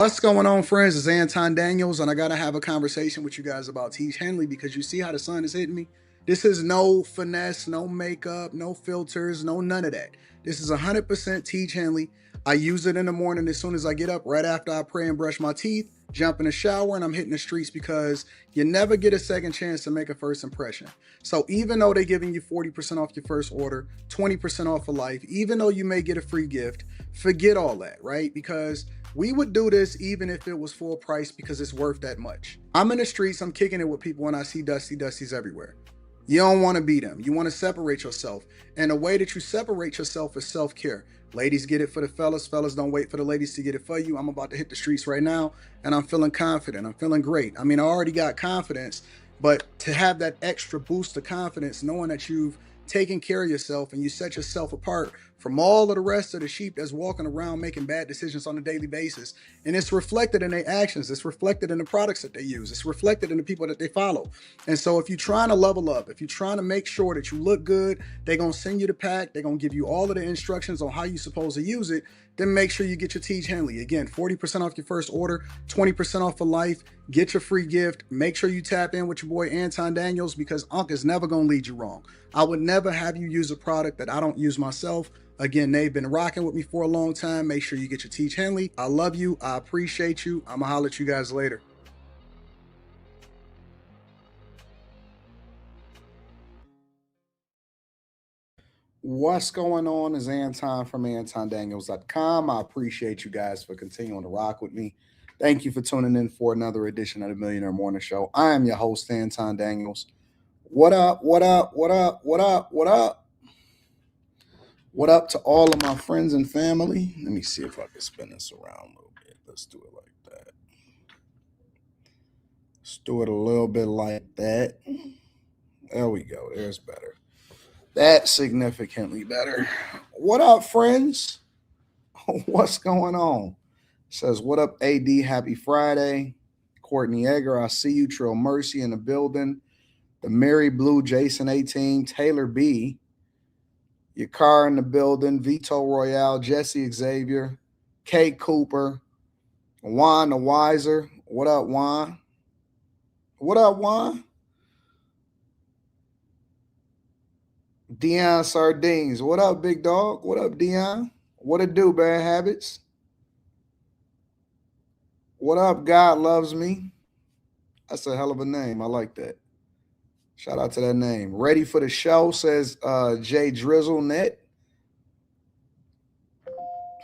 What's going on, friends? It's Anton Daniels, and I gotta have a conversation with you guys about Teach Henley because you see how the sun is hitting me. This is no finesse, no makeup, no filters, no none of that. This is 100% Teach Henley. I use it in the morning as soon as I get up, right after I pray and brush my teeth, jump in the shower, and I'm hitting the streets because you never get a second chance to make a first impression. So even though they're giving you 40% off your first order, 20% off for life, even though you may get a free gift, forget all that, right? Because we would do this even if it was full price because it's worth that much. I'm in the streets, I'm kicking it with people when I see Dusties everywhere. You don't want to be them. You want to separate yourself. And the way that you separate yourself is self-care. Ladies get it for the fellas. Fellas don't wait for the ladies to get it for you. I'm about to hit the streets right now and I'm feeling confident. I'm feeling great. I mean, I already got confidence, but to have that extra boost of confidence, knowing that you've taken care of yourself and you set yourself apart from all of the rest of the sheep that's walking around making bad decisions on a daily basis. And it's reflected in their actions. It's reflected in the products that they use. It's reflected in the people that they follow. And so if you're trying to level up, if you're trying to make sure that you look good, they're going to send you the pack. They're going to give you all of the instructions on how you're supposed to use it. Then make sure you get your Teach Henley. Again, 40% off your first order, 20% off for life. Get your free gift. Make sure you tap in with your boy Anton Daniels because Unc is never going to lead you wrong. I would never have you use a product that I don't use myself. Again, they've been rocking with me for a long time. Make sure you get your Teach Henley. I love you. I appreciate you. I'm going to holler at you guys later. What's going on is Anton from AntonDaniels.com. I appreciate you guys for continuing to rock with me. Thank you for tuning in for another edition of the Millionaire Morning Show. I am your host, Anton Daniels. What up, what up, what up, what up, what up? What up to all of my friends and family? Let me see if I can spin this around a little bit. Let's do it like that. Let's do it a little bit like that. There we go. There's better. That's significantly better. What up, friends? What's going on? Says, what up, AD? Happy Friday. Courtney Egger, I see you. Trill Mercy in the building. The Mary Blue, Jason 18, Taylor B. Your car in the building. Vito Royale, Jesse Xavier, Kate Cooper, Juan the Wiser. What up, Juan? What up, Juan? Dion Sardines. What up, big dog? What up, Dion? What it do, Bad Habits? What up, God Loves Me? That's a hell of a name. I like that. Shout out to that name. Ready for the show, says Jay Drizzle Net.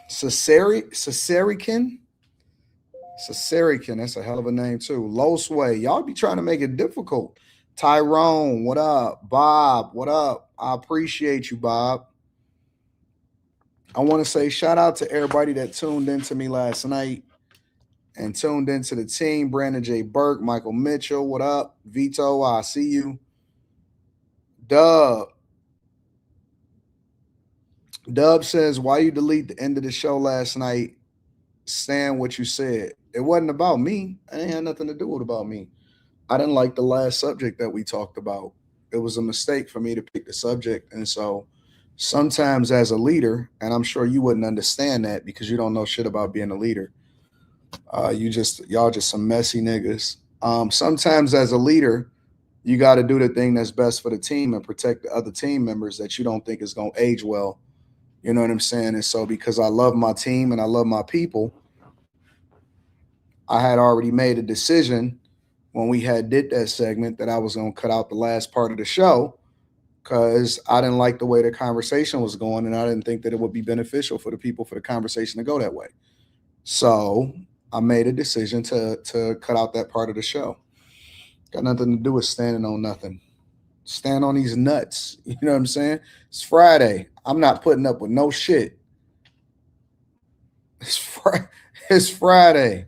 Cesarican. That's a hell of a name, too. Low Sway. Y'all be trying to make it difficult. Tyrone, what up? Bob, what up? I appreciate you, Bob. I want to say shout out to everybody that tuned into me last night and tuned into the team. Brandon J. Burke, Michael Mitchell, what up? Vito, I see you. Dub says, why you delete the end of the show last night? Stand what you said. It wasn't about me. It ain't had nothing to do with about me. I didn't like the last subject that we talked about. It was a mistake for me to pick the subject. And so sometimes as a leader, and I'm sure you wouldn't understand that because you don't know shit about being a leader. Y'all just some messy niggas. Sometimes as a leader, you got to do the thing that's best for the team and protect the other team members that you don't think is going to age well. You know what I'm saying? And so because I love my team and I love my people, I had already made a decision when we did that segment that I was going to cut out the last part of the show because I didn't like the way the conversation was going and I didn't think that it would be beneficial for the people for the conversation to go that way. So I made a decision to cut out that part of the show. Got nothing to do with standing on nothing. Stand on these nuts. You know what I'm saying? It's Friday. I'm not putting up with no shit. It's Friday.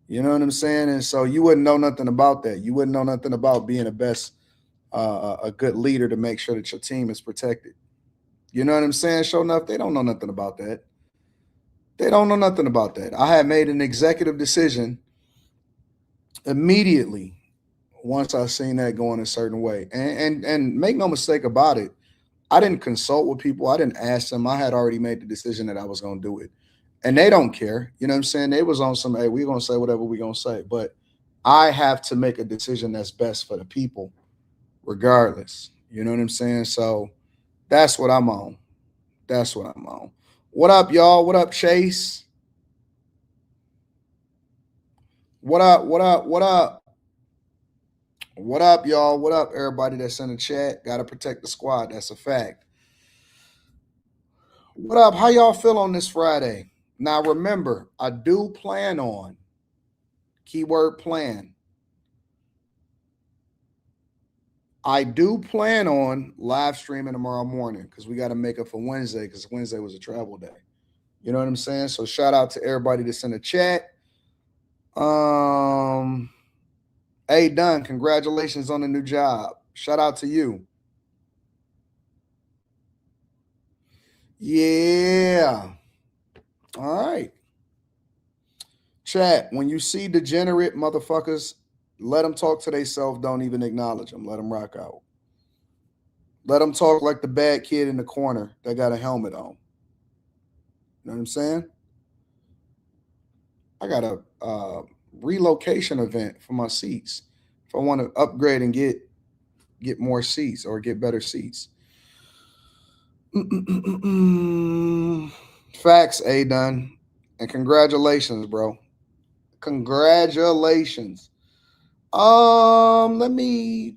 You know what I'm saying? And so you wouldn't know nothing about that. You wouldn't know nothing about being a good leader to make sure that your team is protected. You know what I'm saying? Sure enough, they don't know nothing about that. They don't know nothing about that. I had made an executive decision immediately once I seen that going a certain way. And make no mistake about it, I didn't consult with people. I didn't ask them. I had already made the decision that I was going to do it. And they don't care. You know what I'm saying? They was on some, hey, we're gonna say whatever we're gonna say. But I have to make a decision that's best for the people, regardless. You know what I'm saying? So that's what I'm on. That's what I'm on. What up, y'all? What up, Chase? What up? What up? What up? What up, y'all? What up, everybody that's in the chat? Gotta protect the squad. That's a fact. What up? How y'all feel on this Friday? Now remember, I do plan on keyword plan. I do plan on live streaming tomorrow morning because we got to make up for Wednesday because Wednesday was a travel day. You know what I'm saying? So shout out to everybody that's in the chat. Hey Dunn, congratulations on the new job. Shout out to you. Yeah. All right. Chat, when you see degenerate motherfuckers, let them talk to themselves. Don't even acknowledge them. Let them rock out. Let them talk like the bad kid in the corner that got a helmet on. You know what I'm saying? I got a relocation event for my seats. If I want to upgrade and get more seats or get better seats. Facts, A done. And congratulations, bro. Congratulations. Let me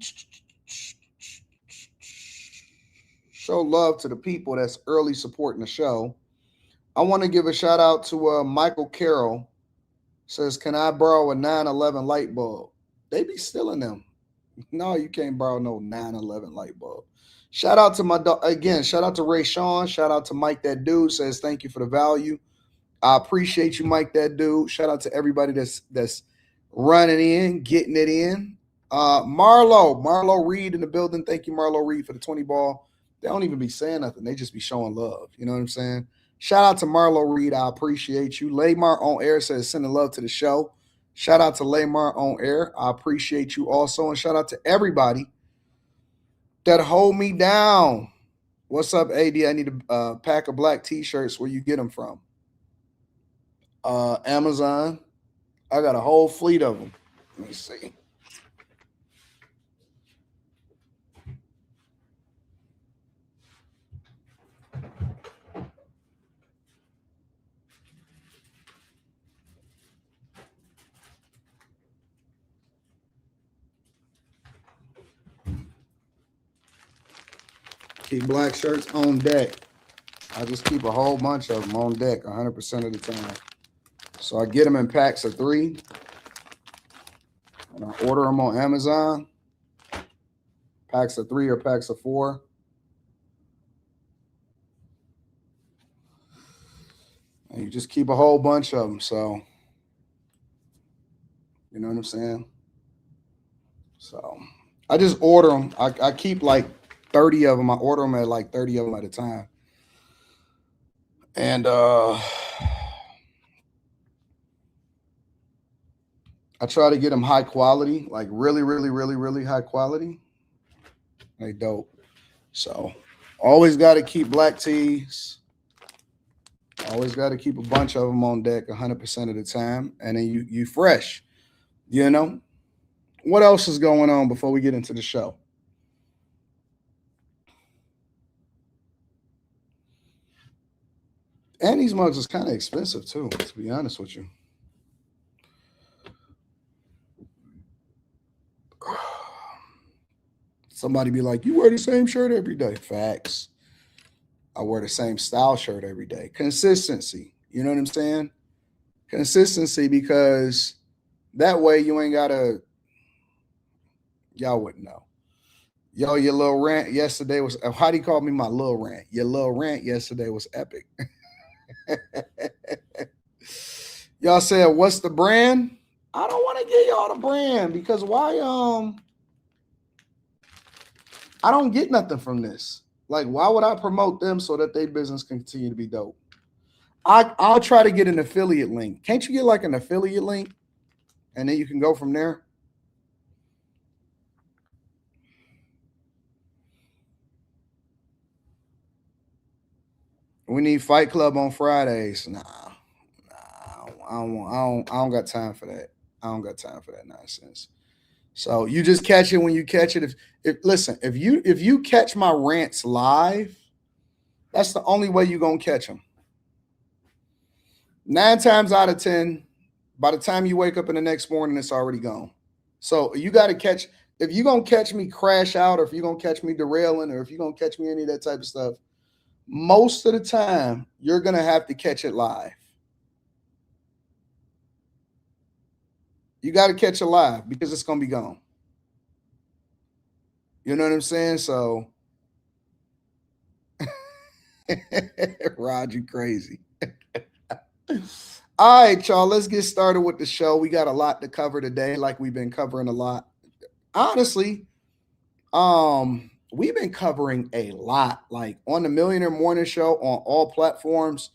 show love to the people that's early supporting the show. I want to give a shout out to Michael Carroll. Says, can I borrow a 911 light bulb? They be stealing them. No, you can't borrow no 911 light bulb. Shout out to my dog again. Shout out to Ray Sean. Shout out to Mike. That dude says thank you for the value. I appreciate you, Mike. That dude. Shout out to everybody that's running in, getting it in. Marlo Reed in the building. Thank you, Marlo Reed, for the 20 ball. They don't even be saying nothing. They just be showing love. You know what I'm saying? Shout out to Marlo Reed. I appreciate you. Laymar on air says sending love to the show. Shout out to Laymar on air. I appreciate you also. And shout out to everybody that hold me down. What's up, AD? I need a pack of black t-shirts. Where you get them from? Amazon. I got a whole fleet of them. Let me see. Keep black shirts on deck. I just keep a whole bunch of them on deck 100% of the time. So I get them in packs of 3. And I order them on Amazon. Packs of 3 or packs of 4. And you just keep a whole bunch of them. So, you know what I'm saying? So I just order them. I keep like 30 of them. I order them at like 30 of them at a time. And I try to get them high quality, like really, really, really, really high quality. They dope. So always got to keep black tees. Always got to keep a bunch of them on deck 100% of the time. And then you fresh, you know? What else is going on before we get into the show? And these mugs is kind of expensive too, to be honest with you. Somebody be like, you wear the same shirt every day. Facts. I wear the same style shirt every day. Consistency. You know what I'm saying? Consistency, because that way you ain't got to, y'all wouldn't know. Yo, your little rant yesterday was, how do you call me my little rant? Your little rant yesterday was epic. Y'all said, what's the brand? I don't want to get y'all the brand because why, I don't get nothing from this. Like, why would I promote them so that their business can continue to be dope? I'll try to get an affiliate link. Can't you get like an affiliate link? And then you can go from there. We need Fight Club on Fridays. Nah, I don't got time for that. I don't got time for that nonsense. So you just catch it when you catch it. If you catch my rants live, that's the only way you're gonna catch them. 9 times out of 10, by the time you wake up in the next morning, it's already gone. So you got to catch. If you're gonna catch me crash out, or if you're gonna catch me derailing, or if you're gonna catch me any of that type of stuff, most of the time you're gonna have to catch it live. You got to catch it live because it's gonna be gone. You know what I'm saying? So, Rod, you crazy. All right, y'all, let's get started with the show. We got a lot to cover today, like we've been covering a lot. Honestly, we've been covering a lot. Like on the Millionaire Morning Show on all platforms,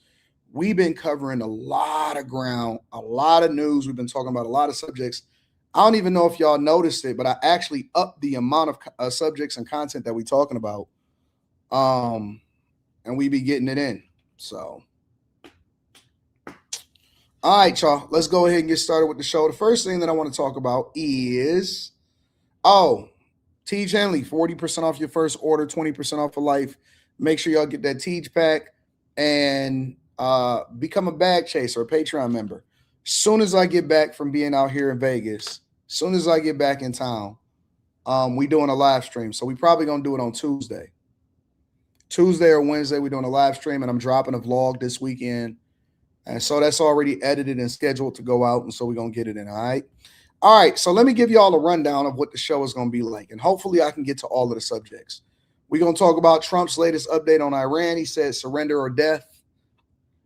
we've been covering a lot of ground, a lot of news. We've been talking about a lot of subjects. I don't even know if y'all noticed it, but I actually upped the amount of subjects and content that we're talking about. And we be getting it in. So, all right, y'all, let's go ahead and get started with the show. The first thing that I want to talk about is, Teach Henley, 40% off your first order, 20% off for life. Make sure y'all get that Teach pack and become a bag chaser, a Patreon member. Soon as I get back from being out here in Vegas, soon as I get back in town, we doing a live stream. So we probably going to do it on Tuesday. Tuesday or Wednesday, we're doing a live stream, and I'm dropping a vlog this weekend. And so that's already edited and scheduled to go out, and so we're going to get it in, all right? All right, so let me give you all a rundown of what the show is going to be like, and hopefully I can get to all of the subjects. We're going to talk about Trump's latest update on Iran. He said surrender or death.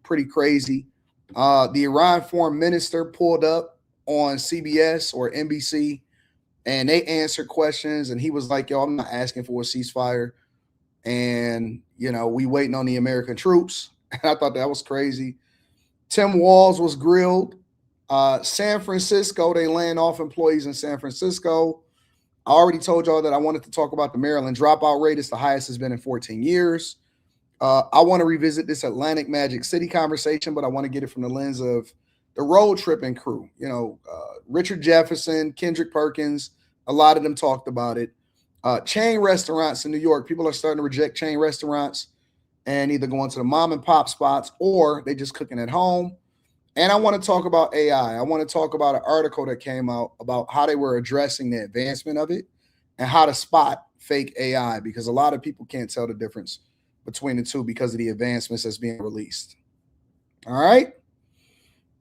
Pretty crazy. The Iran foreign minister pulled up on CBS or NBC, and they answered questions, and he was like, yo, I'm not asking for a ceasefire. And, you know, we waiting on the American troops. And I thought that was crazy. Tim Walz was grilled. San Francisco, they laying off employees in San Francisco. I already told y'all that I wanted to talk about the Maryland dropout rate. It's the highest it's been in 14 years. I want to revisit this Atlantic Magic City conversation, but I want to get it from the lens of the road tripping crew. You know, Richard Jefferson, Kendrick Perkins, a lot of them talked about it. Chain restaurants in New York, people are starting to reject chain restaurants and either going to the mom and pop spots or they just cooking at home. And I want to talk about AI. I want to talk about an article that came out about how they were addressing the advancement of it and how to spot fake AI, because a lot of people can't tell the difference between the two because of the advancements that's being released. All right.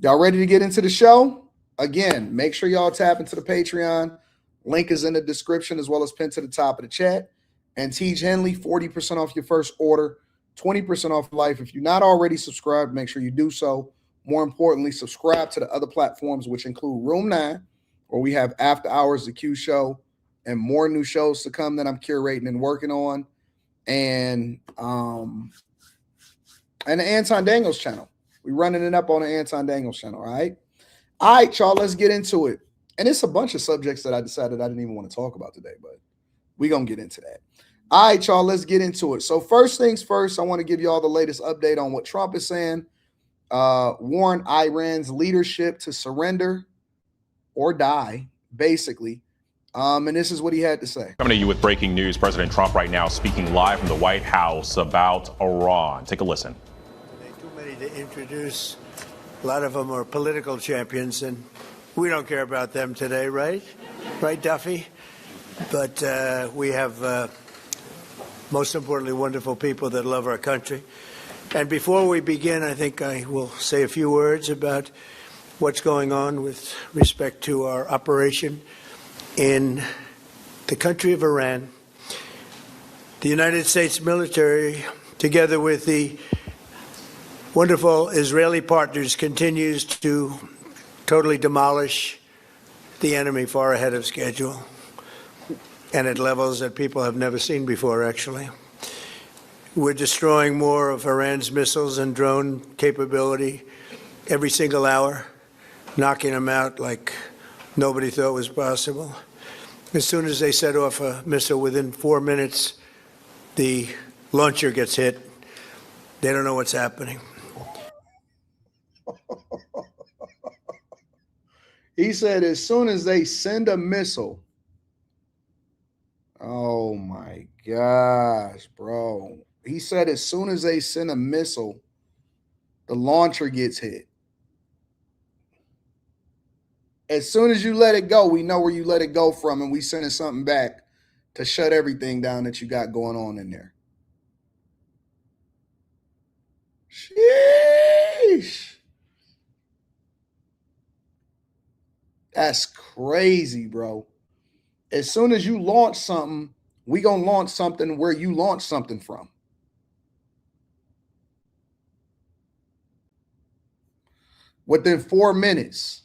Y'all ready to get into the show? Again, make sure y'all tap into the Patreon. Link is in the description as well as pinned to the top of the chat. And Teach Henley, 40% off your first order, 20% off life. If you're not already subscribed, make sure you do so. More importantly, subscribe to the other platforms, which include Room 9, where we have After Hours, the Q Show, and more new shows to come that I'm curating and working on. And the Anton Daniels channel. We're running it up on the Anton Daniels channel, all right? All right, y'all, let's get into it. And it's a bunch of subjects that I decided I didn't even want to talk about today, but we're going to get into that. All right, y'all, let's get into it. So first things first, I want to give you all the latest update on what Trump is saying. Warned Iran's leadership to surrender or die, basically. And this is what he had to say. Coming to you with breaking news. President Trump right now speaking live from the White House about Iran. Take a listen. Too many to introduce. A lot of them are political champions, and we don't care about them today, right? Right, Duffy? But we have, most importantly, wonderful people that love our country. And before we begin, I think I will say a few words about what's going on with respect to our operation in the country of Iran. The United States military, together with the wonderful Israeli partners, continues to totally demolish the enemy far ahead of schedule and at levels that people have never seen before, actually. We're destroying more of Iran's missiles and drone capability every single hour, knocking them out like nobody thought was possible. As soon as they set off a missile, within 4 minutes, the launcher gets hit. They don't know what's happening. He said as soon as they send a missile. Oh my gosh, bro. He said as soon as they send a missile, the launcher gets hit. As soon as you let it go, we know where you let it go from, and we sending something back to shut everything down that you got going on in there. Sheesh. That's crazy, bro. As soon as you launch something, we gonna launch something where you launch something from. Within 4 minutes.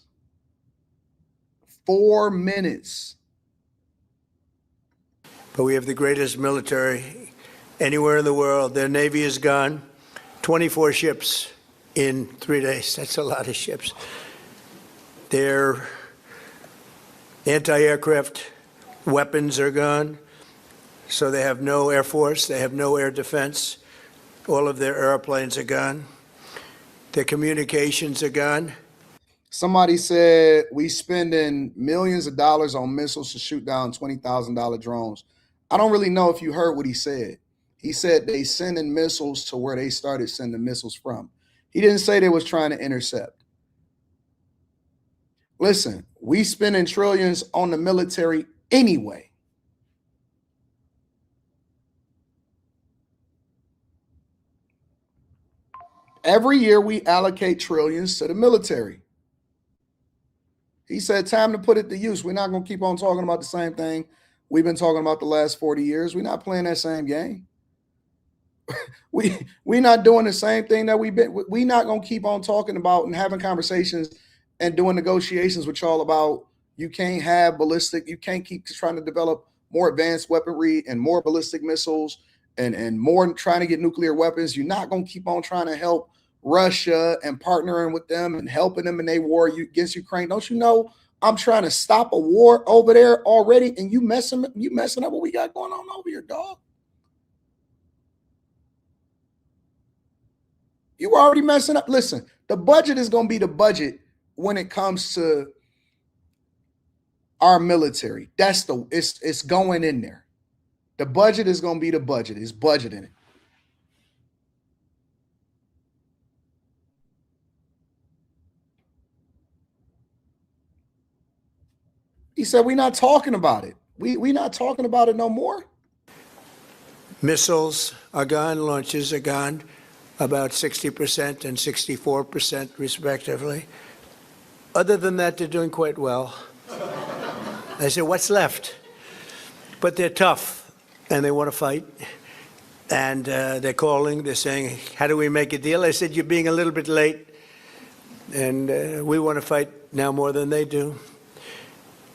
4 minutes. But we have the greatest military anywhere in the world. Their Navy is gone. 24 ships in 3 days. That's a lot of ships. Their anti-aircraft weapons are gone. So they have no Air Force. They have no air defense. All of their airplanes are gone. Their communications are gone. Somebody said we spending millions of dollars on missiles to shoot down $20,000 drones. I don't really know if you heard what he said. He said they sending missiles to where they started sending missiles from. He didn't say they was trying to intercept. Listen, we spending trillions on the military anyway. Every year we allocate trillions to the military. He said, time to put it to use. We're not going to keep on talking about the same thing we've been talking about the last 40 years. We're not playing that same game. We're not doing the same thing that we've been. We're not going to keep on talking about and having conversations and doing negotiations with y'all about you can't have ballistic, you can't keep trying to develop more advanced weaponry and more ballistic missiles and more trying to get nuclear weapons. You're not going to keep on trying to help Russia and partnering with them and helping them in their war against Ukraine. Don't you know I'm trying to stop a war over there already, and you messing up what we got going on over here, dog? You already messing up. Listen, the budget is going to be the budget when it comes to our military. It's going in there. The budget is going to be the budget. It's budgeting it. He said, we're not talking about it. We're not talking about it no more. Missiles are gone, launches are gone, about 60% and 64% respectively. Other than that, they're doing quite well. I said, what's left? But they're tough, and they want to fight. And they're calling, they're saying, how do we make a deal? I said, you're being a little bit late, and we want to fight now more than they do.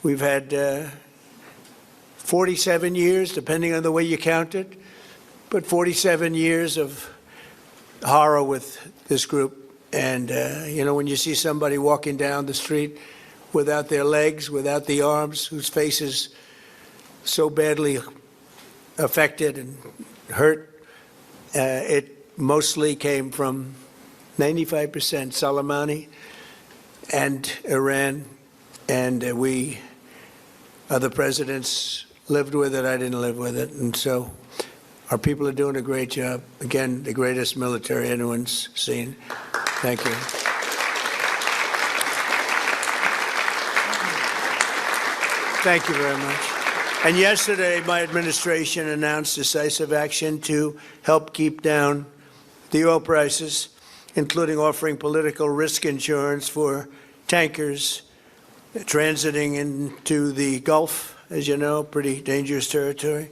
We've had 47 years, depending on the way you count it, but 47 years of horror with this group. And, you know, when you see somebody walking down the street without their legs, without the arms, whose face is so badly affected and hurt, it mostly came from 95% Soleimani and Iran. And we, other presidents, lived with it. I didn't live with it. And so our people are doing a great job. Again, the greatest military anyone's seen. Thank you. Thank you very much. And yesterday, my administration announced decisive action to help keep down the oil prices, including offering political risk insurance for tankers transiting into the Gulf, as you know, pretty dangerous territory.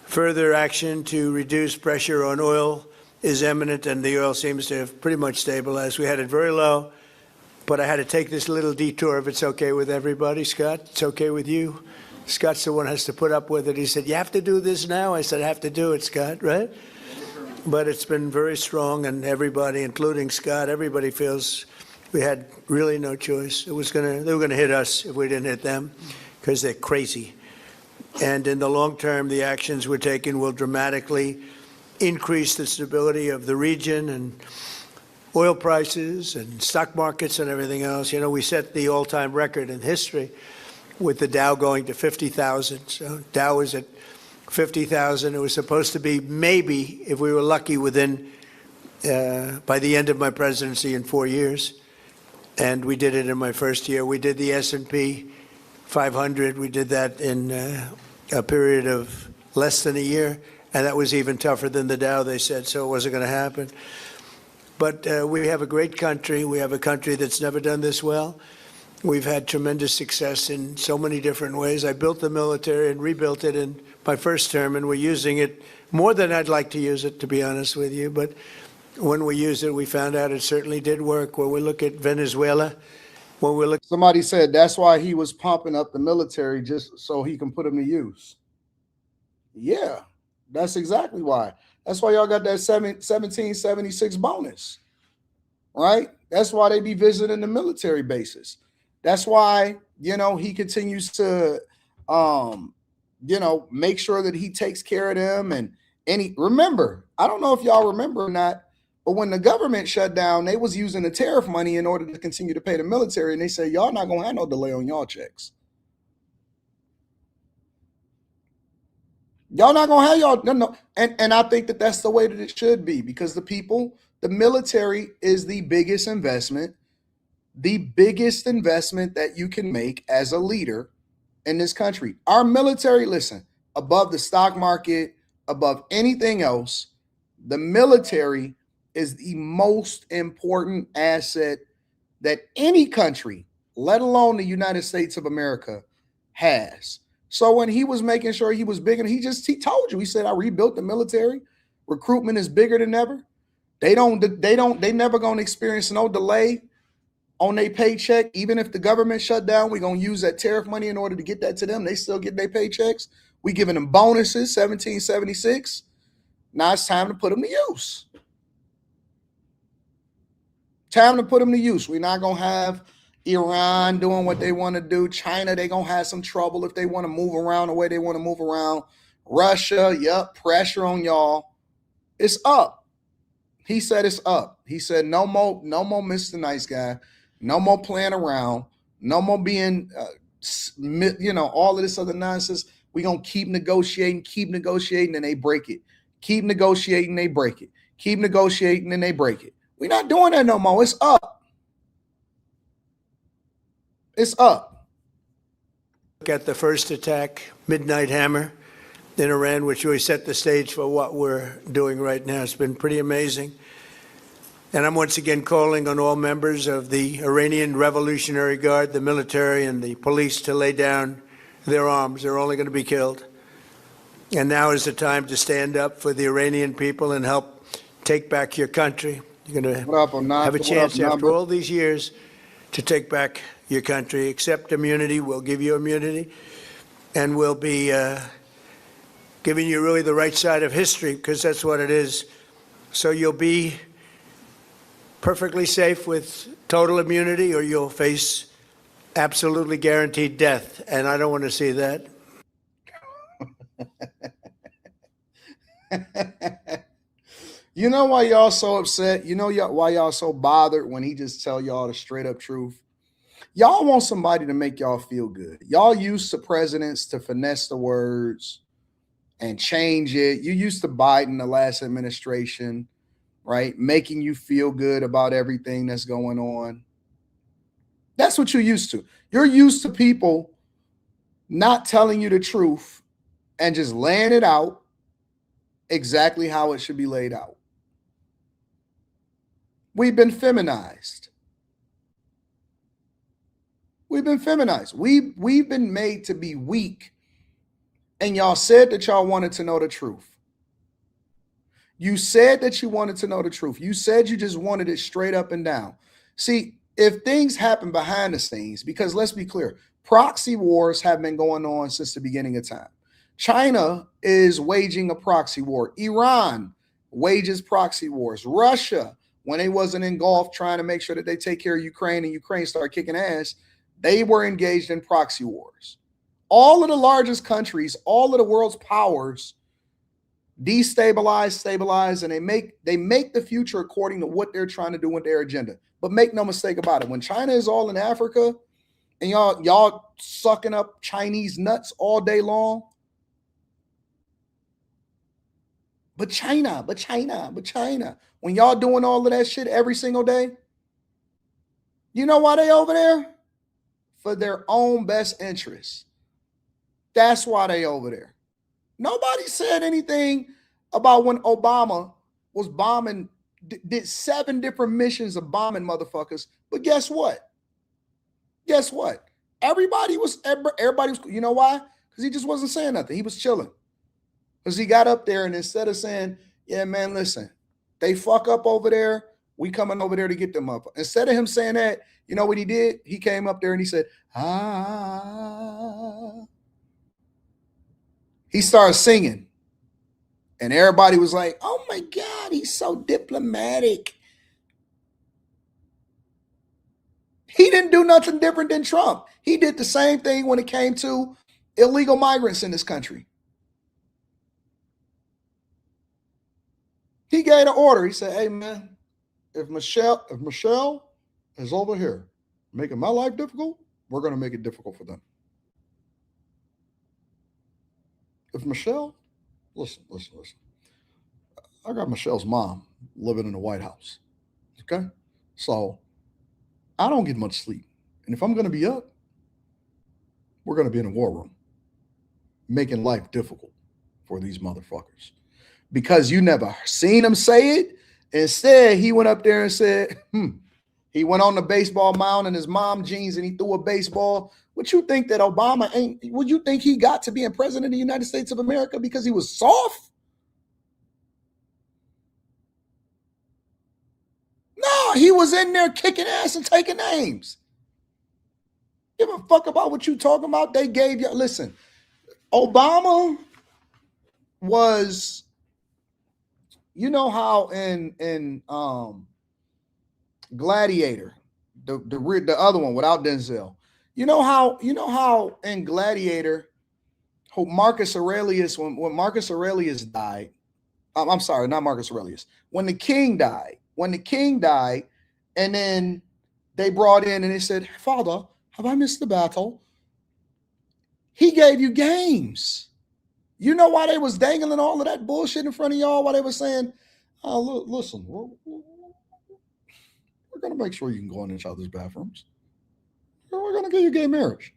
Further action to reduce pressure on oil is imminent, and the oil seems to have pretty much stabilized. We had it very low, but I had to take this little detour, if it's okay with everybody. Scott, it's okay with you? Scott's the one who has to put up with it. He said, you have to do this now? I said, I have to do it, Scott, right? But it's been very strong, and everybody, including Scott, everybody feels we had really no choice. They were going to hit us if we didn't hit them, because they're crazy. And in the long term, the actions we're taking will dramatically increase the stability of the region and oil prices and stock markets and everything else. You know, we set the all-time record in history with the Dow going to 50,000. So Dow was at 50,000. It was supposed to be maybe, if we were lucky, within by the end of my presidency in 4 years. And we did it in my first year. We did the S&P 500. We did that in a period of less than a year. And that was even tougher than the Dow, they said, so it wasn't going to happen. But we have a great country. We have a country that's never done this well. We've had tremendous success in so many different ways. I built the military and rebuilt it in my first term, and we're using it more than I'd like to use it, to be honest with you. But when we used it, we found out it certainly did work. When we look at Venezuela, when we look... Somebody said that's why he was pumping up the military, just so he can put them to use. Yeah, that's exactly why. That's why y'all got that 1776 bonus, right? That's why they be visiting the military bases. That's why, you know, he continues to, you know, make sure that he takes care of them. And remember, I don't know if y'all remember or not, but when the government shut down, they was using the tariff money in order to continue to pay the military. And they said, y'all not going to have no delay on y'all checks. Y'all not going to have y'all, no. And I think that that's the way that it should be, because the military is the biggest investment that you can make as a leader in this country. Our military, listen, above the stock market, above anything else, the military is the most important asset that any country, let alone the United States of America, has. So when he was making sure he was bigger, he told you, he said, I rebuilt the military. Recruitment is bigger than ever. They never going to experience no delay on their paycheck. Even if the government shut down, we're going to use that tariff money in order to get that to them. They still get their paychecks. We giving them bonuses, 1776. Now it's time to put them to use. Time to put them to use. We're not going to have Iran doing what they want to do. China, they're going to have some trouble if they want to move around the way they want to move around. Russia, yep, pressure on y'all. It's up. He said it's up. He said no more Mr. Nice Guy. No more playing around. No more being, all of this other nonsense. We're going to keep negotiating, and they break it. Keep negotiating, they break it. Keep negotiating, and they break it. We're not doing that no more. It's up. It's up. Look at the first attack, Midnight Hammer in Iran, which really set the stage for what we're doing right now. It's been pretty amazing. And I'm once again calling on all members of the Iranian Revolutionary Guard, the military and the police, to lay down their arms. They're only going to be killed. And now is the time to stand up for the Iranian people and help take back your country. You're going to have a chance after all these years to take back your country. Accept immunity. We'll give you immunity. And we'll be giving you really the right side of history, because that's what it is. So you'll be perfectly safe with total immunity, or you'll face absolutely guaranteed death. And I don't want to see that. You know why y'all so upset? You know why y'all so bothered when he just tell y'all the straight up truth? Y'all want somebody to make y'all feel good. Y'all used to presidents to finesse the words and change it. You used to Biden, the last administration, right? Making you feel good about everything that's going on. That's what you're used to. You're used to people not telling you the truth and just laying it out exactly how it should be laid out. We've been feminized. We've been feminized. We've been made to be weak. And y'all said that y'all wanted to know the truth. You said that you wanted to know the truth. You said you just wanted it straight up and down. See, if things happen behind the scenes, because let's be clear, proxy wars have been going on since the beginning of time. China is waging a proxy war. Iran wages proxy wars. Russia, when they wasn't engulfed trying to make sure that they take care of Ukraine and Ukraine started kicking ass, they were engaged in proxy wars. All of the largest countries, all of the world's powers destabilize, stabilize, and they make the future according to what they're trying to do with their agenda. But make no mistake about it, when China is all in Africa and y'all sucking up Chinese nuts all day long, but China, when y'all doing all of that shit every single day, you know why they over there? For their own best interests. That's why they over there. Nobody said anything about when Obama was bombing, did 7 different missions of bombing motherfuckers. But guess what? Everybody was, you know why? Because he just wasn't saying nothing. He was chilling. Because he got up there and instead of saying, yeah, man, listen, they fuck up over there, we coming over there to get them up. Instead of him saying that, you know what he did? He came up there and he said, He started singing. And everybody was like, oh my God, he's so diplomatic. He didn't do nothing different than Trump. He did the same thing when it came to illegal migrants in this country. He gave an order. He said, hey, man, if Michelle is over here making my life difficult, we're going to make it difficult for them. If Michelle, listen. I got Michelle's mom living in the White House. Okay? So I don't get much sleep. And if I'm going to be up, we're going to be in a war room making life difficult for these motherfuckers. Because you never seen him say it. Instead, he went up there and said, he went on the baseball mound in his mom jeans and he threw a baseball. Would you think that Obama would you think he got to being president of the United States of America because he was soft? No, he was in there kicking ass and taking names. Give a fuck about what you talking about. They gave you, listen, Obama was, you know how in Gladiator, the other one without Denzel, you know how in Gladiator, Marcus Aurelius, when Marcus Aurelius died, I'm sorry, not Marcus Aurelius, when the king died, and then they brought in and they said, Father, have I missed the battle? He gave you games. You know why they was dangling all of that bullshit in front of y'all? Why they was saying, oh, listen, we're going to make sure you can go in each other's bathrooms. We're going to give you gay marriage.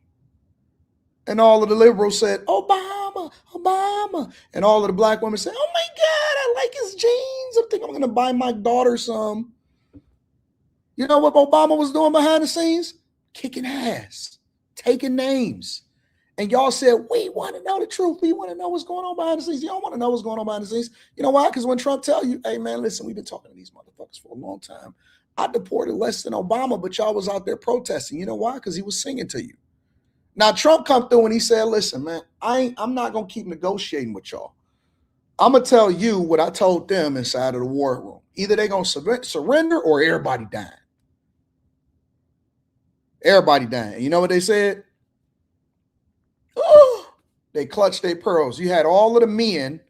And all of the liberals said, Obama. And all of the black women said, oh my God, I like his jeans. I think I'm going to buy my daughter some. You know what Obama was doing behind the scenes? Kicking ass, taking names. And y'all said, we want to know the truth. We want to know what's going on behind the scenes. You don't want to know what's going on behind the scenes. You know why? Because when Trump tell you, hey, man, listen, we've been talking to these motherfuckers for a long time. I deported less than Obama, but y'all was out there protesting. You know why? Because he was singing to you. Now, Trump come through and he said, listen, man, I'm not going to keep negotiating with y'all. I'm going to tell you what I told them inside of the war room. Either they're going to surrender or everybody dying. Everybody dying. You know what they said? Oh, they clutched their pearls. You had all of the men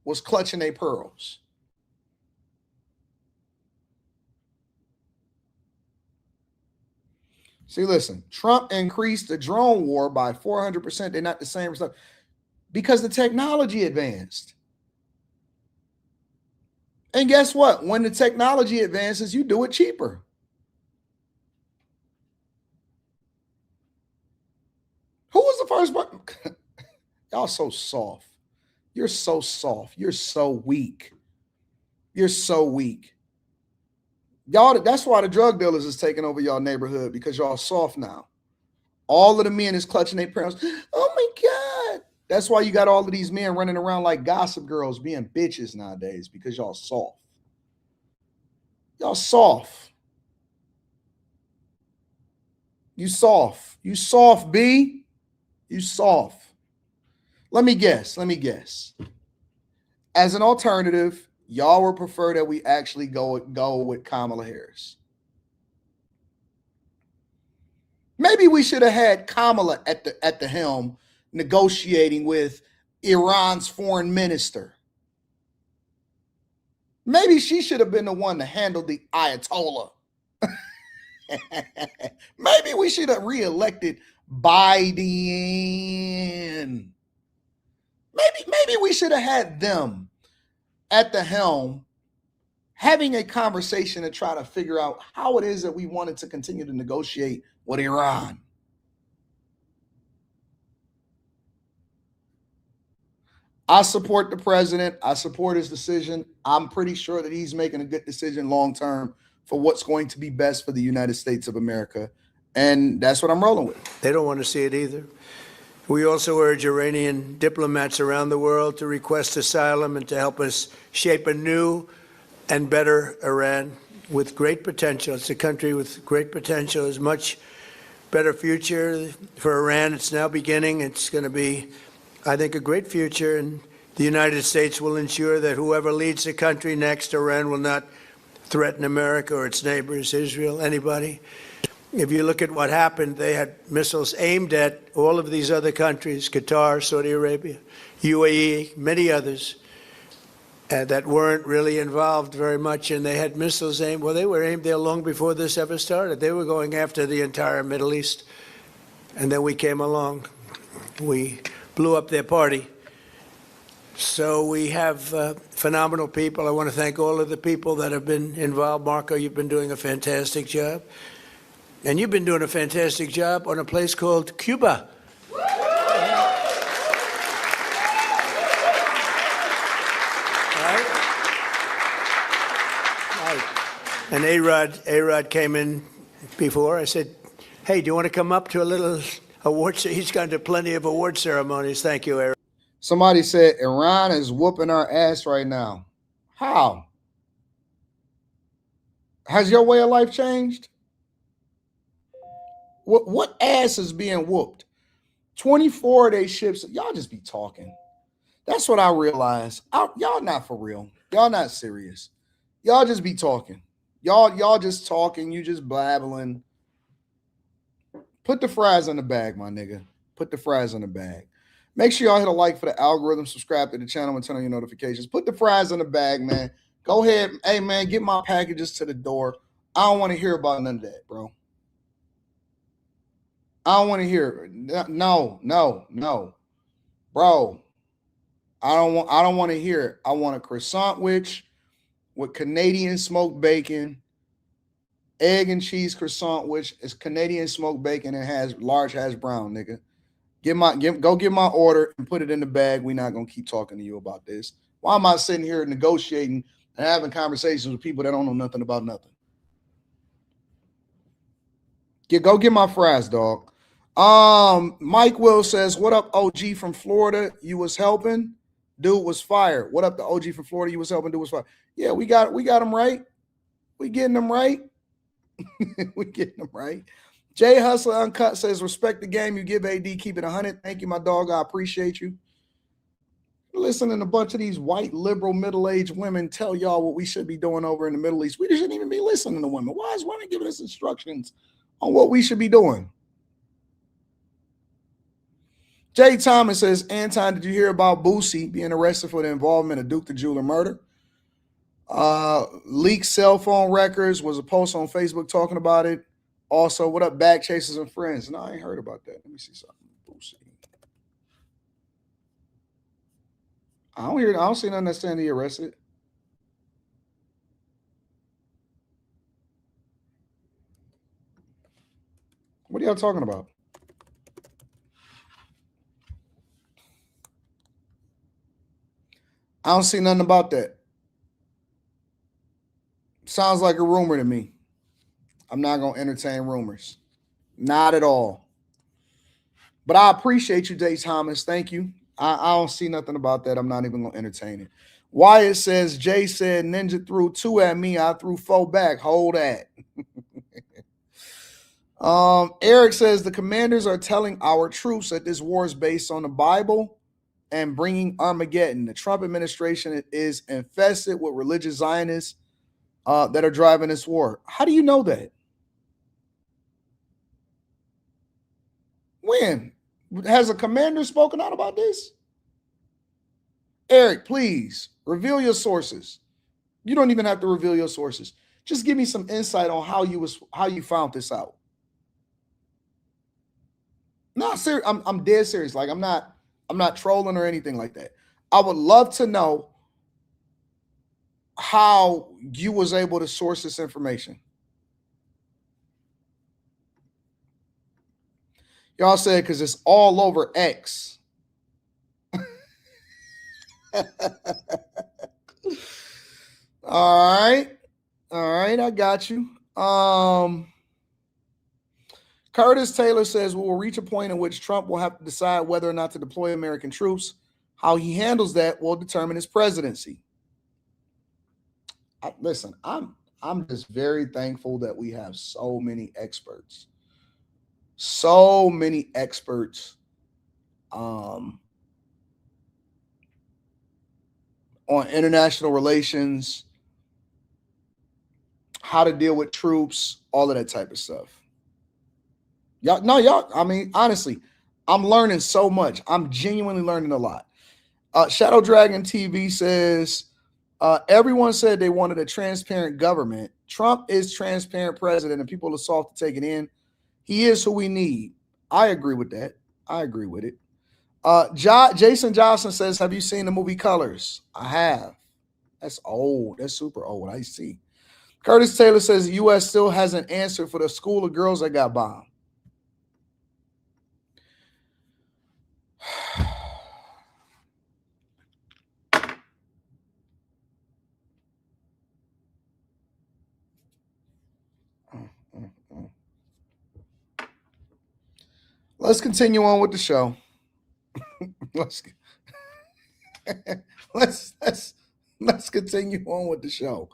was clutching their pearls. See, listen, Trump increased the drone war by 400%. They're not the same stuff because the technology advanced. And guess what? When the technology advances, you do it cheaper. Who was the first one? Y'all so soft. You're so soft. You're so weak. You're so weak. Y'all, that's why the drug dealers is taking over y'all neighborhood, because y'all soft now. All of the men is clutching their parents. Oh my God. That's why you got all of these men running around like gossip girls being bitches nowadays, because y'all soft. Y'all soft. You soft. You soft, B. You soft. Let me guess. As an alternative, y'all would prefer that we actually go with Kamala Harris. Maybe we should have had Kamala at the helm negotiating with Iran's foreign minister. Maybe she should have been the one to handle the Ayatollah. Maybe we should have reelected Biden. Maybe we should have had them at the helm having a conversation to try to figure out how it is that we wanted to continue to negotiate with Iran. I support the president. I support his decision. I'm pretty sure that he's making a good decision long term for what's going to be best for the United States of America. And that's what I'm rolling with. They don't want to see it either. We also urge Iranian diplomats around the world to request asylum and to help us shape a new and better Iran with great potential. It's a country with great potential. It's a much better future for Iran. It's now beginning. It's going to be, I think, a great future, and the United States will ensure that whoever leads the country next, Iran will not threaten America or its neighbors, Israel, anybody. If you look at what happened, they had missiles aimed at all of these other countries, Qatar, Saudi Arabia, UAE, many others, that weren't really involved very much, and they had missiles aimed. Well, they were aimed there long before this ever started. They were going after the entire Middle East, and then we came along. We blew up their party. So we have phenomenal people. I want to thank all of the people that have been involved. Marco, you've been doing a fantastic job. And you've been doing a fantastic job on a place called Cuba. Right? And A-Rod came in before. I said, hey, do you want to come up to a little award? He's gone to plenty of award ceremonies. Thank you, A-Rod. Somebody said Iran is whooping our ass right now. How? Has your way of life changed? What ass is being whooped? 24 of their ships. Y'all just be talking. That's what I realize. Y'all not for real. Y'all not serious. Y'all just be talking. Y'all just talking. You just blabbling. Put the fries in the bag, my nigga. Put the fries in the bag. Make sure y'all hit a like for the algorithm, subscribe to the channel, and turn on your notifications. Put the fries in the bag, man. Go ahead. Hey, man, get my packages to the door. I don't want to hear about none of that, bro. I don't want to hear it. No. Bro, I don't want to hear it. I want a croissant with Canadian smoked bacon, egg and cheese croissant, which is Canadian smoked bacon and has large hash brown, nigga. Go get my order and put it in the bag. We're not gonna keep talking to you about this. Why am I sitting here negotiating and having conversations with people that don't know nothing about nothing? Go get my fries, dog. Mike Will says, what up, OG from Florida? You was helping. Dude was fired. What up, the OG from Florida? You was helping. Dude was fired. Yeah, we got them right. We getting them right. We getting them right. Jay Hustler Uncut says, respect the game you give AD. Keep it 100. Thank you, my dog. I appreciate you. Listening to a bunch of these white, liberal, middle-aged women tell y'all what we should be doing over in the Middle East. We shouldn't even be listening to women. Why is women giving us instructions on what we should be doing? Jay Thomas says, Anton, did you hear about Boosie being arrested for the involvement of Duke the Jeweler murder? Leaked cell phone records was a post on Facebook talking about it. Also, what up, Back Chasers and Friends? No, I ain't heard about that. Let me see something. Boosie. I don't see nothing that's saying he arrested. What are y'all talking about? I don't see nothing about that. Sounds like a rumor to me. I'm not going to entertain rumors. Not at all. But I appreciate you, Jay Thomas. Thank you. I don't see nothing about that. I'm not even going to entertain it. Wyatt says, Jay said, Ninja threw 2 at me. I threw 4 back. Hold that. Eric says, the commanders are telling our troops that this war is based on the Bible and bringing Armageddon. The Trump administration is infested with religious Zionists that are driving this war. How do you know that? When? Has a commander spoken out about this? Eric, please reveal your sources. You don't even have to reveal your sources. Just give me some insight on how you found this out. No, serious. I'm dead serious. Like I'm not trolling or anything like that. I would love to know how you was able to source this information. Y'all said because it's all over X. All right, I got you. Curtis Taylor says we will reach a point in which Trump will have to decide whether or not to deploy American troops. How he handles that will determine his presidency. Listen, I'm just very thankful that we have so many experts. So many experts on international relations, how to deal with troops, all of that type of stuff. I mean, honestly, I'm learning so much. I'm genuinely learning a lot. Shadow Dragon TV says, everyone said they wanted a transparent government. Trump is transparent president and people are soft to take it in. He is who we need. I agree with that. I agree with it. Jason Johnson says, have you seen the movie Colors? I have. That's old. That's super old. I see. Curtis Taylor says the U.S. still hasn't answered for the school of girls that got bombed. Let's continue on with the show. let's continue on with the show.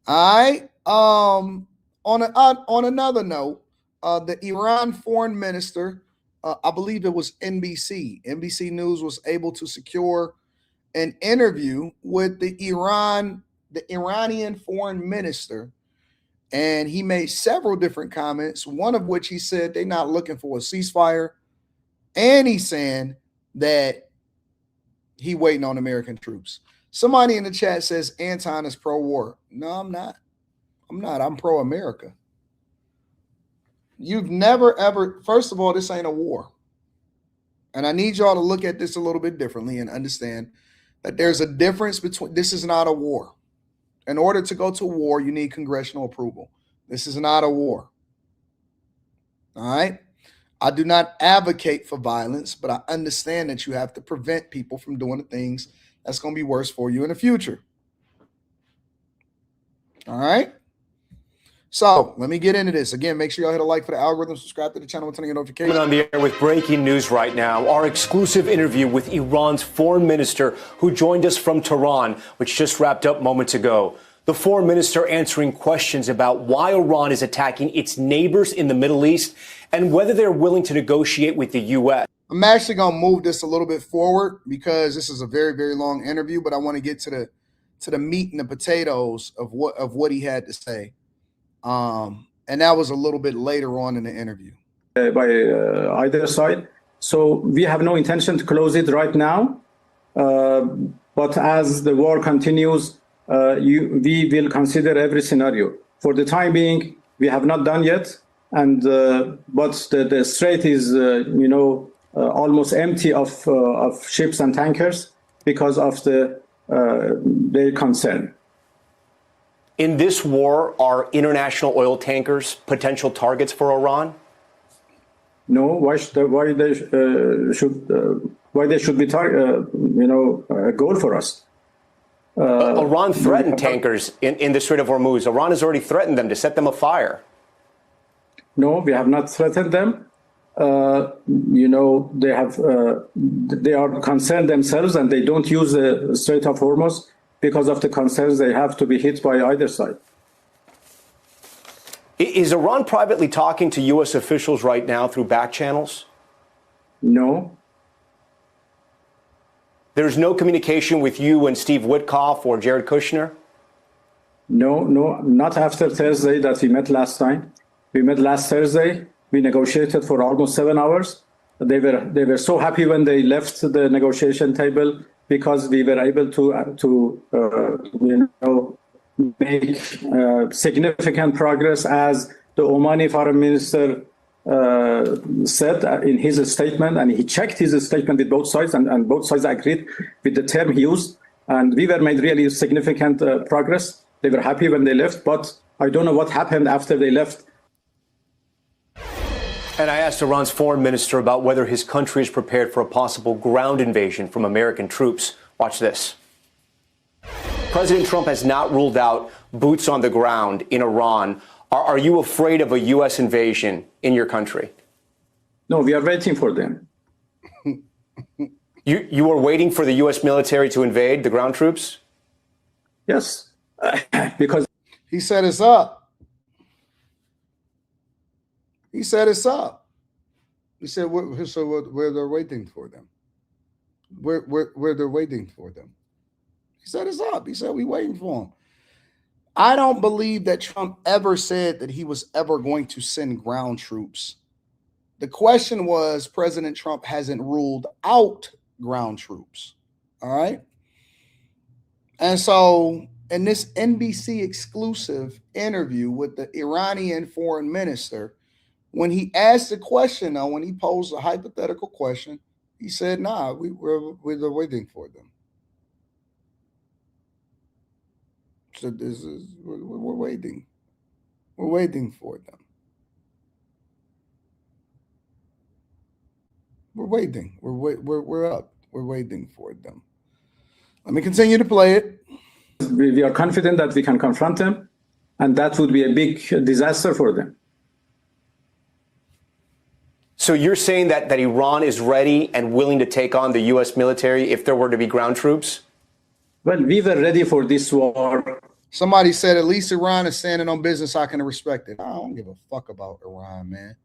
All right. On another note, the Iran foreign minister, I believe it was NBC News was able to secure an interview with the Iranian foreign minister. And he made several different comments, one of which he said they're not looking for a ceasefire. And he's saying that he waiting on American troops. Somebody in the chat says Anton is pro-war. No, I'm not. I'm pro-America. You've never, ever, first of all, this ain't a war. And I need y'all to look at this a little bit differently and understand that there's a difference between, this is not a war. In order to go to war, you need congressional approval. This is not a war. All right? I do not advocate for violence, but I understand that you have to prevent people from doing the things that's going to be worse for you in the future. All right? So let me get into this. Again, make sure y'all hit a like for the algorithm, subscribe to the channel, and turn on your notifications. On the air with breaking news right now, our exclusive interview with Iran's foreign minister who joined us from Tehran, which just wrapped up moments ago. The foreign minister answering questions about why Iran is attacking its neighbors in the Middle East and whether they're willing to negotiate with the U.S. I'm actually going to move this a little bit forward because this is a very, very long interview, but I want to get to the meat and the potatoes of what he had to say. And that was a little bit later on in the interview. By either side. So we have no intention to close it right now. But as the war continues, we will consider every scenario. For the time being, we have not done yet. And but the strait is, almost empty of ships and tankers because of their concern. In this war, are international oil tankers potential targets for Iran? No. Why they should be a goal for us? Iran threatened tankers in the Strait of Hormuz. Iran has already threatened them to set them afire. No, we have not threatened them. They are concerned themselves, and they don't use the Strait of Hormuz because of the concerns they have to be hit by either side. Is Iran privately talking to U.S. officials right now through back channels? No. There's no communication with you and Steve Witkoff or Jared Kushner? No, not after Thursday that we met last time. We met last Thursday. We negotiated for almost 7 hours. They were so happy when they left the negotiation table because we were able to make significant progress, as the Omani foreign minister said in his statement, and he checked his statement with both sides, and both sides agreed with the term he used. And we were made really significant progress. They were happy when they left, but I don't know what happened after they left. And I asked Iran's foreign minister about whether his country is prepared for a possible ground invasion from American troops. Watch this. President Trump has not ruled out boots on the ground in Iran. Are you afraid of a U.S. invasion in your country? No, we are waiting for them. You are waiting for the U.S. military to invade the ground troops? Yes, because he said it's up. He said it's up. He said, where they're waiting for them. Where they're waiting for them. He said it's up. He said we waiting for them. I don't believe that Trump ever said that he was ever going to send ground troops. The question was, President Trump hasn't ruled out ground troops. All right. And so in this NBC exclusive interview with the Iranian foreign minister, when he asked the question, though, when he posed a hypothetical question, he said, nah, we're waiting for them. So we're waiting. We're waiting for them. We're waiting. We're up. We're waiting for them. Let me continue to play it. We are confident that we can confront them, and that would be a big disaster for them. So you're saying that Iran is ready and willing to take on the U.S. military if there were to be ground troops? Well, we were ready for this war. Somebody said, at least Iran is standing on business. I can respect it. I don't give a fuck about Iran, man.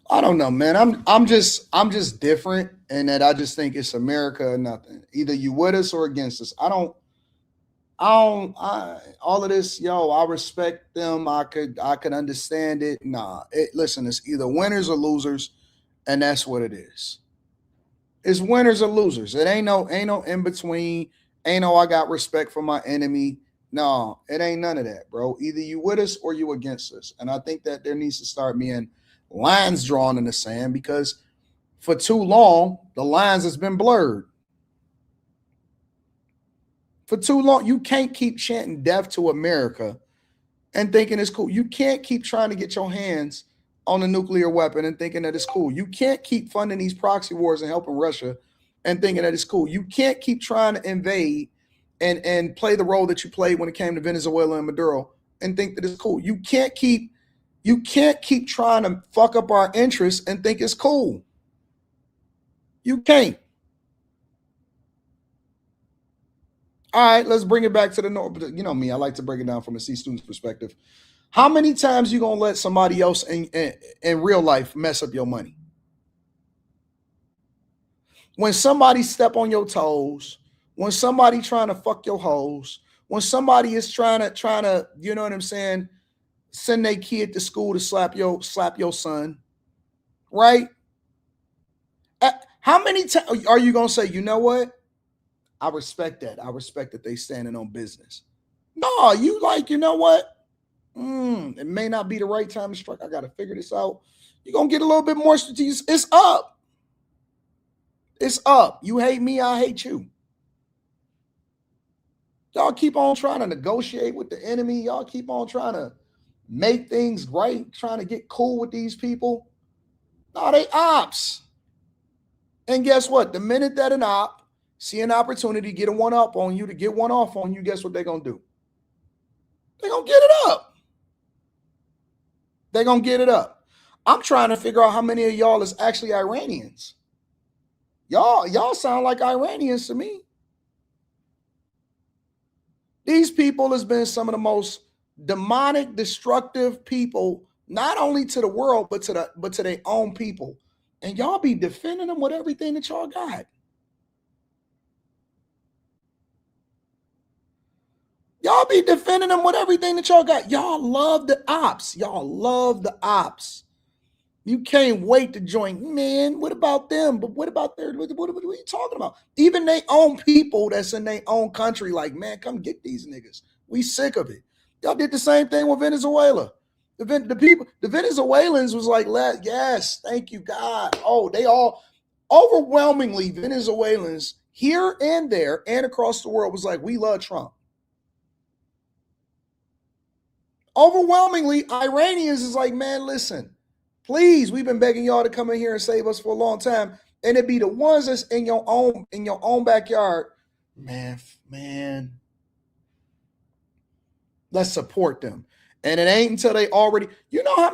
I don't know, man. I'm just different in that I just think it's America or nothing. Either you with us or against us. All of this, I respect them. I could understand it. Nah, listen, it's either winners or losers, and that's what it is. It's winners or losers. It ain't no in between. Ain't no I got respect for my enemy. No, it ain't none of that, bro. Either you with us or you against us. And I think that there needs to start being lines drawn in the sand, because for too long, the lines has been blurred. For too long, you can't keep chanting death to America and thinking it's cool. You can't keep trying to get your hands on a nuclear weapon and thinking that it's cool. You can't keep funding these proxy wars and helping Russia and thinking that it's cool. You can't keep trying to invade and play the role that you played when it came to Venezuela and Maduro and think that it's cool. You can't keep trying to fuck up our interests and think it's cool. You can't. All right, let's bring it back to the north. You know me, I like to break it down from a C student's perspective. How many times you gonna let somebody else in real life mess up your money? When somebody step on your toes, when somebody trying to fuck your hoes, when somebody is trying to, you know what I'm saying, send their kid to school to slap your son, right? How many times are you gonna say, you know what? I respect that. I respect that they standing on business. No, you like, you know what? It may not be the right time to strike. I got to figure this out. You're going to get a little bit more strategic. It's up. It's up. You hate me, I hate you. Y'all keep on trying to negotiate with the enemy. Y'all keep on trying to make things right, trying to get cool with these people. No, they ops. And guess what? The minute that an op see an opportunity to get a one up on you, to get one off on you, guess what they're going to do? They're going to get it up. They're going to get it up. I'm trying to figure out how many of y'all is actually Iranians. Y'all sound like Iranians to me. These people has been some of the most demonic, destructive people, not only to the world, but to their own people. And y'all be defending them with everything that y'all got. Y'all be defending them with everything that y'all got. Y'all love the ops. Y'all love the ops. You can't wait to join. Man, what about them? But what about their, what are you talking about? Even their own people that's in their own country, like, man, come get these niggas. We sick of it. Y'all did the same thing with Venezuela. The Venezuelans was like, yes, thank you, God. Oh, they all, overwhelmingly, Venezuelans here and there and across the world was like, we love Trump. Overwhelmingly, Iranians is like, man, listen, please, we've been begging y'all to come in here and save us for a long time. And it'd be the ones that's in your own backyard. Man, let's support them. And it ain't until they already, you know how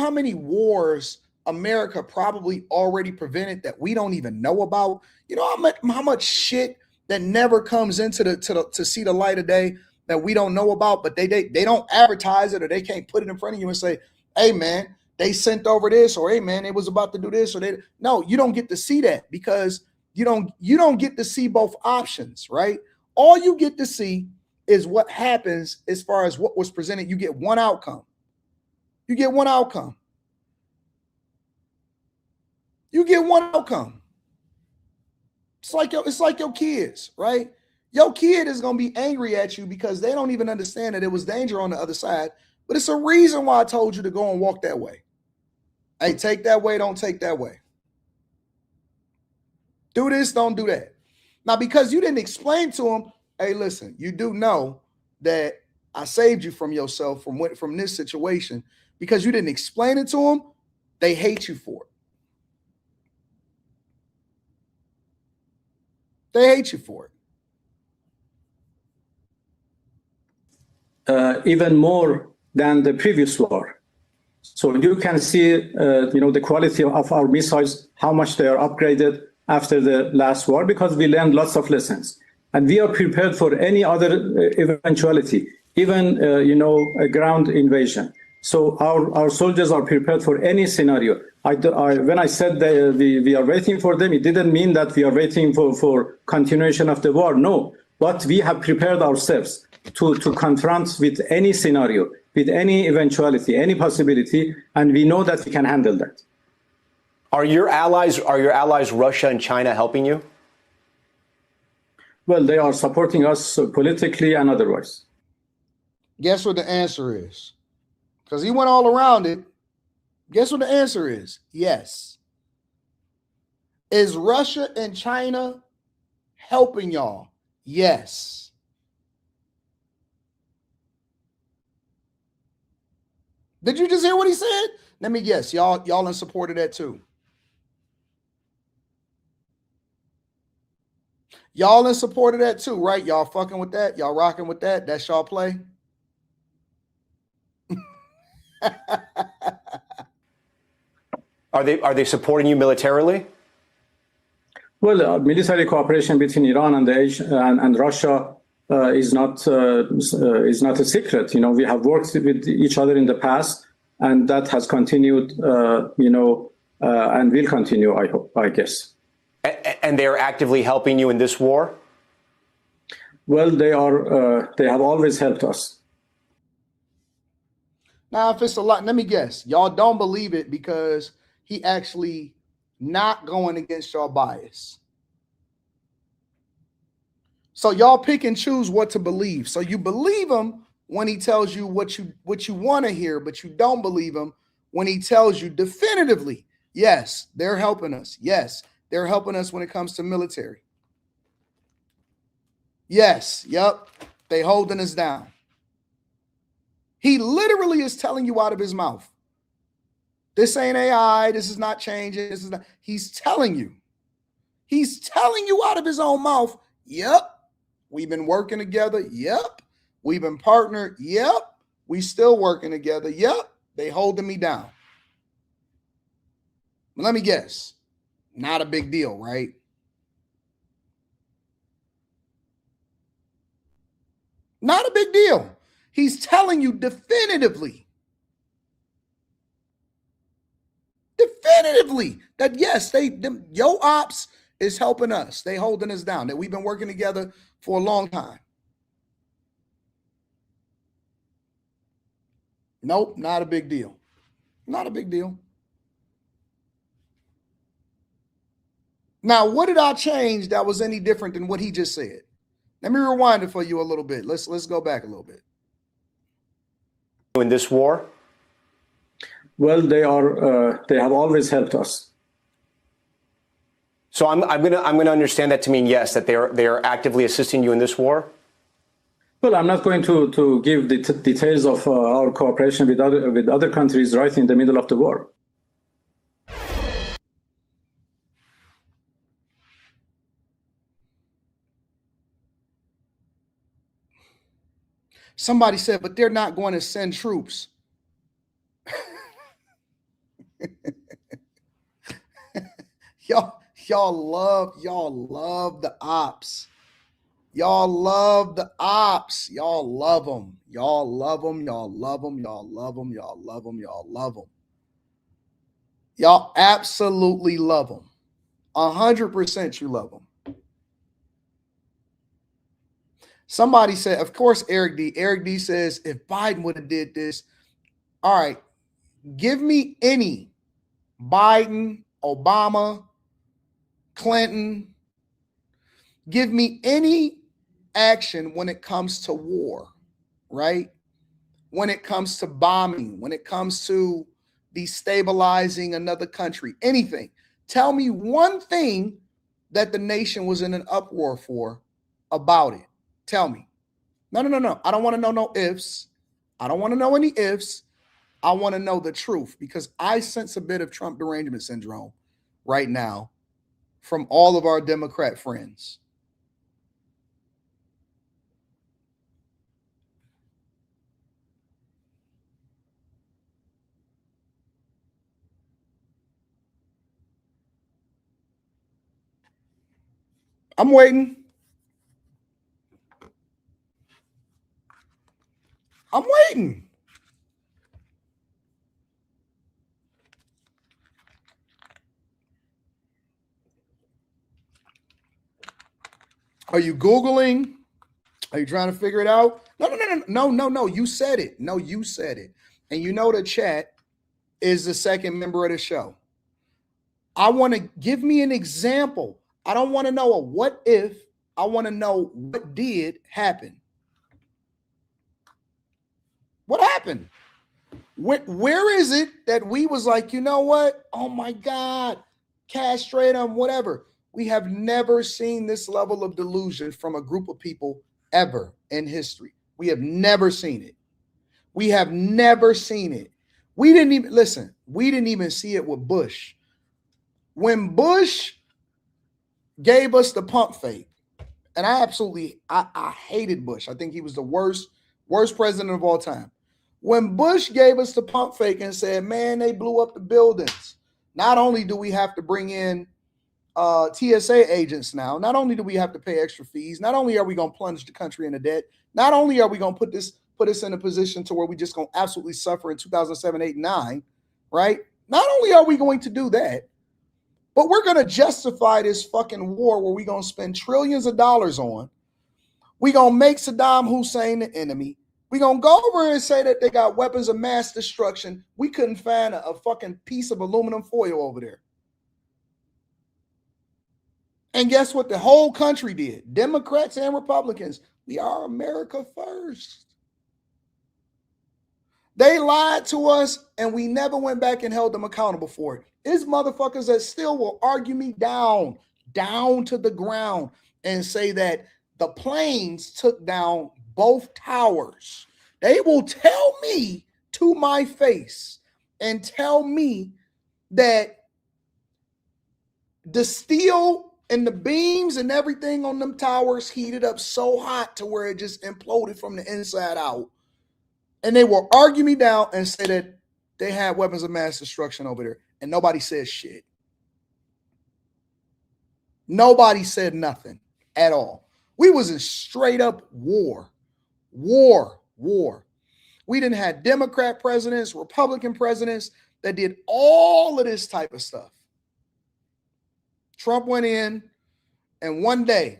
many wars America probably already prevented that we don't even know about. You know how much shit that never comes into to see the light of day that we don't know about, but they don't advertise it, or they can't put it in front of you and say, hey man, they sent over this, or hey man, they was about to do this, or no, you don't get to see that because you don't get to see both options, right? All you get to see is what happens as far as what was presented. You get one outcome. You get one outcome. It's like your kids, right? Your kid is going to be angry at you because they don't even understand that it was danger on the other side. But it's a reason why I told you to go and walk that way. Hey, take that way, don't take that way. Do this, don't do that. Now, because you didn't explain to them, hey, listen, you do know that I saved you from yourself from this situation. Because you didn't explain it to them, they hate you for it. They hate you for it. Even more than the previous war. So you can see, the quality of our missiles, how much they are upgraded after the last war, because we learned lots of lessons. And we are prepared for any other eventuality, even, a ground invasion. So our soldiers are prepared for any scenario. When I said that we are waiting for them, it didn't mean that we are waiting for continuation of the war. No, but we have prepared ourselves to confront with any scenario, with any eventuality, any possibility, and we know that we can handle that. Are your allies Russia and China helping you? Well, they are supporting us politically and otherwise. Guess what the answer is? Because he went all around it. Guess what the answer is? Yes. Is Russia and China helping y'all? Yes. Did you just hear what he said? Let me guess. Y'all in support of that too. Y'all in support of that too, right? Y'all fucking with that? Y'all rocking with that? That's y'all play? Are they supporting you militarily? Well, military cooperation between Iran and Russia is not a secret. We have worked with each other in the past, and that has continued, and will continue, I guess. And they are actively helping you in this war? Well, they have always helped us. Now, if it's a lot, let me guess. Y'all don't believe it because he actually not going against your bias. So y'all pick and choose what to believe. So you believe him when he tells you what you want to hear, but you don't believe him when he tells you definitively, yes, they're helping us. Yes, they're helping us when it comes to military. Yes, yep, they holding us down. He literally is telling you out of his mouth. This ain't AI. This is not changing. This is not. He's telling you. He's telling you out of his own mouth. Yep. We've been working together. Yep. We've been partnered. Yep. We still working together. Yep. They holding me down. Let me guess. Not a big deal, right? Not a big deal. He's telling you definitively that yes, your ops is helping us. They holding us down, that we've been working together for a long time. Nope, not a big deal. Not a big deal. Now, what did I change that was any different than what he just said? Let me rewind it for you a little bit. Let's go back a little bit. In this war? Well, they have always helped us. So I'm gonna understand that to mean yes, that they are actively assisting you in this war. Well, I'm not going to give the details of our cooperation with other countries right in the middle of the war. Somebody said, but they're not going to send troops. Y'all love the ops. Y'all love the ops. Y'all love them. Y'all love them. Y'all love them. Y'all love them. Y'all love them. Y'all love them. Y'all absolutely love them. 100% you love them. Somebody said, of course, Eric D. Eric D says, if Biden would have did this, all right, give me any Biden, Obama, Clinton, give me any action when it comes to war, right? When it comes to bombing, when it comes to destabilizing another country, anything. Tell me one thing that the nation was in an uproar for about it. Tell me. No. I don't want to know no ifs. I don't want to know any ifs. I want to know the truth because I sense a bit of Trump derangement syndrome right now from all of our Democrat friends. I'm waiting. I'm waiting. Are you Googling? Are you trying to figure it out? No. You said it. No, you said it. And you know the chat is the second member of the show. I want to give me an example. I don't want to know a what if. I want to know what did happen. What happened? Where is it that we was like, you know what? Oh my God, castrate them, whatever. We have never seen this level of delusion from a group of people ever in history. We have never seen it. We have never seen it. We didn't even see it with Bush. When Bush gave us the pump fake, and I hated Bush. I think he was the worst president of all time. When Bush gave us the pump fake and said, man, they blew up the buildings. Not only do we have to bring in TSA agents now, not only do we have to pay extra fees, not only are we going to plunge the country into debt, not only are we going to put us in a position to where we just going to absolutely suffer in 2007, 8, 9, right? Not only are we going to do that, but we're going to justify this fucking war where we're going to spend trillions of dollars on. We're going to make Saddam Hussein the enemy. We're going to go over and say that they got weapons of mass destruction. We couldn't find a fucking piece of aluminum foil over there. And guess what the whole country did? Democrats and Republicans. We are America first. They lied to us and we never went back and held them accountable for it. It's motherfuckers that still will argue me down to the ground and say that the planes took down both towers. They will tell me to my face and tell me that the steel and the beams and everything on them towers heated up so hot to where it just imploded from the inside out. And they will argue me down and say that they had weapons of mass destruction over there. And nobody says shit. Nobody said nothing at all. We was in straight up war. We didn't have Democrat presidents, Republican presidents that did all of this type of stuff. Trump went in and one day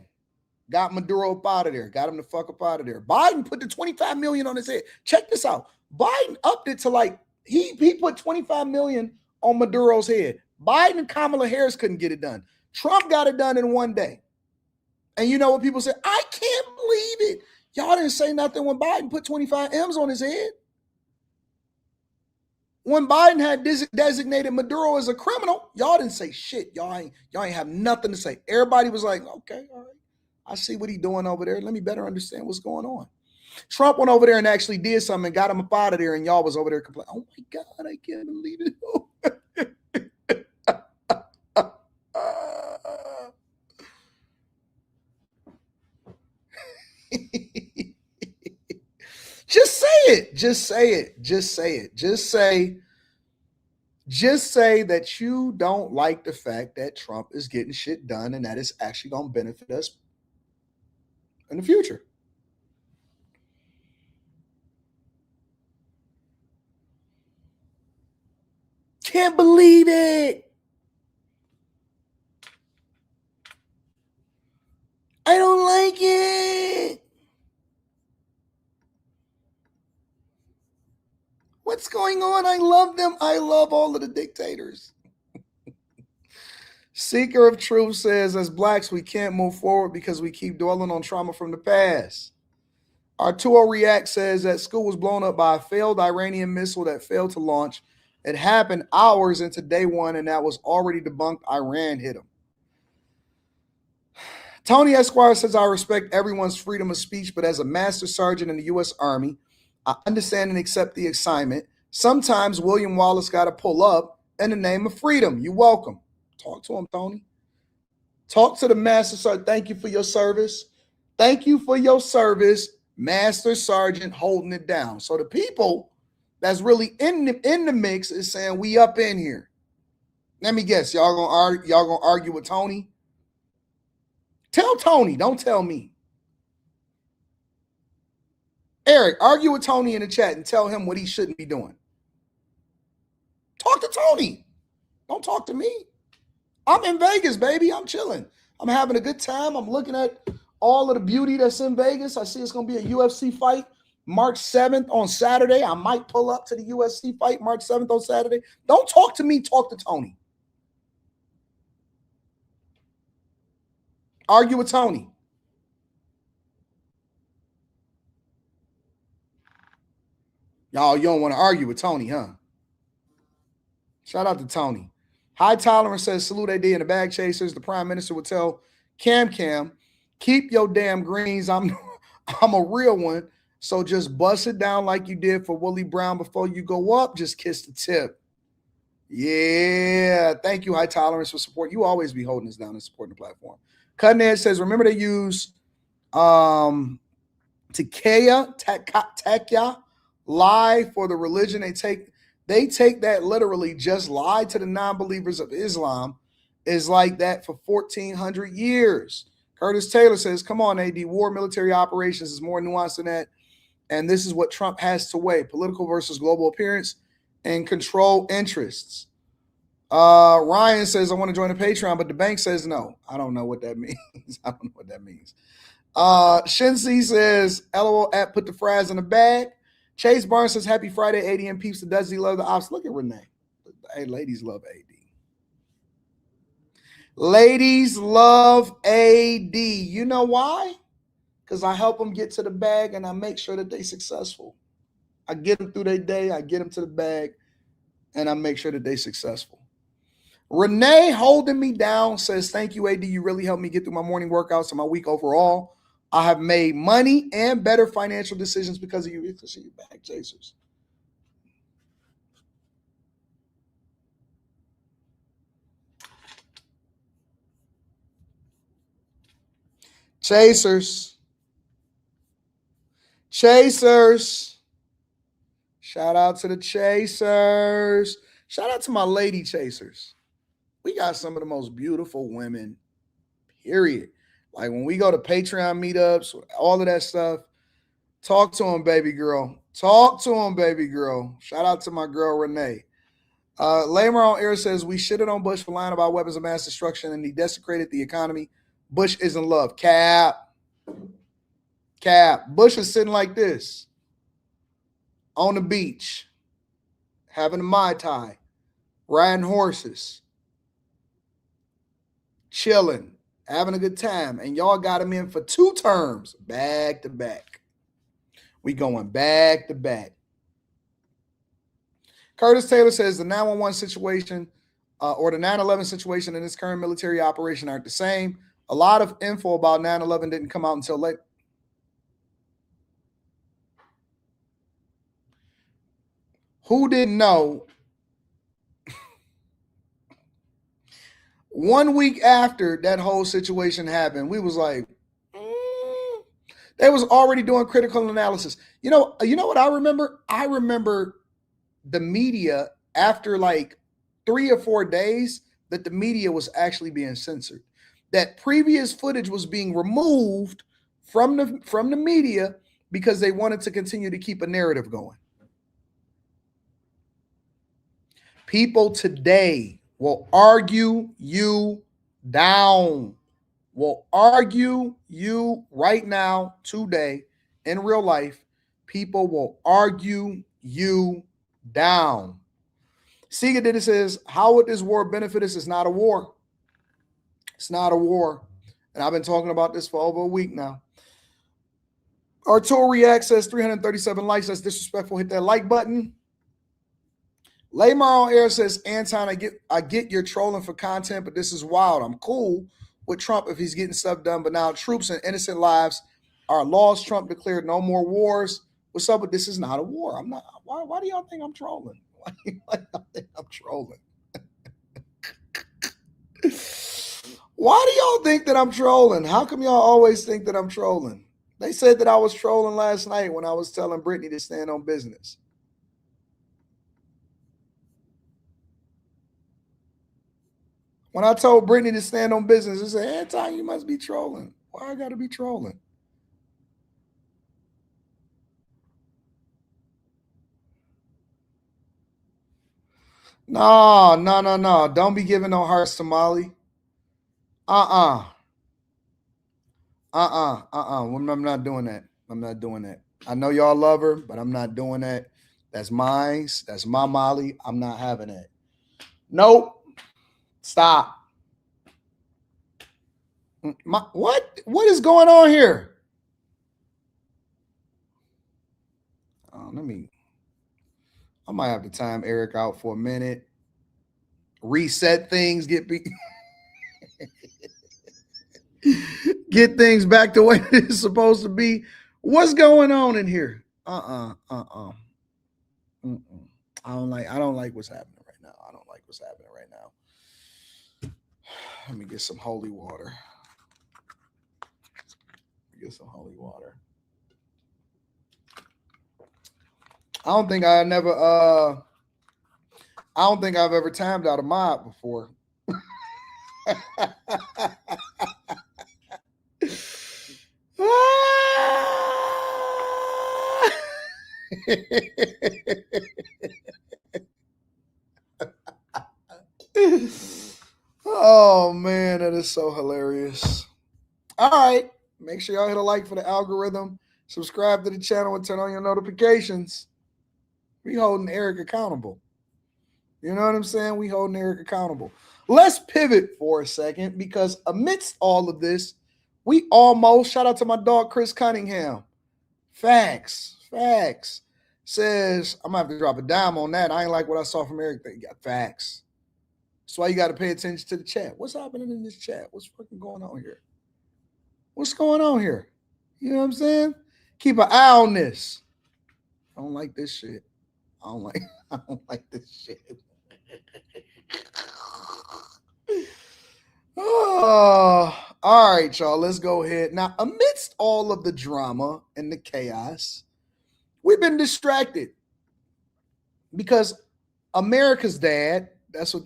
got Maduro up out of there, got him the fuck up out of there. Biden put the 25 million on his head. Check this out. Biden upped it to like, he put 25 million on Maduro's head. Biden and Kamala Harris couldn't get it done. Trump got it done in one day. And you know what people say? I can't believe it. Y'all didn't say nothing when Biden put 25 M's on his head. When Biden had designated Maduro as a criminal, y'all didn't say shit. Y'all ain't have nothing to say. Everybody was like, okay, all right. I see what he's doing over there. Let me better understand what's going on. Trump went over there and actually did something and got him up out of there, and y'all was over there complaining. Oh my God, I can't believe it. Just say it. Just say it. Just say it. Just say that you don't like the fact that Trump is getting shit done and that it's actually going to benefit us in the future. Can't believe it. I don't like it. What's going on? I love them. I love all of the dictators. Seeker of Truth says, as blacks, we can't move forward because we keep dwelling on trauma from the past. Arturo React says that school was blown up by a failed Iranian missile that failed to launch. It happened hours into day one, and that was already debunked. Iran hit him. Tony Esquire says, I respect everyone's freedom of speech, but as a master sergeant in the U.S. Army, I understand and accept the assignment. Sometimes William Wallace got to pull up in the name of freedom. You're welcome. Talk to him, Tony. Talk to the master sergeant. Thank you for your service. Thank you for your service, Master Sergeant, holding it down. So the people that's really in the mix is saying we up in here. Let me guess, y'all gonna argue with Tony? Tell Tony, don't tell me. Eric, argue with Tony in the chat and tell him what he shouldn't be doing. Talk to Tony. Don't talk to me. I'm in Vegas, baby. I'm chilling. I'm having a good time. I'm looking at all of the beauty that's in Vegas. I see it's going to be a UFC fight March 7th on Saturday. I might pull up to the UFC fight March 7th on Saturday. Don't talk to me. Talk to Tony. Argue with Tony. Y'all, you don't want to argue with Tony, huh? Shout out to Tony. High Tolerance says, salute AD and the bag chasers. The prime minister would tell Cam, keep your damn greens. I'm a real one. So just bust it down like you did for Willie Brown before you go up. Just kiss the tip. Yeah. Thank you, High Tolerance, for support. You always be holding us down and supporting the platform. Cutting Edge says, remember they use Tekya lie for the religion. They take that literally. Just lie to the non-believers of Islam is like that for 1,400 years. Curtis Taylor says, come on, AD, war military operations is more nuanced than that. And this is what Trump has to weigh: political versus global appearance and control interests. Ryan says, I want to join the Patreon, but the bank says no. I don't know what that means. I don't know what that means. Shinsi says, LOL at put the fries in the bag. Chase Barnes says, happy Friday, AD peeps. Does he love the ops? Look at Renee. Hey, ladies love AD. Ladies love AD. You know why? Because I help them get to the bag and I make sure that they're successful. I get them through their day. I get them to the bag and I make sure that they're successful. Renee holding me down says, thank you, AD. You really helped me get through my morning workouts and my week overall. I have made money and better financial decisions because of you. Because of you bag chasers. Chasers. Shout out to the chasers. Shout out to my lady chasers. We got some of the most beautiful women, period. Like when we go to Patreon meetups, all of that stuff, talk to them, baby girl. Talk to them, baby girl. Shout out to my girl, Renee. Lamer on air says, we shitted on Bush for lying about weapons of mass destruction and he desecrated the economy. Bush isn't love. Cap. Bush is sitting like this on the beach, having a Mai Tai, riding horses, chilling, having a good time, and y'all got him in for 2 terms back to back. We going back to back. Curtis Taylor says the 911 situation or the 9/11 situation and this current military operation aren't the same. A lot of info about 9/11 didn't come out until late. Who didn't know? 1 week after that whole situation happened, we was like, they was already doing critical analysis. You know what I remember? I remember the media after like 3 or 4 days that the media was actually being censored. That previous footage was being removed from the media because they wanted to continue to keep a narrative going. People today will argue you down. Will argue you right now, today, in real life. People will argue you down. Sega did it says, how would this war benefit us? It's not a war. It's not a war. And I've been talking about this for over a week now. Arturo React says 337 likes. That's disrespectful. Hit that like button. Laymar on air says, Anton, I get you're trolling for content, but this is wild. I'm cool with Trump if he's getting stuff done, but now troops and innocent lives are lost. Trump declared no more wars. What's up with this? Is not a war. I'm not. Why do y'all think I'm trolling? Why do y'all think I'm trolling? Why do y'all think that I'm trolling? How come y'all always think that I'm trolling? They said that I was trolling last night when I was telling Brittany to stand on business. When I told Brittany to stand on business, they said, Anton, you must be trolling. Why I got to be trolling? No. Don't be giving no hearts to Molly. I'm not doing that. I'm not doing that. I know y'all love her, but I'm not doing that. That's mine. That's my Molly. I'm not having it. Nope. Stop. What is going on here? I might have to time Eric out for a minute. Reset things, get things back to what it's supposed to be. What's going on in here? I don't like what's happening right now. I don't like what's happening right now. Let me get some holy water. I don't think I've ever timed out a mod before. Oh man, that is so hilarious. All right, make sure y'all hit a like for the algorithm, subscribe to the channel, and turn on your notifications. We holding Eric accountable. You know what I'm saying? We holding Eric accountable. Let's pivot for a second, because amidst all of this, we almost, shout out to my dog Chris Cunningham. Facts. Says, I'm gonna have to drop a dime on that. I ain't like what I saw from Eric. You got facts. That's why you got to pay attention to the chat. What's happening in this chat? What's fucking going on here? What's going on here? You know what I'm saying? Keep an eye on this. I don't like this shit. I don't like this shit. Oh, all right, y'all. Let's go ahead. Now, amidst all of the drama and the chaos, we've been distracted because America's dad, that's what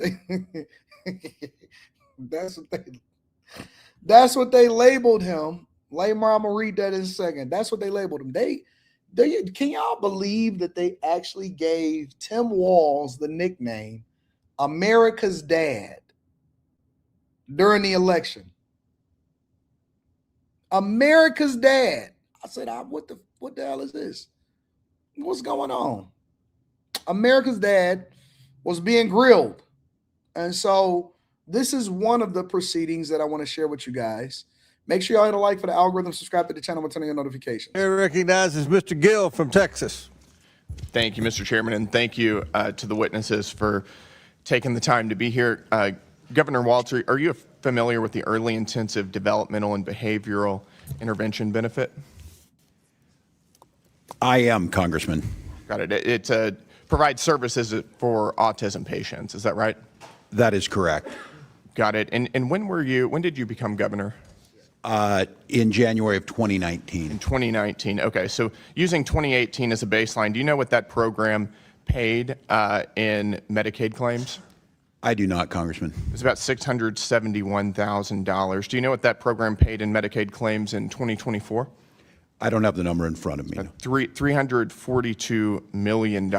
they labeled him. Laymar, I'm gonna read that in a second. That's what they labeled him. Can y'all believe that they actually gave Tim Walz the nickname America's Dad during the election? America's Dad. I said, what the hell is this? What's going on? America's Dad was being grilled. And so this is one of the proceedings that I want to share with you guys. Make sure y'all hit a like for the algorithm, subscribe to the channel, and turn on your notifications. Here recognizes Mr. Gill from Texas. Thank you, Mr. Chairman, and thank you to the witnesses for taking the time to be here. Governor Walz, are you familiar with the Early Intensive Developmental and Behavioral Intervention benefit? I am, Congressman. Got it. It provides services for autism patients. Is that right? That is correct. Got it. And when did you become governor? In January of 2019. In 2019. Okay. So using 2018 as a baseline, do you know what that program paid in Medicaid claims? I do not, Congressman. It's about $671,000. Do you know what that program paid in Medicaid claims in 2024? I don't have the number in front of me. $342 million.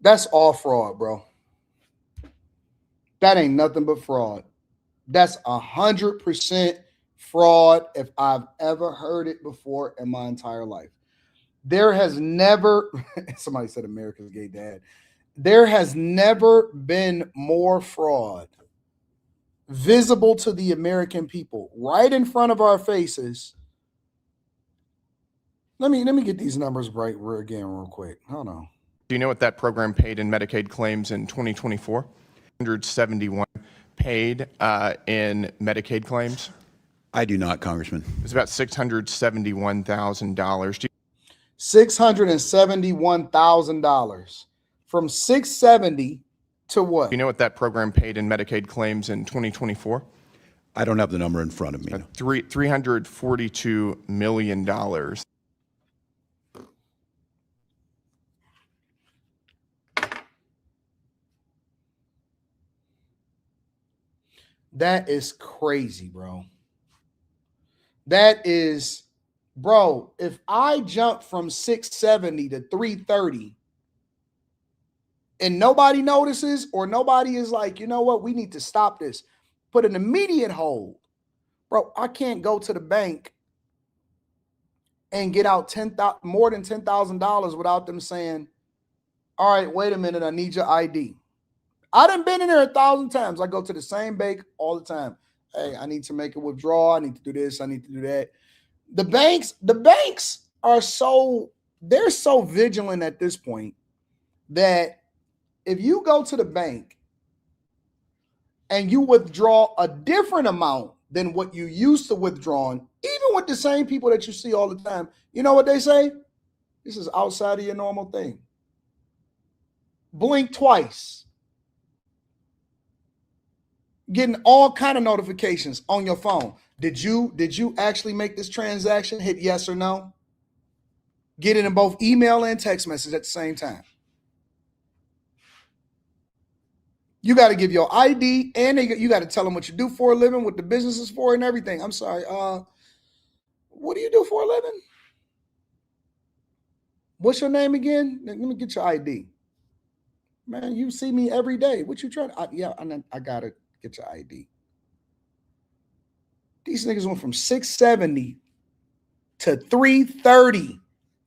That's all fraud, bro. That ain't nothing but fraud. That's 100% fraud if I've ever heard it before in my entire life. There has never, somebody said America's gay dad. There has never been more fraud visible to the American people right in front of our faces. Let me get these numbers right again real quick. Hold on. Do you know what that program paid in Medicaid claims in 2024? 171 paid in Medicaid claims. I do not, Congressman. It's about $671,000. $671,000 from 670 to what? Do you know what that program paid in Medicaid claims in 2024? I don't have the number in front of me. $342 million. That is crazy, bro. That is, bro, if I jump from 670 to 330 and nobody notices or nobody is like, you know what, we need to stop this, put an immediate hold. Bro, I can't go to the bank and get out more than $10,000 without them saying, all right, wait a minute, I need your ID. I done been in there 1,000 times. I go to the same bank all the time. Hey, I need to make a withdrawal. I need to do this. I need to do that. The banks are they're so vigilant at this point that if you go to the bank and you withdraw a different amount than what you used to withdrawing, even with the same people that you see all the time, you know what they say? This is outside of your normal thing. Blink twice. Getting all kind of notifications on your phone. Did you actually make this transaction? Hit yes or no. Get it in both email and text message at the same time. You got to give your ID and you got to tell them what you do for a living, what the business is for, and everything. I'm sorry. What do you do for a living? What's your name again? Let me get your ID. Man, you see me every day. What you trying to? I got to get your ID. These niggas went from 670 to 330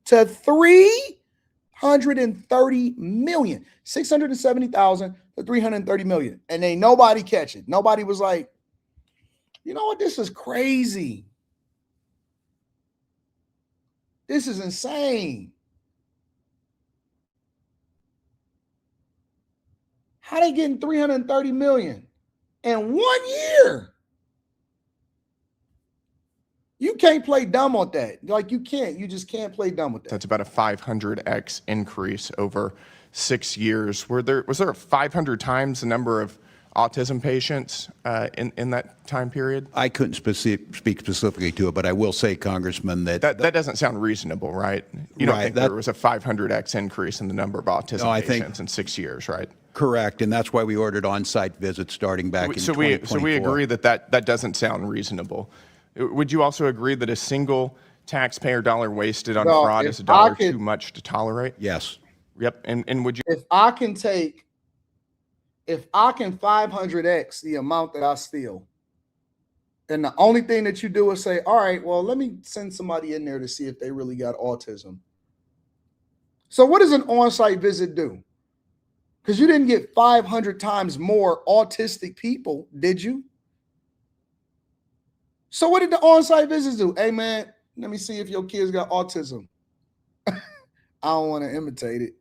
to 330 million. 670,000 to 330 million. And ain't nobody catch it. Nobody was like, you know what? This is crazy. This is insane. How they getting 330 million in 1 year? You can't play dumb on that. Like you can't. You just can't play dumb with that. That's about a 500x increase over 6 years. Was there 500 times the number of autism patients in that time period? I couldn't speak specifically to it, but I will say, Congressman, that doesn't sound reasonable, right? You don't think there was a 500x increase in the number of autism patients in 6 years, right? Correct, and that's why we ordered on-site visits starting back in 2024. So we agree that doesn't sound reasonable. Would you also agree that a single taxpayer dollar wasted on fraud is a dollar too much to tolerate? Yes. Yep. And would you? If I can 500x the amount that I steal, and the only thing that you do is say, all right, well, let me send somebody in there to see if they really got autism. So what does an on-site visit do? Because you didn't get 500 times more autistic people, did you? So what did the on-site visits do? Hey, man, let me see if your kids got autism. I don't want to imitate it.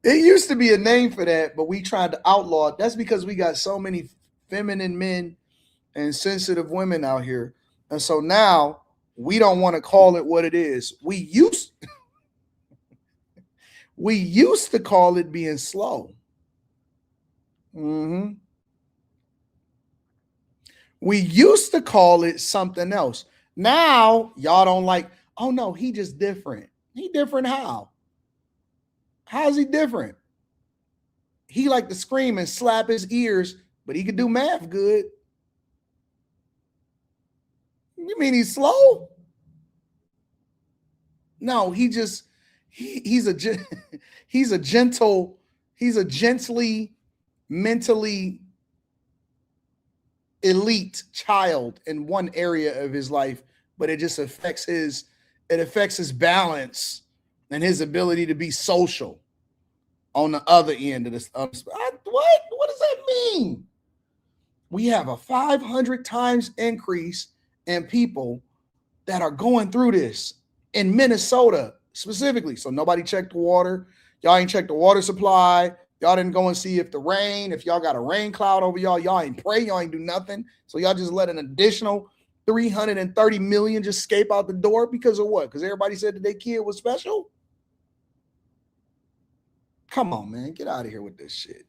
It used to be a name for that, but we tried to outlaw it. That's because we got so many feminine men and sensitive women out here. And so now we don't want to call it what it is. We used to call it being slow. We used to call it something else. Now y'all don't like, oh no, he just different. He different how? How's he different? He like to scream and slap his ears, but he could do math good. You mean he's slow? No, he's a gently, mentally elite child in one area of his life, but it just affects his balance and his ability to be social on the other end of this. What does that mean? We have a 500 times increase in people that are going through this in Minnesota specifically. So nobody checked the water. Y'all ain't checked the water supply. Y'all didn't go and see if if y'all got a rain cloud over y'all ain't pray, y'all ain't do nothing. So y'all just let an additional 330 million just escape out the door because of what? Because everybody said that their kid was special? Come on, man. Get out of here with this shit.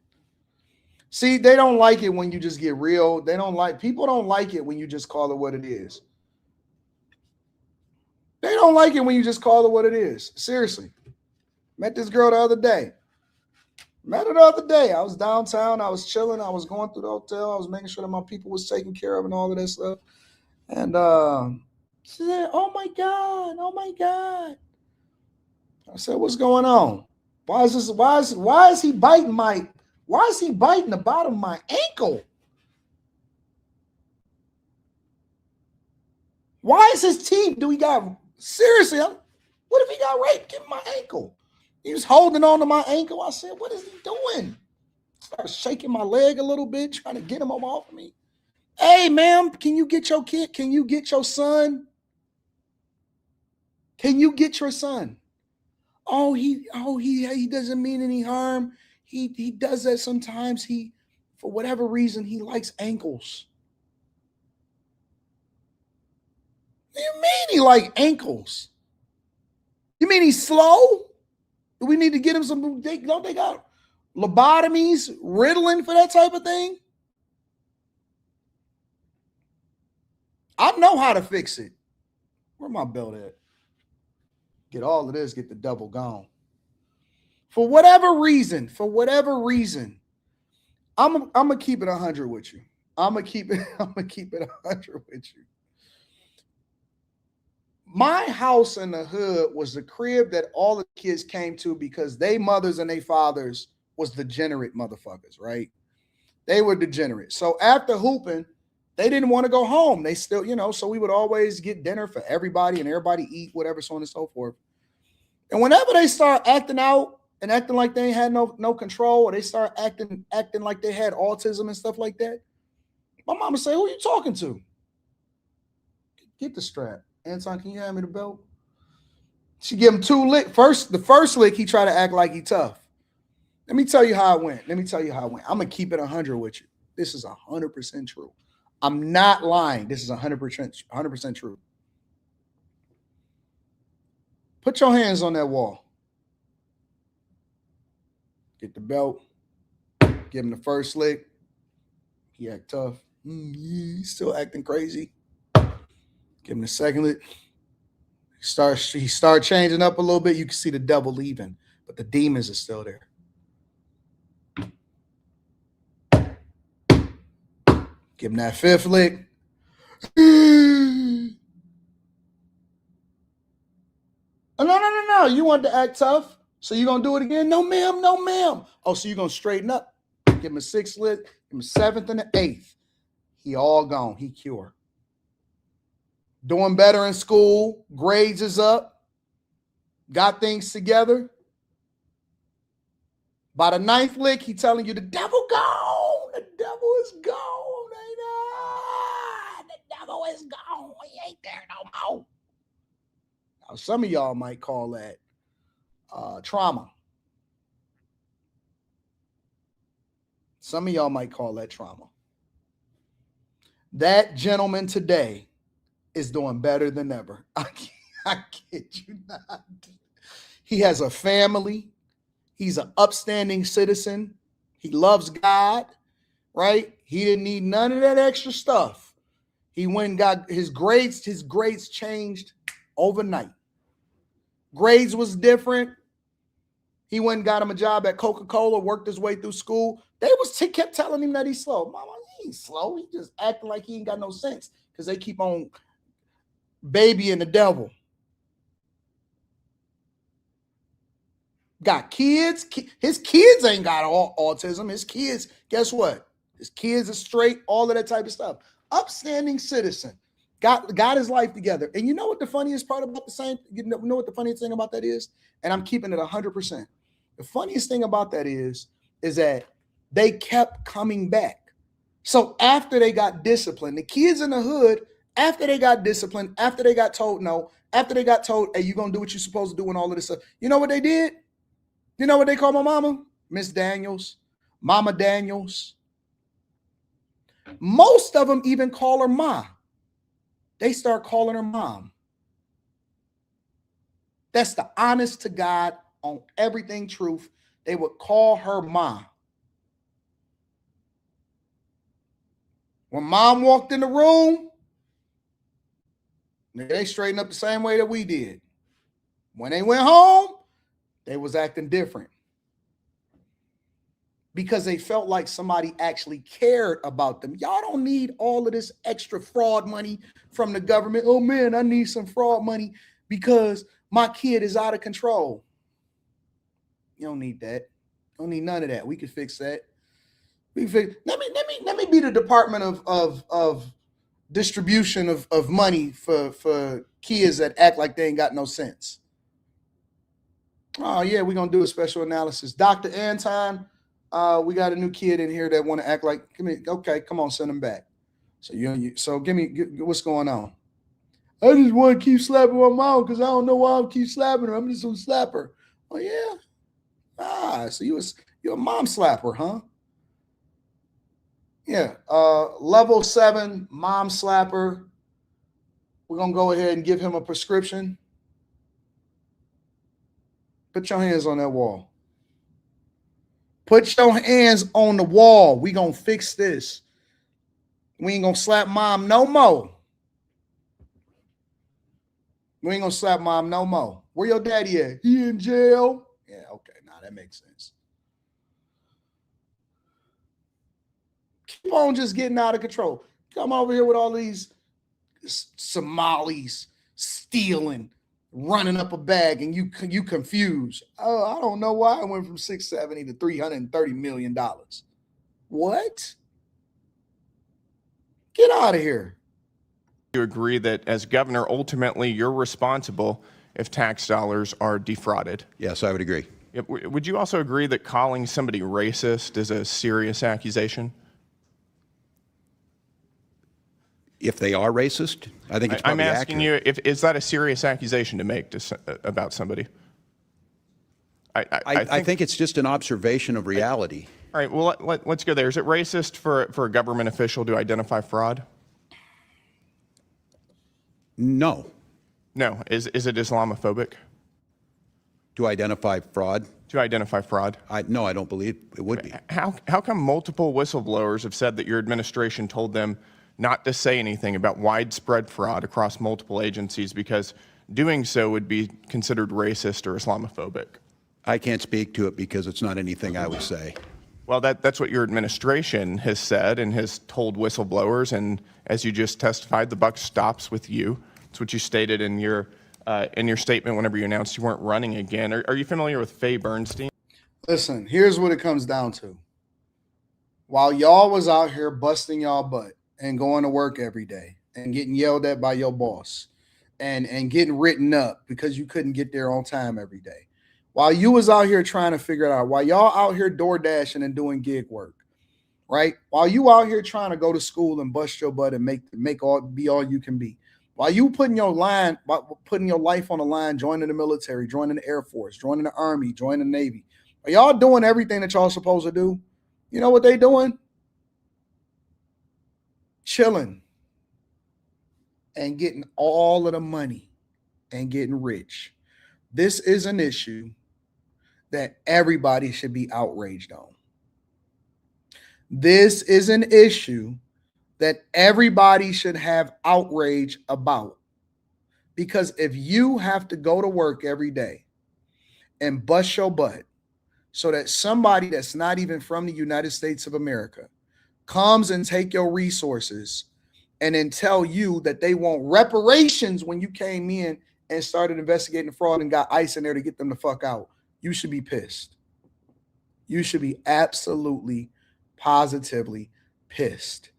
See, they don't like it when you just get real. People don't like it when you just call it what it is. They don't like it when you just call it what it is. Seriously. Met this girl the other day. Met her the other day. I was downtown. I was chilling. I was going through the hotel. I was making sure that my people was taken care of and all of that stuff. And she said, oh my God. I said, what's going on? Why is he biting the bottom of my ankle? Why is his teeth? Seriously, what if he got raped? Give him my ankle. He was holding on to my ankle. I said, what is he doing? Started shaking my leg a little bit, trying to get him off of me. Hey, ma'am, can you get your kid? Can you get your son? Can you get your son? Oh, he doesn't mean any harm. He does that sometimes. For whatever reason, he likes ankles. What do you mean he like ankles? You mean he's slow? Do we need to get him some? Don't they got lobotomies, Ritalin for that type of thing? I know how to fix it. Where my belt at? Get all of this, get the double gone. For whatever reason, I'm gonna keep it 100 with you. I'm gonna keep it 100 with you. My house in the hood was the crib that all the kids came to because they mothers and they fathers was degenerate motherfuckers, right? They were degenerate. So after hooping, they didn't want to go home. They still, so we would always get dinner for everybody and everybody eat, whatever, so on and so forth. And whenever they start acting out and acting like they had no control, or they start acting like they had autism and stuff like that, my mama say, who are you talking to? Get the strap. Anton, can you hand me the belt? She give him 2 licks. The first lick, he tried to act like he tough. Let me tell you how it went. I'm going to keep it 100 with you. This is 100% true. I'm not lying. This is 100% true. Put your hands on that wall. Get the belt. Give him the first lick. He act tough. He's still acting crazy. Give him the second lick. He start changing up a little bit. You can see the devil leaving, but the demons are still there. Give him that 5th lick. No. You want to act tough, so you're going to do it again? No, ma'am. Oh, so you're going to straighten up. Give him a 6th lick. Give him a 7th and an 8th. He all gone. He cured. doing better in school, grades is up, got things together. By the 9th lick, he telling you the devil gone. The devil is gone. The devil is gone. He ain't there no more. Now, some of y'all might call that trauma. Some of y'all might call that trauma. That gentleman today is doing better than ever. I kid you not. He has a family. He's an upstanding citizen. He loves God, right? He didn't need none of that extra stuff. He went and got his grades changed overnight. Grades was different. He went and got him a job at Coca-Cola, worked his way through school. They kept telling him that he's slow. Mama, he ain't slow. He just acting like he ain't got no sense because they keep on babying the devil. Got kids. His kids ain't got autism. His kids, guess what? His kids are straight, all of that type of stuff. Upstanding citizen. Got his life together. And you know what the funniest part about you know what the funniest thing about that is? And I'm keeping it 100%. The funniest thing about that is that they kept coming back. So after they got disciplined, the kids in the hood, after they got disciplined, after they got told no, after they got told, hey, you're going to do what you're supposed to do and all of this stuff. You know what they did? You know what they call my mama? Miss Daniels, Mama Daniels. Most of them even call her Ma. They start calling her mom. That's the honest to God on everything truth. They would call her Ma. When mom walked in the room, they straightened up the same way that we did. When they went home, they was acting different. Because they felt like somebody actually cared about them. Y'all don't need all of this extra fraud money from the government. Oh man, I need some fraud money because my kid is out of control. You don't need that. You don't need none of that. We can fix that. We can fix. Let me be the Department of distribution of money for kids that act like they ain't got no sense. Oh yeah, we're gonna do a special analysis. Dr. Anton, we got a new kid in here that want to act like. Okay, come on, send him back. So give me what's going on. I just want to keep slapping my mom because I don't know why I keep slapping her. I'm just gonna slap her. Oh yeah. So you're a mom slapper, huh? Yeah. Level 7 mom slapper. We're gonna go ahead and give him a prescription. Put your hands on that wall. Put your hands on the wall. We gonna fix this. We ain't gonna slap mom no more. We ain't gonna slap mom no more. Where your daddy at? He in jail. Yeah, okay. Nah, that makes sense. Keep on just getting out of control. Come over here with all these Somalis stealing, running up a bag, and you confused. Oh, I don't know why I went from 670 to $330 million. What? Get out of here. You agree that as governor, ultimately you're responsible if tax dollars are defrauded? Yes, I would agree. Yep. Would you also agree that calling somebody racist is a serious accusation? If they are racist, I think it's probably I'm asking accurate. you, is that a serious accusation to make about somebody? I think it's just an observation of reality. All right, well, let's go there. Is it racist for a government official to identify fraud? No. No. Is it Islamophobic? To identify fraud? To identify fraud? No, I don't believe it would be. How come multiple whistleblowers have said that your administration told them not to say anything about widespread fraud across multiple agencies because doing so would be considered racist or Islamophobic? I can't speak to it because it's not anything I would say. Well, that's what your administration has said and has told whistleblowers, and as you just testified, the buck stops with you. That's what you stated in your statement whenever you announced you weren't running again. Are you familiar with Faye Bernstein? Listen, here's what it comes down to. While y'all was out here busting y'all butt and going to work every day, and getting yelled at by your boss and getting written up because you couldn't get there on time every day. While you was out here trying to figure it out, while y'all out here door dashing and doing gig work, right? While you out here trying to go to school and bust your butt and make all be all you can be, while you putting your life on the line, joining the military, joining the Air Force, joining the Army, joining the Navy, are y'all doing everything that y'all supposed to do? You know what they doing? Chilling and getting all of the money and getting rich. This is an issue that everybody should be outraged on. This is an issue that everybody should have outrage about. Because if you have to go to work every day and bust your butt so that somebody that's not even from the United States of America comes and take your resources and then tell you that they want reparations when you came in and started investigating the fraud and got ICE in there to get them the fuck out, you should be pissed. You should be absolutely, positively pissed.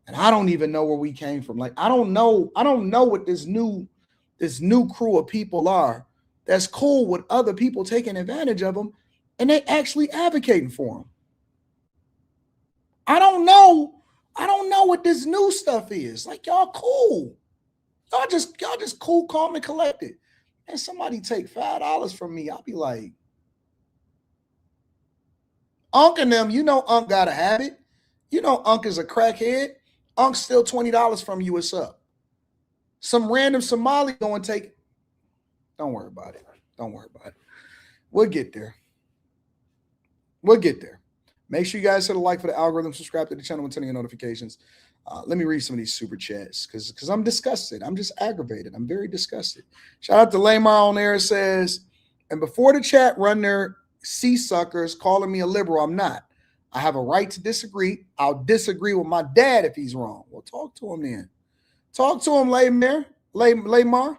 And I don't even know where we came from. Like, I don't know what this new crew of people are that's cool with other people taking advantage of them and they actually advocating for them. I don't know what this new stuff is. Like, y'all cool. Y'all just cool, calm, and collected. And somebody take $5 from me, I'll be like, Unc and them, you know Unc got a habit. You know Unc is a crackhead. Unc still $20 from you, what's up? Some random Somali going to take it. Don't worry about it. Don't worry about it. We'll get there. We'll get there. Make sure you guys hit a like for the algorithm, subscribe to the channel, and turn on your notifications. Let me read some of these super chats because I'm disgusted. I'm just aggravated. I'm very disgusted. Shout out to Lamar on there. It says, and before the chat run their sea suckers calling me a liberal, I'm not. I have a right to disagree. I'll disagree with my dad if he's wrong. Well, talk to him then. Talk to him, Lamar.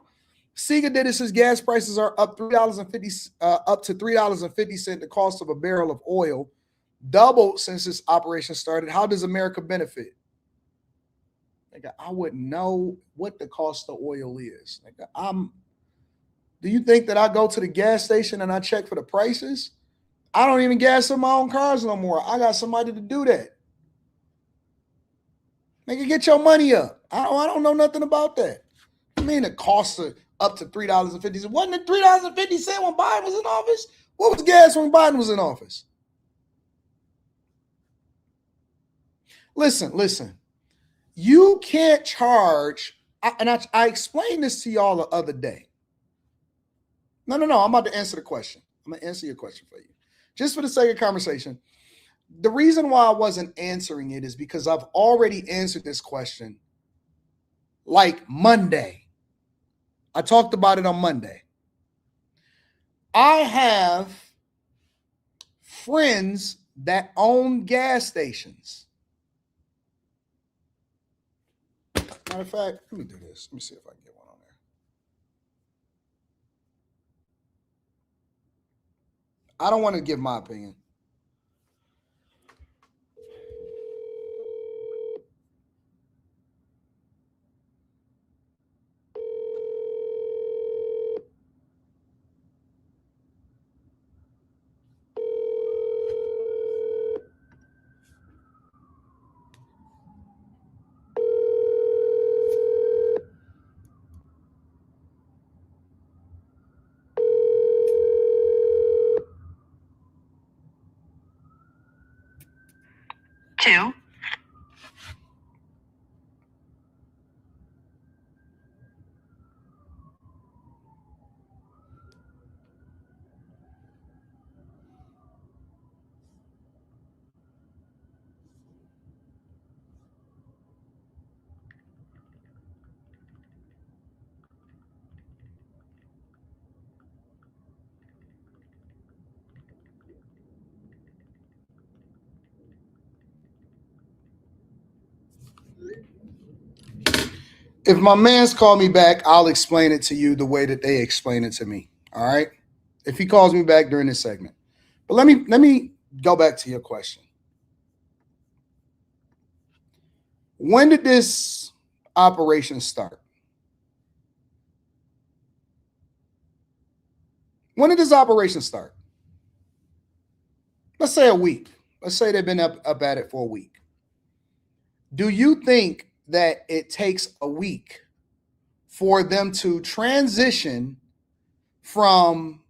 Sega did it. Says gas prices are up $3.50, up to $3.50. The cost of a barrel of oil doubled since this operation started. How does America benefit? Like, I wouldn't know what the cost of oil is. Like, do you think that I go to the gas station and I check for the prices? I don't even gas in my own cars no more. I got somebody to do that. Nigga, get your money up. I don't know nothing about that. I mean, it costs up to $3.50. Wasn't it $3.50 when Biden was in office? What was gas when Biden was in office? Listen. You can't charge, I explained this to y'all the other day. No. I'm about to answer the question. I'm going to answer your question for you. Just for the sake of conversation. The reason why I wasn't answering it is because I've already answered this question like Monday. I talked about it on Monday. I have friends that own gas stations. Matter of fact, let me do this. Let me see if I can get one on there. I don't want to give my opinion. Two. If my man's call me back, I'll explain it to you the way that they explain it to me. All right. If he calls me back during this segment. But let me go back to your question. When did this operations start? When did this operation start? Let's say a week. Let's say they've been up at it for a week. Do you think that it takes a week for them to transition from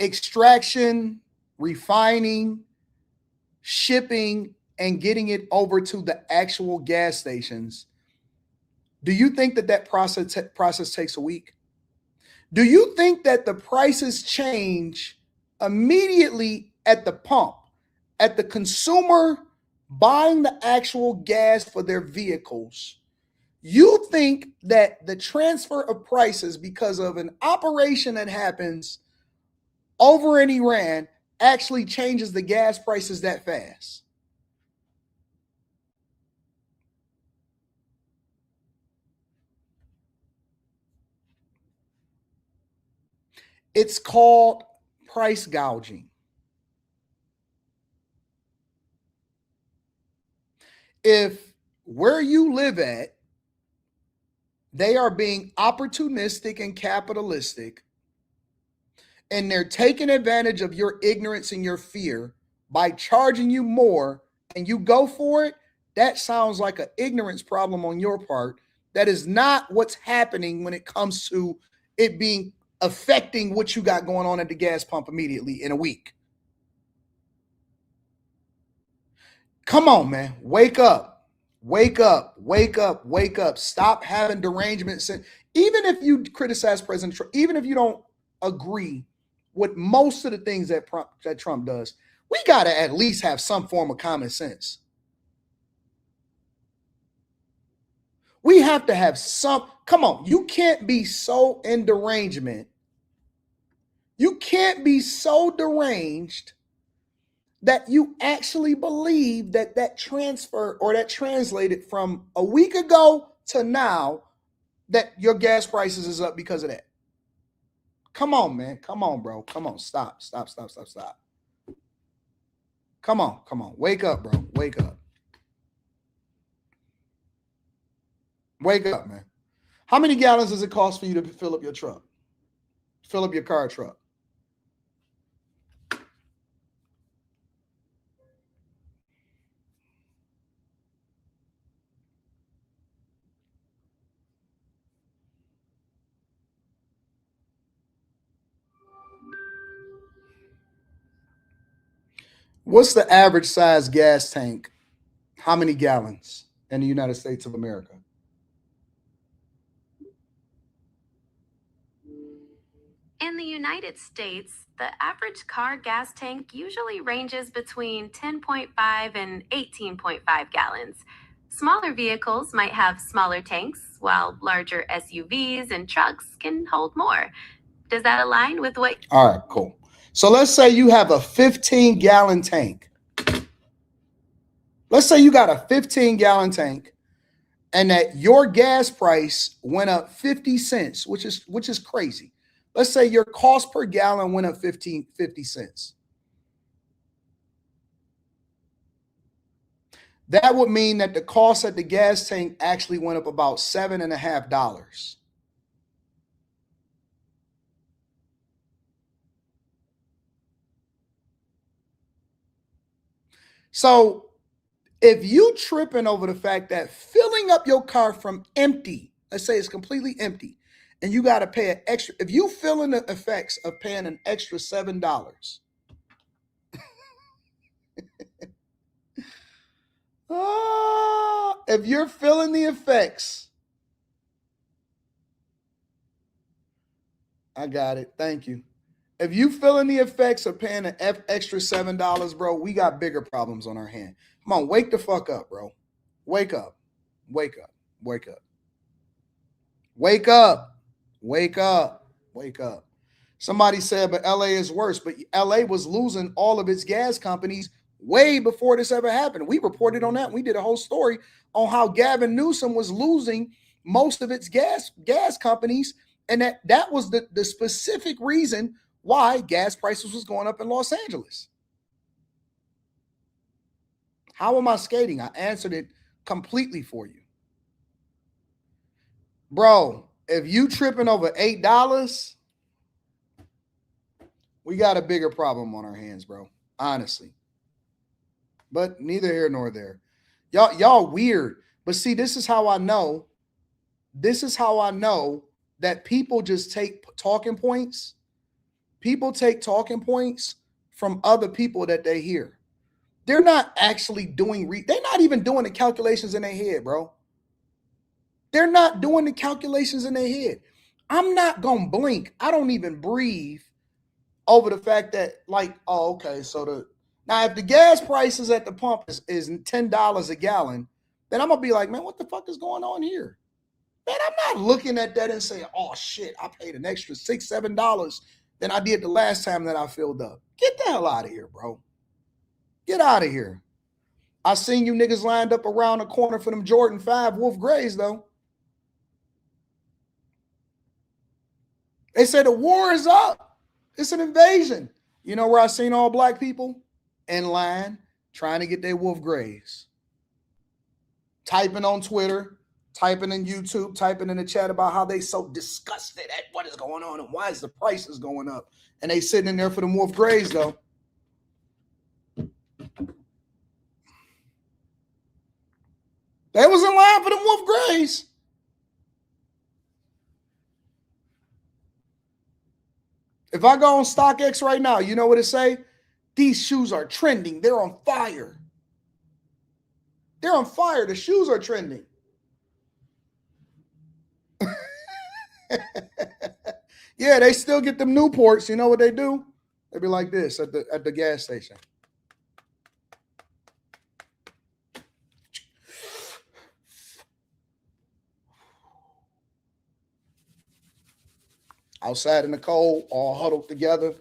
extraction, refining, shipping, and getting it over to the actual gas stations? Do you think that process takes a week? Do you think that the prices change immediately at the pump, at the consumer buying the actual gas for their vehicles? You think that the transfer of prices because of an operation that happens over in Iran actually changes the gas prices that fast? It's called price gouging. If where you live at, they are being opportunistic and capitalistic, and they're taking advantage of your ignorance and your fear by charging you more, and you go for it, that sounds like an ignorance problem on your part. That is not what's happening when it comes to it being affecting what you got going on at the gas pump immediately in a week. Come on, man. Wake up. Wake up. Wake up. Wake up. Stop having derangements. Even if you criticize President Trump, even if you don't agree with most of the things that Trump does, we got to at least have some form of common sense. We have to have some. Come on. You can't be so in derangement. You can't be so deranged that you actually believe that transfer or that translated from a week ago to now that your gas prices is up because of that. Come on, man. Come on, bro. Come on. Stop. Come on. Wake up, bro. Wake up. Wake up, man. How many gallons does it cost for you to fill up your truck? Fill up your car truck? What's the average size gas tank? How many gallons in the United States of America? In the United States, the average car gas tank usually ranges between 10.5 and 18.5 gallons. Smaller vehicles might have smaller tanks, while larger SUVs and trucks can hold more. Does that align with what? All right, cool. So let's say you have a 15-gallon tank. Let's say you got a 15-gallon tank and that your gas price went up 50 cents, which is crazy. Let's say your cost per gallon went up 50 cents. That would mean that the cost at the gas tank actually went up about $7.50. So if you tripping over the fact that filling up your car from empty, let's say it's completely empty, and you got to pay an extra, if you feel in the effects of paying an extra $7, if you're feeling the effects, I got it. Thank you. If you feeling the effects of paying an extra $7, bro, we got bigger problems on our hand. Come on, wake the fuck up, bro. Wake up. Wake up. Wake up. Wake up. Wake up. Wake up. Somebody said, but LA is worse. But LA was losing all of its gas companies way before this ever happened. We reported on that. We did a whole story on how Gavin Newsom was losing most of its gas companies. And that was the specific reason why gas prices was going up in Los Angeles. How am I skating? I answered it completely for you. Bro, if you tripping over $8, we got a bigger problem on our hands, bro. Honestly. But neither here nor there. Y'all weird. But see, this is how I know. This is how I know that people just take talking points. People take talking points from other people that they hear. They're not actually doing, they're not even doing the calculations in their head, bro. They're not doing the calculations in their head. I'm not going to blink. I don't even breathe over the fact that, like, oh, okay, so now if the gas prices at the pump is $10 a gallon, then I'm going to be like, man, what the fuck is going on here? Man, I'm not looking at that and saying, oh, shit, I paid an extra $6, $7 than I did the last time that I filled up. Get the hell out of here, bro. Get out of here. I seen you niggas lined up around the corner for them Jordan 5 Wolf Grays, though. They said the war is up. It's an invasion. You know where I seen all black people? In line, trying to get their Wolf Grays. Typing on Twitter, typing in YouTube, typing in the chat about how they so disgusted at what is going on and why is the prices going up. And they sitting in there for them Wolf Grays, though. They was in line for them Wolf Grays. If I go on StockX right now, you know what it say? These shoes are trending. They're on fire. They're on fire. The shoes are trending. Yeah, they still get them Newports. You know what they do? They be like this at the gas station. Outside in the cold, all huddled together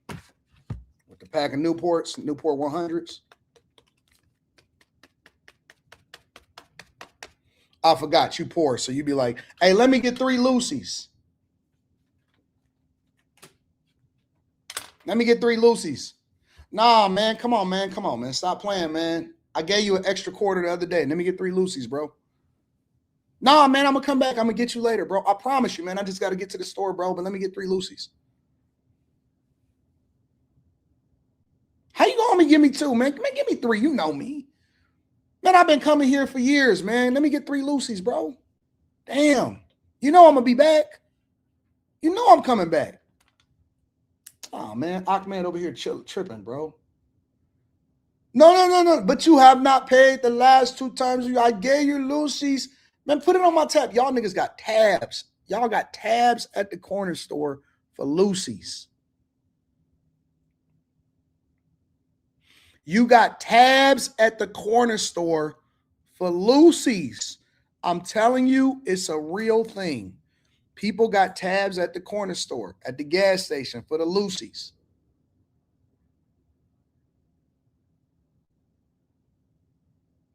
with the pack of Newports, Newport 100s. I forgot you poor, so you be like, hey, let me get 3 Lucy's. Let me get 3 Lucy's. Nah, man, come on, man. Come on, man. Stop playing, man. I gave you an extra quarter the other day. Let me get 3 Lucy's, bro. Nah, man, I'm going to come back. I'm going to get you later, bro. I promise you, man. I just got to get to the store, bro, but let me get 3 Lucy's. How you going to give me 2, man? Man, give me 3. You know me. Man, I've been coming here for years, man. Let me get 3 Lucy's, bro. Damn. You know I'm going to be back. You know I'm coming back. Oh, man. Ahmed over here tripping, bro. No. But you have not paid the last 2 times. I gave you Lucy's. Man, put it on my tab. Y'all niggas got tabs. Y'all got tabs at the corner store for Lucy's. You got tabs at the corner store for Lucy's. I'm telling you, it's a real thing. People got tabs at the corner store, at the gas station for the Lucy's.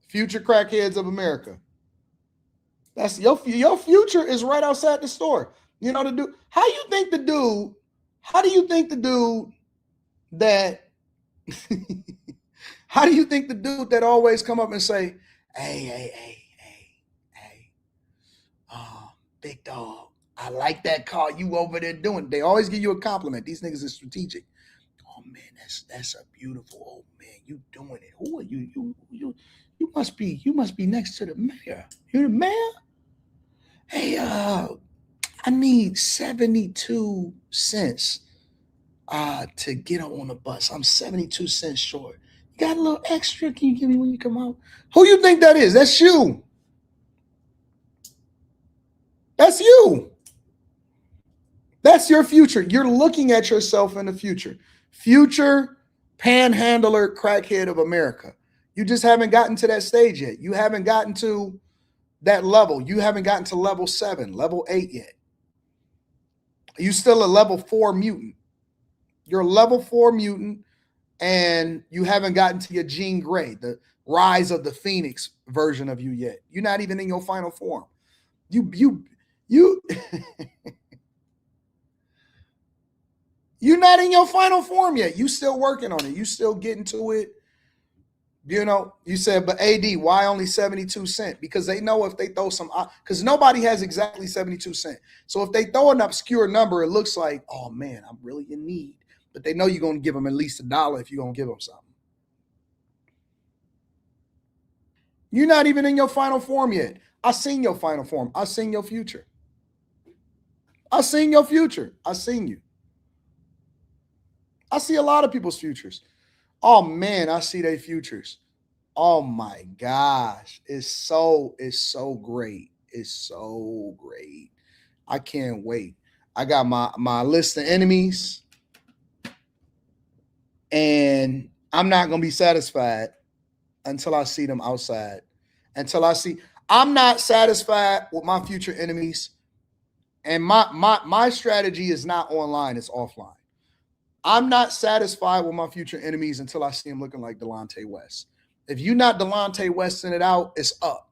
Future crackheads of America. That's your future is right outside the store. You know, the dude. How do you think the dude that how do you think the dude that always come up and say, hey, big dog, I like that car you over there doing. They always give you a compliment. These niggas are strategic. Oh man, that's a beautiful old man. You doing it. Who are you? You must be next to the mayor. You're the mayor? Hey, I need 72 cents to get on the bus. I'm 72 cents short. You got a little extra? Can you give me when you come out? Who you think that is? That's you. That's you. That's your future. You're looking at yourself in the future. Future panhandler crackhead of America. You just haven't gotten to that stage yet. You haven't gotten to that level. You haven't gotten to level 7, level 8 yet. You still a level 4 mutant. You're a level 4 mutant, and you haven't gotten to your Jean Grey, the rise of the Phoenix version of you yet. You're not even in your final form. You you're not in your final form yet. You still working on it. You still getting to it You know, you said, but AD, why only 72 cents? Because they know if they throw some, because nobody has exactly 72 cents. So if they throw an obscure number, it looks like, oh man, I'm really in need. But they know you're going to give them at least $1 if you're going to give them something. You're not even in your final form yet. I seen your final form. I seen your future. I seen your future. I seen you. I see a lot of people's futures. Oh man, I see their futures. Oh my gosh. It's so great. It's so great. I can't wait. I got my list of enemies. And I'm not going to be satisfied until I see them outside. I'm not satisfied with my future enemies. And my strategy is not online, it's offline. I'm not satisfied with my future enemies until I see them looking like Delonte West. If you're not Delonte West, send it out, it's up.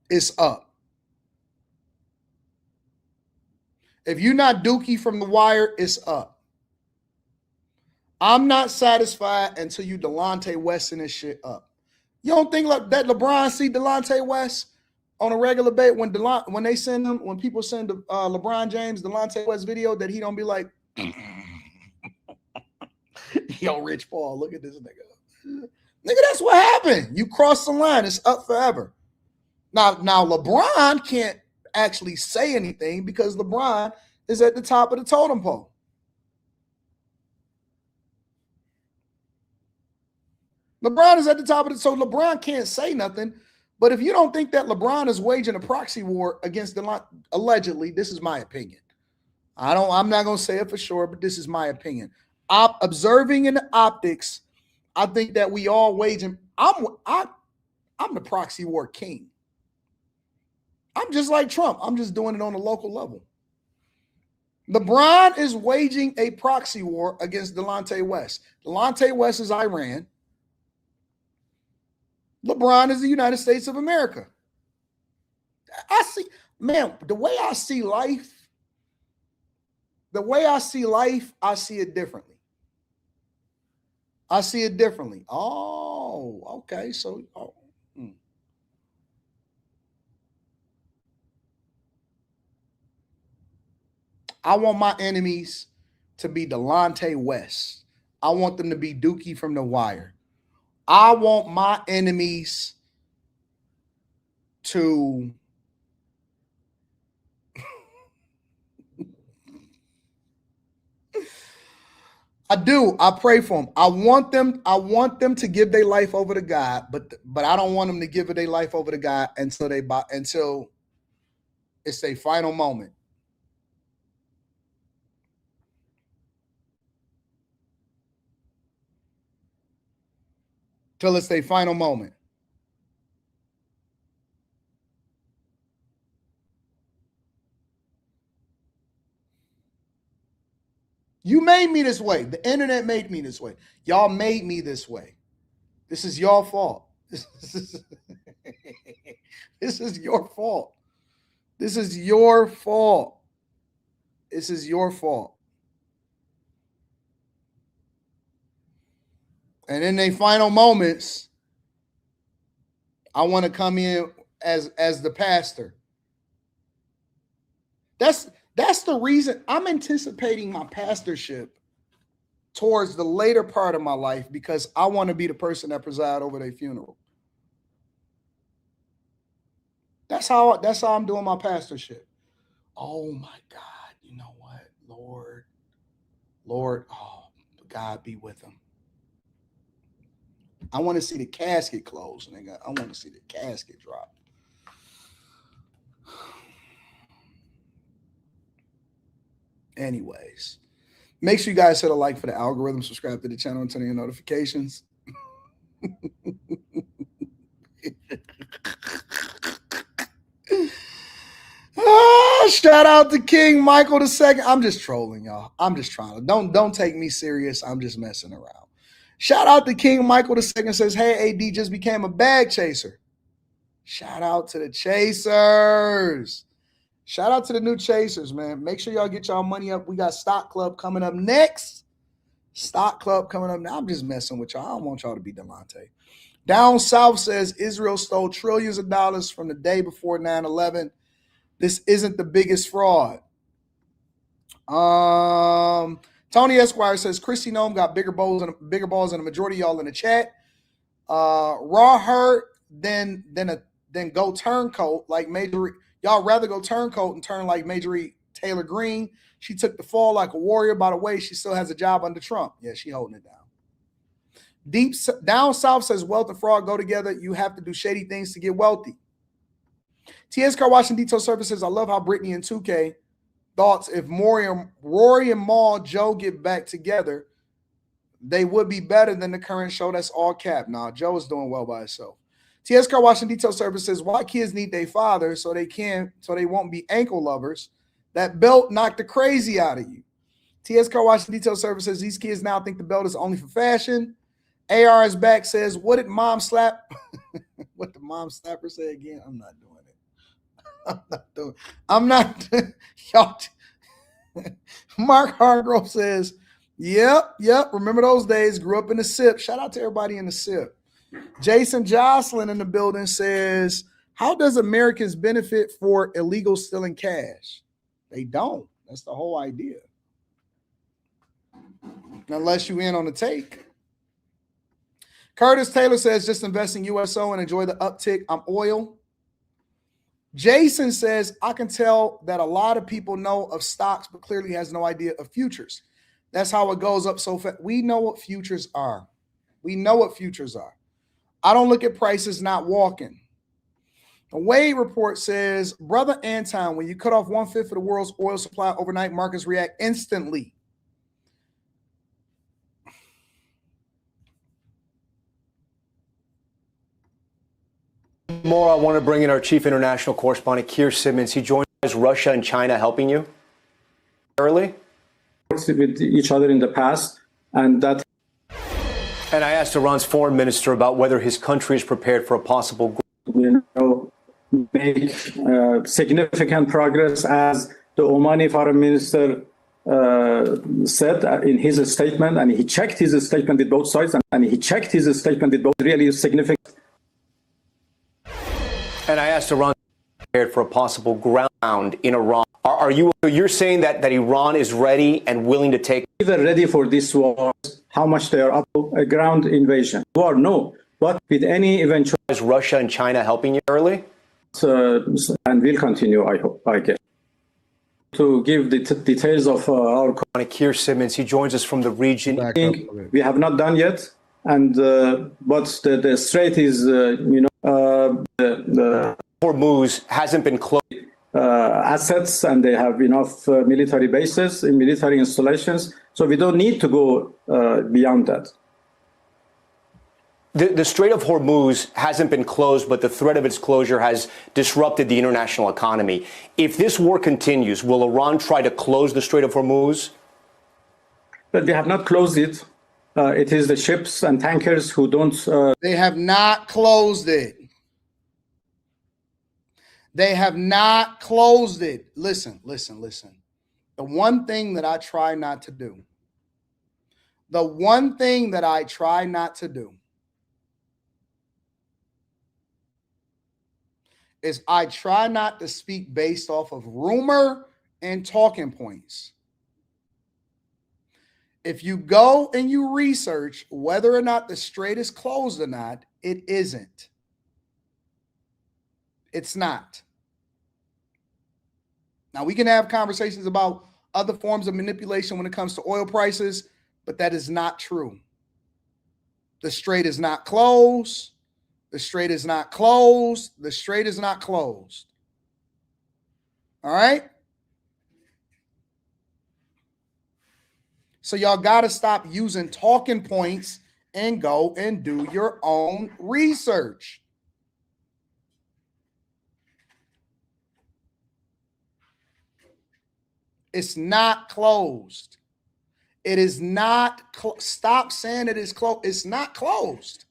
It's up. If you're not Dookie from The Wire, it's up. I'm not satisfied until you Delonte West and this shit up. You don't think like that LeBron see Delonte West on a regular basis when people send LeBron James Delonte West video that he don't be like, yo, Rich Paul, look at this nigga. Nigga, that's what happened. You cross the line, it's up forever. Now LeBron can't actually say anything because LeBron is at the top of the totem pole. LeBron is at the top of so LeBron can't say nothing. But if you don't think that LeBron is waging a proxy war against allegedly, this is my opinion. I'm not going to say it for sure, but this is my opinion. Observing in the optics, I think that we all waging. I'm the proxy war king. I'm just like Trump. I'm just doing it on a local level. LeBron is waging a proxy war against Delonte West. Delonte West is Iran. LeBron is the United States of America. I see, man, the way I see life, I see it differently. Oh, okay. So, I want my enemies to be Delonte West. I want them to be Dookie from The Wire. I want my enemies to I do. I pray for them. I want them to give their life over to God, but I don't want them to give their life over to God until it's their final moment. Till it's their final moment. You made me this way. The internet made me this way. Y'all made me this way. This is your fault. This is your fault. This is your fault. This is your fault. And in their final moments, I want to come in as the pastor. That's the reason I'm anticipating my pastorship towards the later part of my life, because I want to be the person that preside over their funeral. That's how I'm doing my pastorship. Oh my God, you know what? Lord, oh, God be with them. I want to see the casket close, nigga. I want to see the casket drop. Anyways, make sure you guys hit a like for the algorithm, subscribe to the channel, and turn on your notifications. Shout out to King Michael II. I'm just trolling, y'all. I'm just trying to don't take me serious. I'm just messing around. Shout out to King Michael II. Says, hey, AD just became a bag chaser. Shout out to the chasers. Shout out to the new chasers, man. Make sure y'all get y'all money up. We got Stock Club coming up next. Stock Club coming up. Now I'm just messing with y'all. I don't want y'all to be Delonte. Down South says Israel stole trillions of dollars from the day before 9/11. This isn't the biggest fraud. Tony Esquire says Christy Nome got bigger balls than the majority of y'all in the chat. Raw hurt then go turncoat like Major. Y'all rather go turncoat and turn like Major Taylor Greene. She took the fall like a warrior. By the way, she still has a job under Trump. Yeah, she holding it down. Deep Down South says wealth and fraud go together. You have to do shady things to get wealthy. TS Car Washing Detail Services. I love how Brittany and 2K thoughts if Rory and Maul Joe get back together, they would be better than the current show. That's all cap. Nah, Joe is doing well by himself. TS Car Washing Detail Services. Why kids need their father so they won't be ankle lovers. That belt knocked the crazy out of you. TS Car Washing Detail Services. These kids now think the belt is only for fashion. AR is back, says, what did mom slap? What did mom slapper say again? I'm not doing it. I'm not. Y'all. Mark Hargrove says, yep. Remember those days? Grew up in the SIP. Shout out to everybody in the SIP. Jason Jocelyn in the building says, how does Americans benefit for illegal stealing cash? They don't. That's the whole idea. Unless you in on the take. Curtis Taylor says, just invest in USO and enjoy the uptick. I'm oil. Jason says, I can tell that a lot of people know of stocks, but clearly has no idea of futures. That's how it goes up so fast. We know what futures are. I don't look at prices not walking. The Wade report says, Brother Anton, when you cut off 1/5 of the world's oil supply overnight, markets react instantly. More, I want to bring in our chief international correspondent, Keir Simmons. He joins us. Russia and China helping you early? With each other in the past, and that. And I asked Iran's foreign minister about whether his country is prepared for a possible. Make significant progress, as the Omani foreign minister said in his statement, and he checked his statement with both sides, really significant. And I asked Iran prepared for a possible ground in Iran. You're saying that Iran is ready and willing to take. Either ready for this war, how much they are up to a ground invasion. War, no. But with any eventual. Is Russia and China helping you early? And will continue, I hope, I guess. To give the details of our. Keir Simmons, he joins us from the region. We have not done yet, and but the strait is, the Hormuz hasn't been closed. Assets, and they have enough military bases in military installations, so we don't need to go beyond that. The Strait of Hormuz hasn't been closed, but the threat of its closure has disrupted the international economy. If this war continues, will Iran try to close the Strait of Hormuz? But they have not closed it. It is the ships and tankers who don't. They have not closed it. They have not closed it. Listen. The one thing that I try not to do. Is I try not to speak based off of rumor and talking points. If you go and you research whether or not the strait is closed or not, it isn't. It's not. Now, we can have conversations about other forms of manipulation when it comes to oil prices, but that is not true. The strait is not closed. The strait is not closed. The strait is not closed. All right? So y'all got to stop using talking points and go and do your own research. It's not closed. It is not. Stop saying it is closed. It's not closed.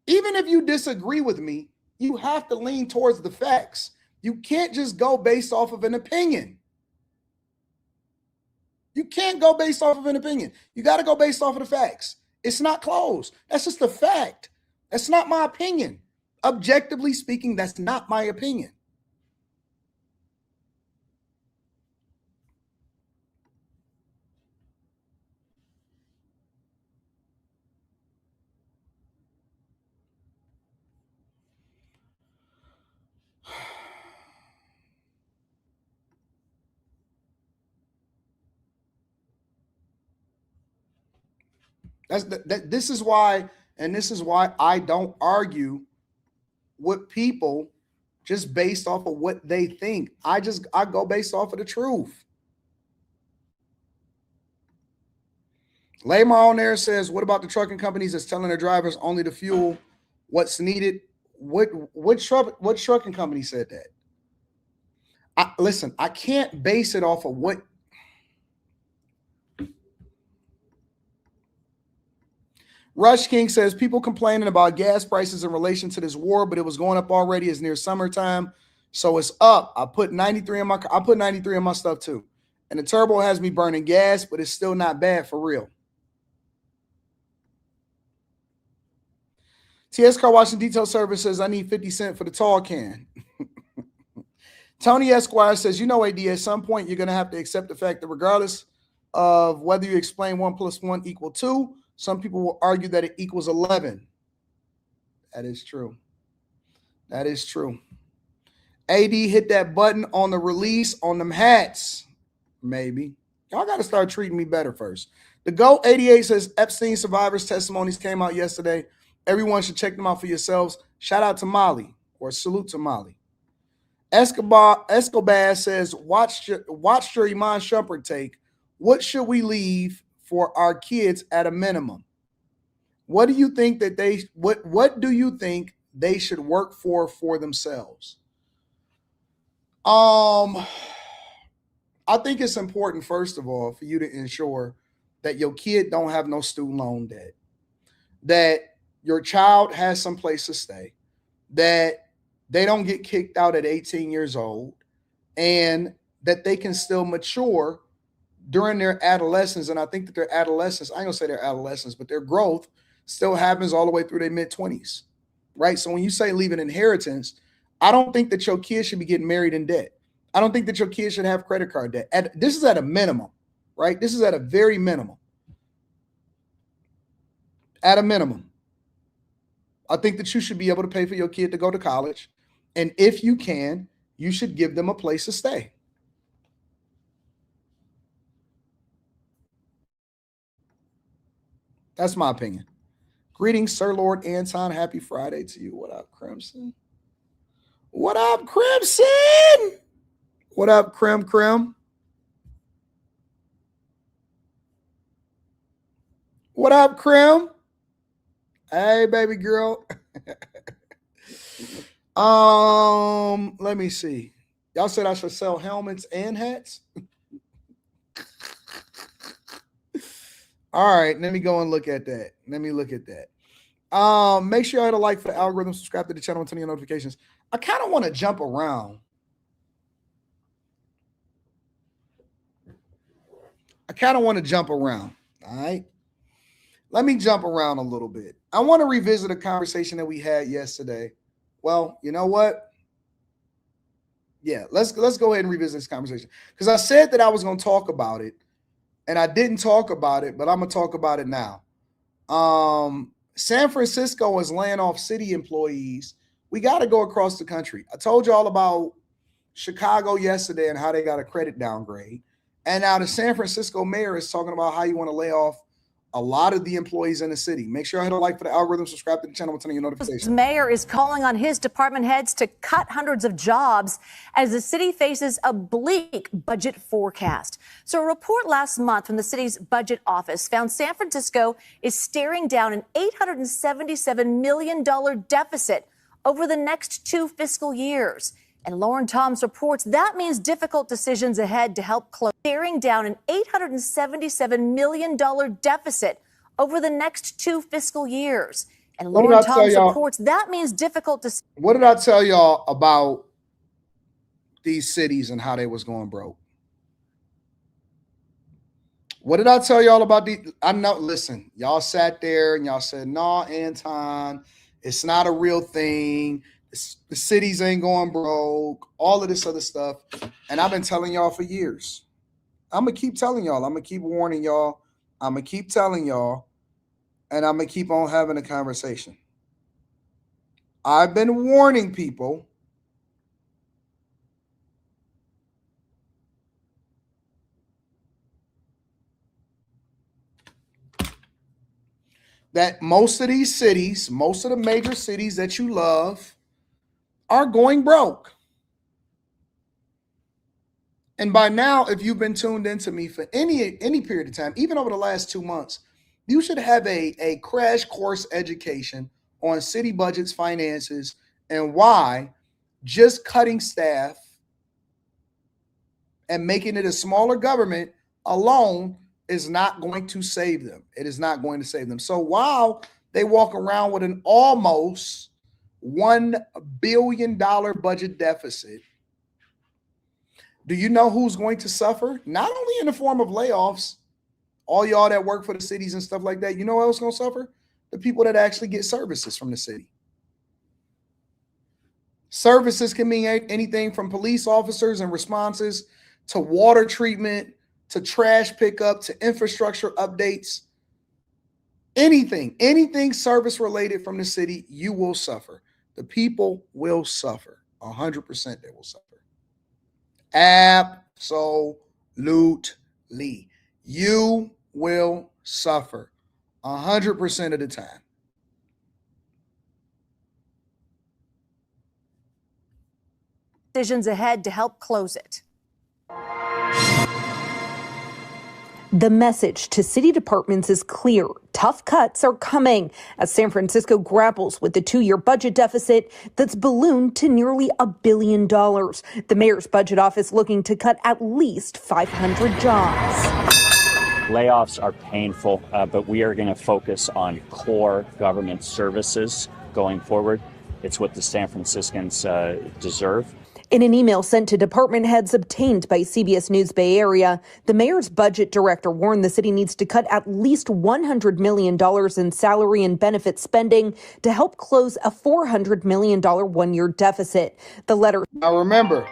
Even if you disagree with me, you have to lean towards the facts. You can't just go based off of an opinion. You can't go based off of an opinion. You got to go based off of the facts. It's not closed. That's just a fact. That's not my opinion. Objectively speaking, that's not my opinion. This is why, and this is why I don't argue with people just based off of what they think. I go based off of the truth. Lamar on there says, what about the trucking companies that's telling their drivers only to fuel what's needed? What trucking company said that? Listen, I can't base it off of what. Rush King says people complaining about gas prices in relation to this war, but it was going up already. It's near summertime, so it's up. I put 93 in my car. I put 93 in my stuff too, and the turbo has me burning gas, but it's still not bad for real. TS Car Washing Detail Service says I need 50 cents for the tall can. Tony Esquire says, you know, AD, at some point you're going to have to accept the fact that regardless of whether you explain 1 + 1 = 2, some people will argue that it equals 11. That is true. That is true. AD, hit that button on the release on them hats. Maybe. Y'all got to start treating me better first. The GOAT 88 says Epstein survivors' testimonies came out yesterday. Everyone should check them out for yourselves. Shout out to Molly, or salute to Molly. Escobar says, watch your Iman Shumpert take. What should we leave for our kids at a minimum? What do you think that what do you think they should work for themselves? I think it's important, first of all, for you to ensure that your kid don't have no student loan debt, that your child has some place to stay, that they don't get kicked out at 18 years old, and that they can still mature during their adolescence. And I think that their adolescence, I ain't gonna say their adolescence, but their growth still happens all the way through their mid-20s, right? So when you say leave an inheritance, I don't think that your kids should be getting married in debt. I don't think that your kids should have credit card debt. This is at a minimum, right? This is at a very minimum. At a minimum. I think that you should be able to pay for your kid to go to college. And if you can, you should give them a place to stay. That's my opinion. Greetings, Sir Lord Anton. Happy Friday to you. What up, Crimson? What up, Crimson? What up, Crim? What up, Crim? Hey, baby girl. Let me see. Y'all said I should sell helmets and hats. All right, let me go and look at that. Make sure you hit a like for the algorithm, subscribe to the channel, and turn on your notifications. I kind of want to jump around. All right. Let me jump around a little bit. I want to revisit a conversation that we had yesterday. Well, you know what? Yeah, let's go ahead and revisit this conversation. Because I said that I was going to talk about it, and I didn't talk about it, but I'm going to talk about it now. San Francisco is laying off city employees. We got to go across the country. I told you all about Chicago yesterday and how they got a credit downgrade. And now the San Francisco mayor is talking about how you want to lay off a lot of the employees in the city. Make sure I hit a like for the algorithm, subscribe to the channel, and turn on your notifications. The mayor is calling on his department heads to cut hundreds of jobs as the city faces a bleak budget forecast. So a report last month from the city's budget office found San Francisco is staring down an $877 million deficit over the next 2 fiscal years. And Lauren Toms reports that means difficult decisions ahead to help close. Staring down an $877 million deficit over the next 2 fiscal years. And Lauren Toms reports that means difficult decisions. What did I tell y'all about these cities and how they was going broke? What did I tell y'all about the? I know. Listen, y'all sat there and y'all said, "No, Anton, it's not a real thing. The cities ain't going broke. All of this other stuff." And I've been telling y'all for years. I'm gonna keep telling y'all. I'm gonna keep warning y'all. I'm gonna keep telling y'all, and I'm gonna keep on having a conversation. I've been warning people that most of these cities, most of the major cities that you love, are going broke. And by now, if you've been tuned into me for any period of time, even over the last 2 months, you should have a crash course education on city budgets, finances, and why just cutting staff and making it a smaller government alone is not going to save them. It is not going to save them. So while they walk around with an almost $1 billion budget deficit, do you know who's going to suffer? Not only in the form of layoffs, all y'all that work for the cities and stuff like that, you know who's going to suffer? The people that actually get services from the city. Services can mean anything from police officers and responses to water treatment, to trash pickup, to infrastructure updates. Anything service related from the city, you will suffer. The people will suffer. 100% they will suffer. Absolutely. You will suffer 100% of the time. Decisions ahead to help close it. The message to city departments is clear. Tough cuts are coming as San Francisco grapples with the 2-year budget deficit that's ballooned to nearly $1 billion. The mayor's budget office looking to cut at least 500 jobs. Layoffs are painful, but we are going to focus on core government services going forward. It's what the San Franciscans deserve. In an email sent to department heads obtained by CBS News Bay Area, the mayor's budget director warned the city needs to cut at least $100 million in salary and benefit spending to help close a $400 million one-year deficit. The letter. Now remember,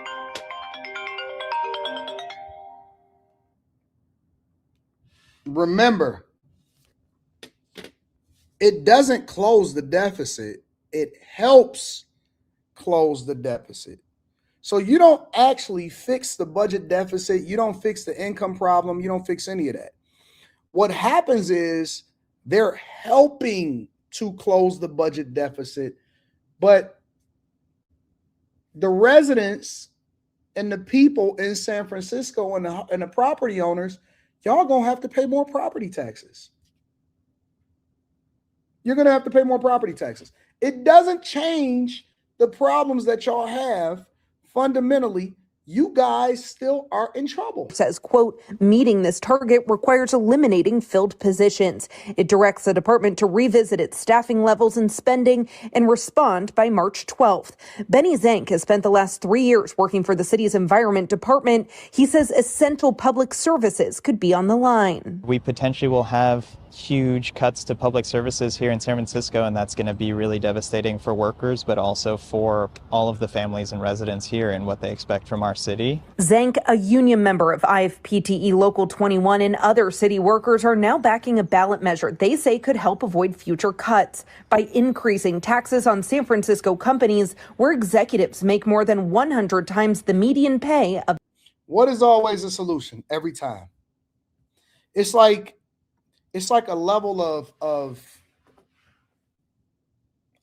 it doesn't close the deficit. It helps close the deficit. So you don't actually fix the budget deficit. You don't fix the income problem. You don't fix any of that. What happens is they're helping to close the budget deficit, but the residents and the people in San Francisco and the property owners, y'all going to have to pay more property taxes. You're going to have to pay more property taxes. It doesn't change the problems that y'all have. Fundamentally, you guys still are in trouble. Says, quote, meeting this target requires eliminating filled positions. It directs the department to revisit its staffing levels and spending and respond by March 12th. Benny Zank has spent the last 3 years working for the city's environment department. He says essential public services could be on the line. We potentially will have huge cuts to public services here in San Francisco, and that's going to be really devastating for workers, but also for all of the families and residents here and what they expect from our city. Zank, a union member of IFPTE Local 21 and other city workers, are now backing a ballot measure they say could help avoid future cuts by increasing taxes on San Francisco companies where executives make more than 100 times the median pay of. What is always a solution every time? It's like a level of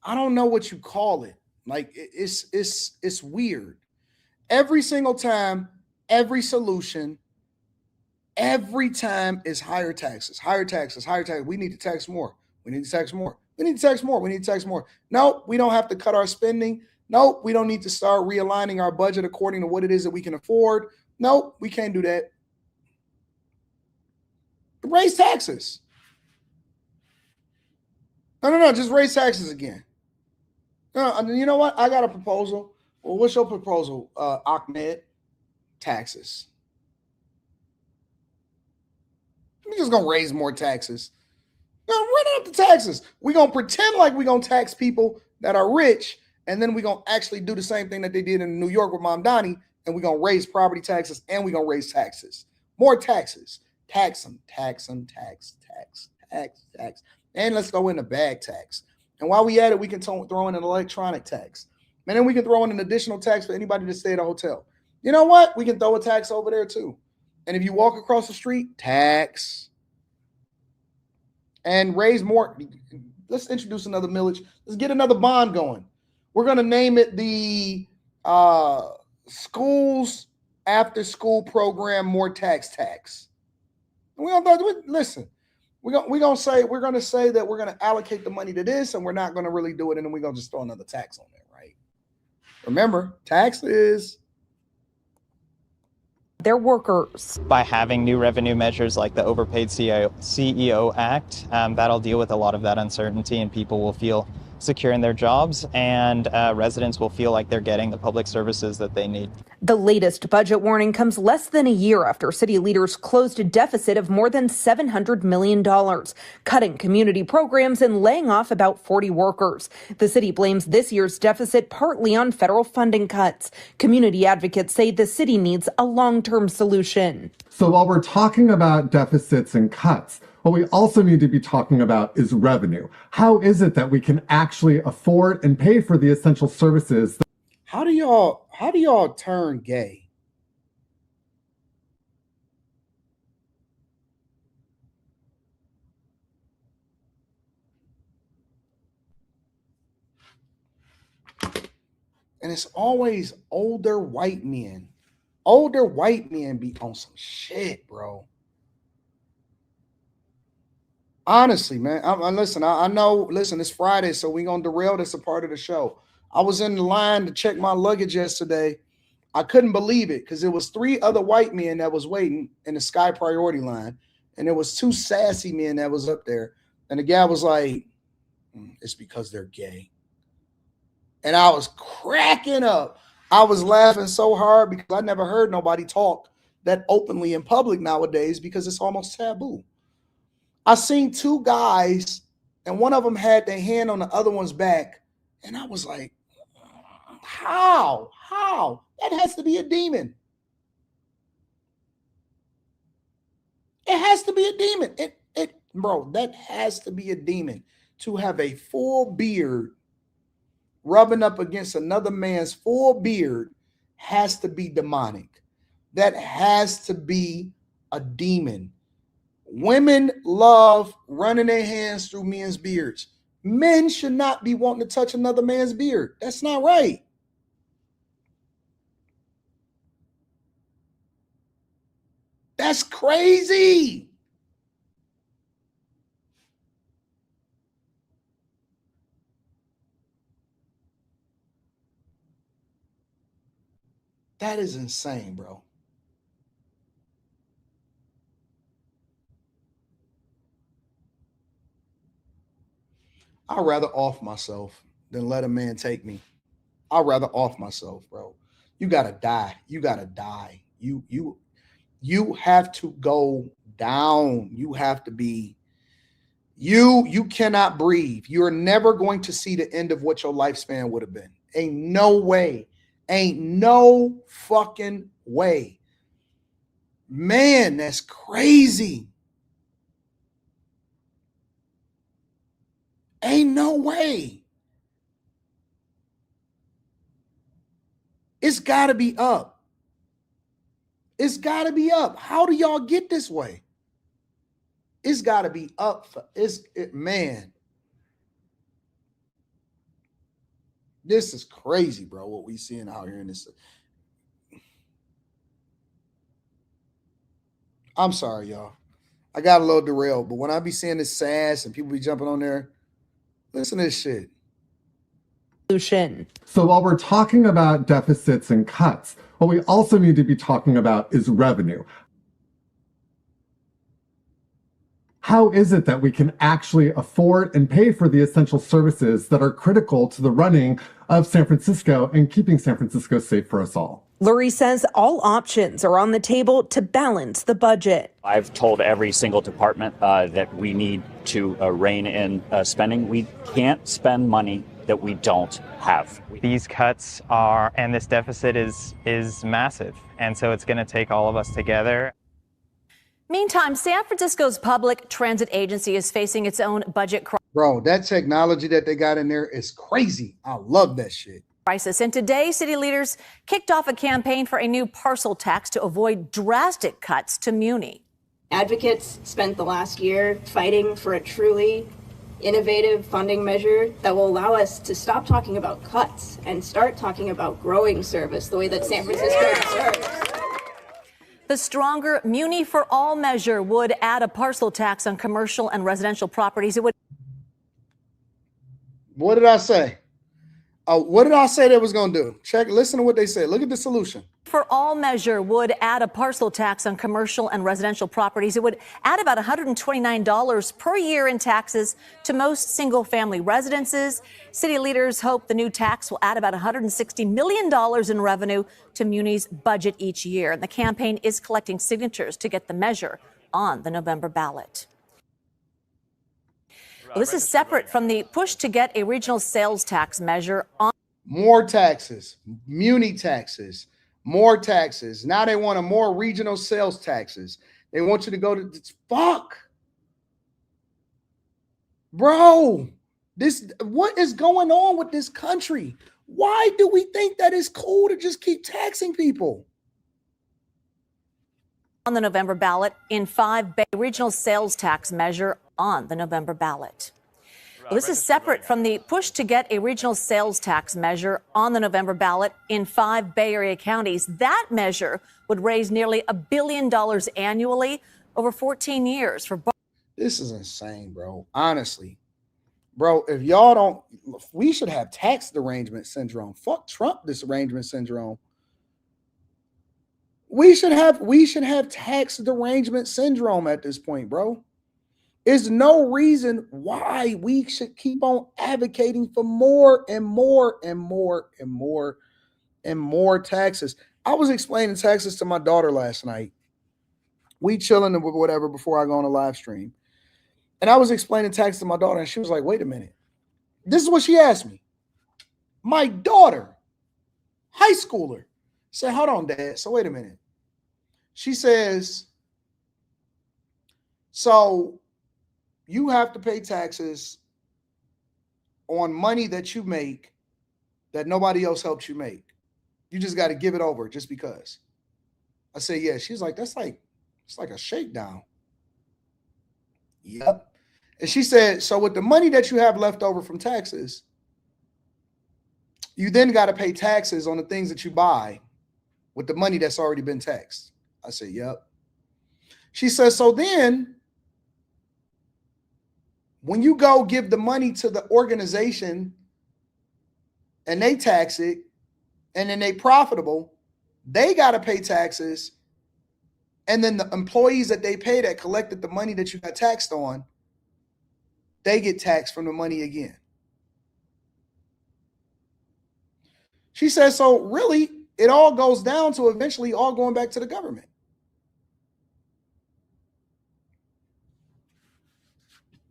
I don't know what you call it. Like it's weird. Every single time, every solution, every time is higher taxes, higher taxes, higher taxes. We need to tax more. We need to tax more. We need to tax more. We need to tax more. No, we don't have to cut our spending. No, we don't need to start realigning our budget according to what it is that we can afford. No, we can't do that. Raise taxes. No, just raise taxes again. No, you know what? I got a proposal. Well, what's your proposal, Ahmed? Taxes. We're just going to raise more taxes. We're going to run up the taxes. We're going to pretend like we're going to tax people that are rich, and then we're going to actually do the same thing that they did in New York with Mom Donnie, and we're going to raise property taxes, and we're going to raise taxes. More taxes. Tax them, tax them, tax. And let's go into bag tax. And while we at it, we can throw in an electronic tax. And then we can throw in an additional tax for anybody to stay at a hotel. You know what? We can throw a tax over there too. And if you walk across the street, tax. And raise more. Let's introduce another millage. Let's get another bond going. We're going to name it the Schools After School Program More Tax. We're going to say that we're going to allocate the money to this, and we're not going to really do it, and then we're going to just throw another tax on there, right? Remember, taxes. Their workers. By having new revenue measures like the Overpaid CEO Act, that'll deal with a lot of that uncertainty, and people will feel secure in their jobs, and residents will feel like they're getting the public services that they need. The latest budget warning comes less than a year after city leaders closed a deficit of more than $700 million, cutting community programs and laying off about 40 workers. The city blames this year's deficit partly on federal funding cuts. Community advocates say the city needs a long-term solution. So while we're talking about deficits and cuts, what we also need to be talking about is revenue. How is it that we can actually afford and pay for the essential services? How do y'all turn gay? And it's always older white men. Older white men be on some shit, bro. Honestly, man. I know, it's Friday, so we're going to derail this a part of the show. I was in the line to check my luggage yesterday. I couldn't believe it because it was 3 other white men that was waiting in the Sky Priority line. And there was 2 sassy men that was up there. And the guy was like, it's because they're gay. And I was cracking up. I was laughing so hard because I never heard nobody talk that openly in public nowadays because it's almost taboo. I seen 2 guys, and one of them had their hand on the other one's back. And I was like, how? That has to be a demon. It has to be a demon. Bro, that has to be a demon. To have a full beard rubbing up against another man's full beard has to be demonic. That has to be a demon. Women love running their hands through men's beards. Men should not be wanting to touch another man's beard. That's not right. That's crazy. That is insane, bro. I'd rather off myself than let a man take me. I'd rather off myself, bro. You gotta die. You gotta die. You have to go down. You have to be. You cannot breathe. You're never going to see the end of what your lifespan would have been. Ain't no way. Ain't no fucking way. Man, that's crazy. Ain't no way. It's got to be up. It's got to be up. How do y'all get this way? It's got to be up. Man. This is crazy, bro, what we seeing out here in this. I'm sorry, y'all. I got a little derailed, but when I be seeing this sass and people be jumping on there, listen to this shit. So while we're talking about deficits and cuts, what we also need to be talking about is revenue. How is it that we can actually afford and pay for the essential services that are critical to the running of San Francisco and keeping San Francisco safe for us all? Lurie says all options are on the table to balance the budget. I've told every single department that we need to rein in spending. We can't spend money that we don't have. These cuts are, and this deficit is massive. And so it's going to take all of us together. Meantime, San Francisco's public transit agency is facing its own budget Bro, that technology that they got in there is crazy. I love that shit. crisis. And today, city leaders kicked off a campaign for a new parcel tax to avoid drastic cuts to Muni. Advocates spent the last year fighting for a truly innovative funding measure that will allow us to stop talking about cuts and start talking about growing service the way that San Francisco deserves. The stronger Muni for All measure would add a parcel tax on commercial and residential properties. It would. What did I say? What did I say they was going to do? Check, listen to what they said. Look at the solution. For All measure would add a parcel tax on commercial and residential properties. It would add about $129 per year in taxes to most single family residences. City leaders hope the new tax will add about $160 million in revenue to Muni's budget each year. And the campaign is collecting signatures to get the measure on the November ballot. Well, this is separate from the push to get a regional sales tax measure on. More taxes, Muni taxes, more taxes. Now they want a more regional sales taxes. They want you to go to fuck. Bro, what is going on with this country? Why do we think that it's cool to just keep taxing people? On the November ballot in 5 Bay regional sales tax measure on the November ballot. Well, this is separate from the push to get a regional sales tax measure on the November ballot in 5 Bay Area counties. That measure would raise nearly $1 billion annually over 14 years for. This is insane, bro. Honestly, bro, if y'all don't, we should have tax derangement syndrome. Fuck Trump disarrangement syndrome. We should have tax derangement syndrome at this point, bro. There's no reason why we should keep on advocating for more and more and more and more and more taxes. I was explaining taxes to my daughter last night. We chilling with whatever before I go on a live stream. And I was explaining taxes to my daughter, and she was like, wait a minute. This is what she asked me. My daughter, high schooler, said, hold on, Dad. So wait a minute. She says, so you have to pay taxes on money that you make that nobody else helps you make. You just got to give it over just because. I said, yeah. She's like, it's like a shakedown. Yep. And she said, so with the money that you have left over from taxes, you then got to pay taxes on the things that you buy with the money that's already been taxed. I said, yep. She says, so then when you go give the money to the organization and they tax it and then they profitable, they got to pay taxes. And then the employees that they pay that collected the money that you got taxed on, they get taxed from the money again. She says, so really, it all goes down to eventually all going back to the government.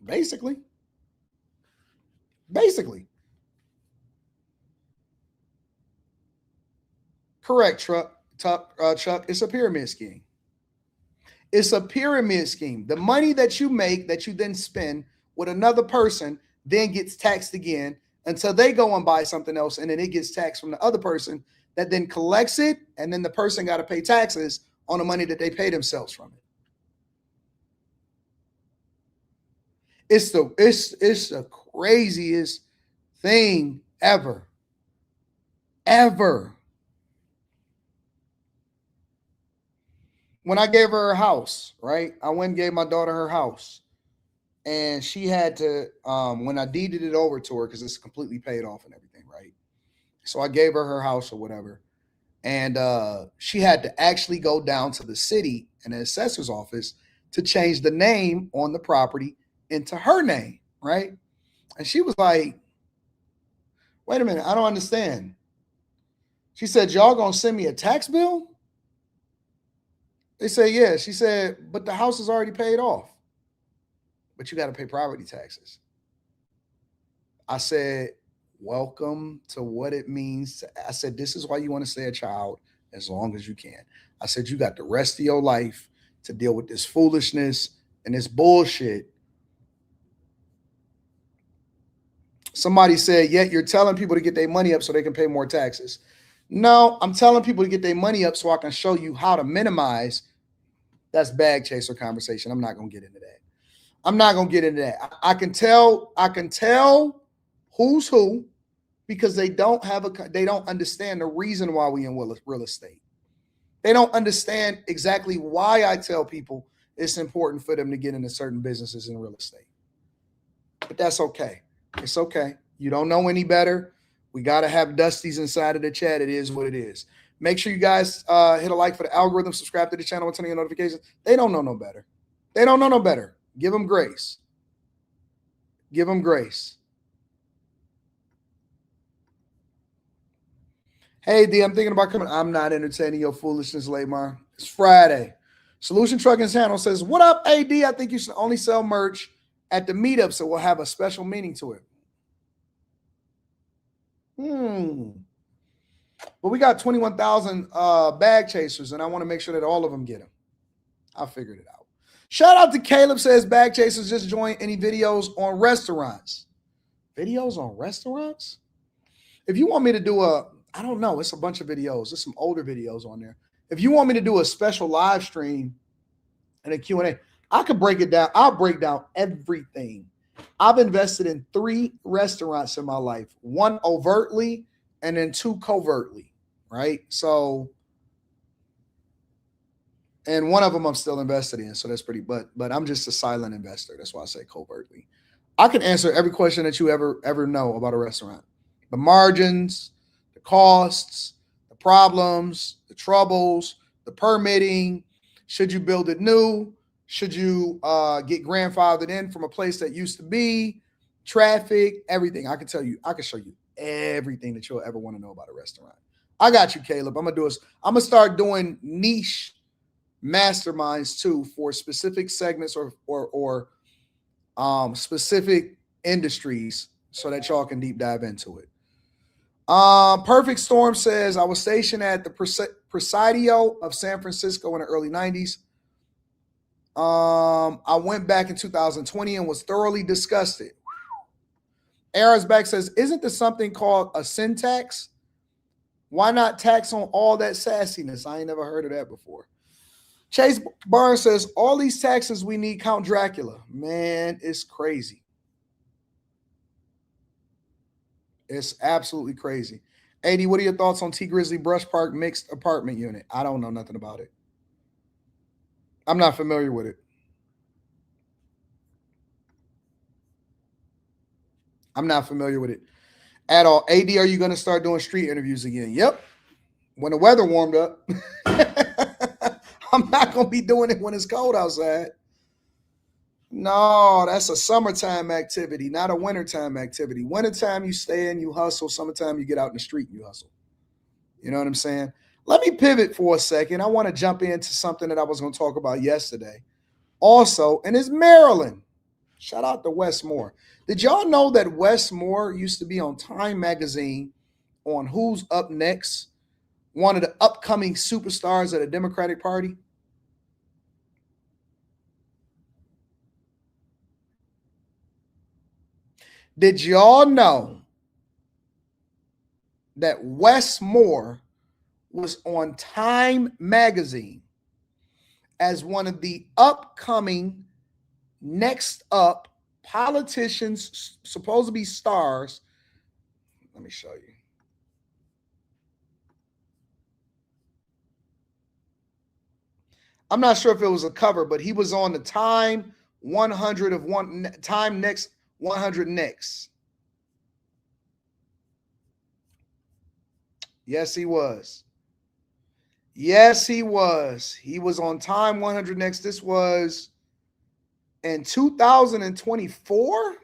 Basically. Correct, Chuck. It's a pyramid scheme. It's a pyramid scheme. The money that you make that you then spend with another person then gets taxed again until they go and buy something else, and then it gets taxed from the other person that then collects it, and then the person got to pay taxes on the money that they pay themselves from it. It's the craziest thing ever. When I gave her house, right? I went and gave my daughter her house. And she had to, when I deeded it over to her, because it's completely paid off and everything, right? So I gave her house or whatever. And she had to actually go down to the city and the assessor's office to change the name on the property into her name, right? And she was like, wait a minute, I don't understand. She said, y'all gonna send me a tax bill? They say, yeah. She said, but the house is already paid off. But you got to pay property taxes. I said, welcome to what it means. I said, this is why you want to stay a child as long as you can. I said, you got the rest of your life to deal with this foolishness and this bullshit. Somebody said, yet you're telling people to get their money up so they can pay more taxes. No, I'm telling people to get their money up so I can show you how to minimize. That's bag chaser conversation. I'm not going to get into that. I'm not going to get into that. I can tell who's who because they don't understand the reason why we in real estate. They don't understand exactly why I tell people it's important for them to get into certain businesses in real estate. But that's okay. It's okay. You don't know any better. We got to have Dusties inside of the chat. It is what it is. Make sure you guys hit a like for the algorithm, subscribe to the channel, and turn on your notifications. They don't know no better. They don't know no better. Give them grace. Give them grace. Hey, D, I'm thinking about coming. I'm not entertaining your foolishness, Lamar. It's Friday. Solution Trucking Channel says, what up, AD? I think you should only sell merch at the meetup so we'll have a special meaning to it. But we got 21,000 bag chasers, and I want to make sure that all of them get them. I figured it out. Shout out to Caleb, says bag chasers just joined. Any videos on restaurants? Videos on restaurants? If you want me to do I don't know, it's a bunch of videos. There's some older videos on there. If you want me to do a special live stream and a Q&A, I could break it down. I'll break down everything. I've invested in 3 restaurants in my life, 1 overtly and then 2 covertly, right? So, and one of them I'm still invested in, so that's pretty, but I'm just a silent investor. That's why I say covertly. I can answer every question that you ever know about a restaurant. The margins, the costs, the problems, the troubles, the permitting. Should you build it new? Should you get grandfathered in from a place that used to be? Traffic, everything. I can tell you, I can show you everything that you'll ever want to know about a restaurant. I got you, Caleb. I'm gonna start doing niche masterminds too for specific segments or specific industries so that y'all can deep dive into it. Perfect Storm says, I was stationed at the Presidio of San Francisco in the early 90s. I went back in 2020 and was thoroughly disgusted. Arazback says, isn't there something called a sin tax? Why not tax on all that sassiness? I ain't never heard of that before. Chase Barnes says, all these taxes we need Count Dracula. Man, it's crazy. It's absolutely crazy. AD, what are your thoughts on T Grizzly Brush Park mixed apartment unit? I don't know nothing about it. I'm not familiar with it. I'm not familiar with it at all. AD, are you going to start doing street interviews again? Yep. When the weather warmed up. I'm not going to be doing it when it's cold outside. No, that's a summertime activity, not a wintertime activity. Wintertime, you stay in, you hustle. Summertime, you get out in the street and you hustle. You know what I'm saying? Let me pivot for a second. I want to jump into something that I was going to talk about yesterday. Also, and it's Maryland. Shout out to Wes Moore. Did y'all know that Wes Moore used to be on Time Magazine on Who's Up Next? One of the upcoming superstars of the Democratic Party. Did y'all know that Wes Moore was on Time Magazine as one of the upcoming next up politicians, supposed to be stars? Let me show you. I'm not sure if it was a cover, but he was on the Time 100 of Time Next 100 Next. Yes, he was. Yes, he was. He was on Time 100 Next. This was in 2024.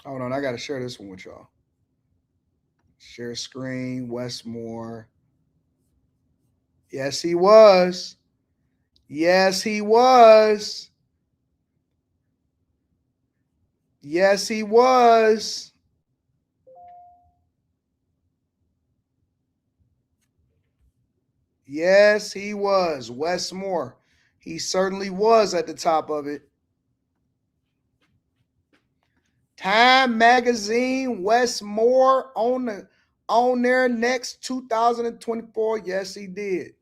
Hold on, I got to share this one with y'all. Share screen, Westmore. Yes, he was. Yes, he was. Yes, he was. Yes, he was. Westmore. He certainly was at the top of it. Time Magazine, Westmore on their next 2024. Yes, he did.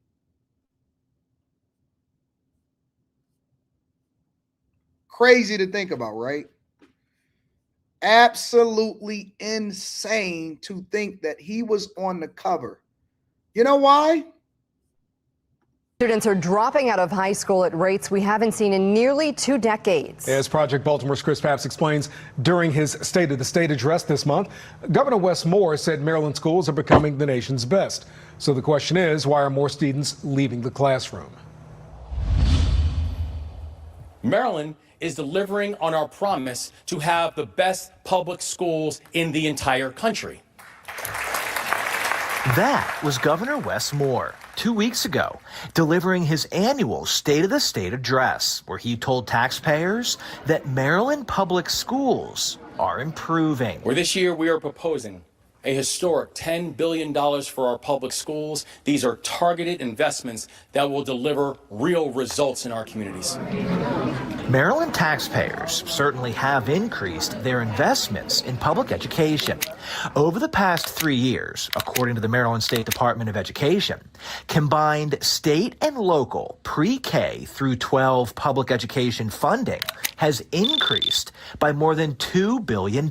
Crazy to think about, right? Absolutely insane to think that he was on the cover. You know why? Students are dropping out of high school at rates we haven't seen in nearly 2 decades. As Project Baltimore's Chris Papps explains during his State of the State address this month, Governor Wes Moore said Maryland schools are becoming the nation's best. So the question is, why are more students leaving the classroom? Maryland is delivering on our promise to have the best public schools in the entire country. That was Governor Wes Moore 2 weeks ago, delivering his annual State of the State address, where he told taxpayers that Maryland public schools are improving. Where this year we are proposing a historic $10 billion for our public schools. These are targeted investments that will deliver real results in our communities. Maryland taxpayers certainly have increased their investments in public education. Over the past 3 years, according to the Maryland State Department of Education, combined state and local pre-K through 12 public education funding has increased by more than $2 billion,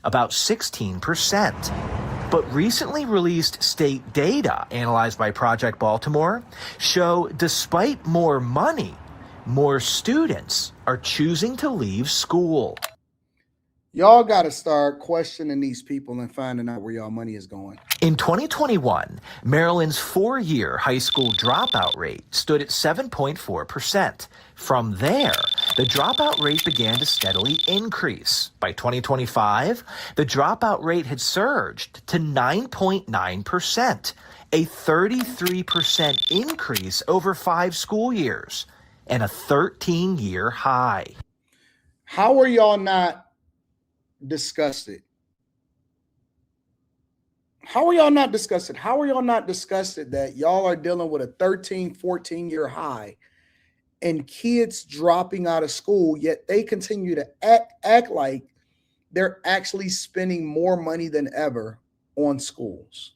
about 16%. But recently released state data analyzed by Project Baltimore show despite more money, more students are choosing to leave school. Y'all got to start questioning these people and finding out where y'all money is going. In 2021, Maryland's 4-year high school dropout rate stood at 7.4%. From there, the dropout rate began to steadily increase. By 2025, the dropout rate had surged to 9.9%, a 33% increase over 5 school years, and a 13-year high. How are y'all not disgusted? How are y'all not disgusted? How are y'all not disgusted that y'all are dealing with a 13, 14-year high and kids dropping out of school, yet they continue to act like they're actually spending more money than ever on schools?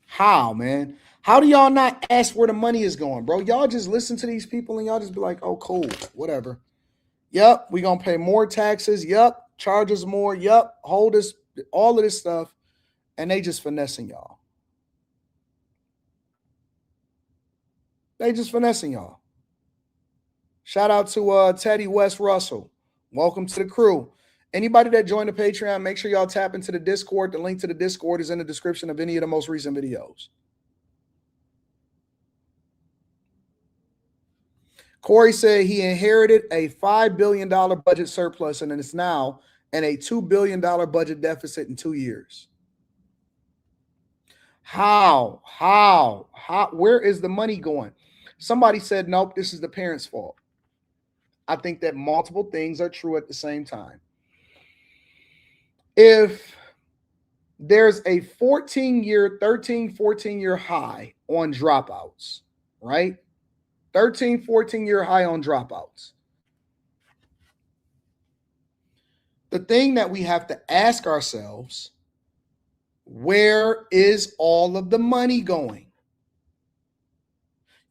How, man? How do y'all not ask where the money is going, bro? Y'all just listen to these people and y'all just be like, oh, cool, whatever. Yep, we gonna pay more taxes. Yep, charge us more. Yep, hold us, all of this stuff. And they just finessing y'all. They just finessing y'all. Shout out to Teddy West Russell. Welcome to the crew. Anybody that joined the Patreon, make sure y'all tap into the Discord. The link to the Discord is in the description of any of the most recent videos. Corey said he inherited a $5 billion budget surplus and it's now in a $2 billion budget deficit in 2 years. How? Where is the money going? Somebody said, nope, this is the parents' fault. I think that multiple things are true at the same time. If there's a 14-year, 13, 14-year high on dropouts, right? 13, 14-year high on dropouts. The thing that we have to ask ourselves, where is all of the money going?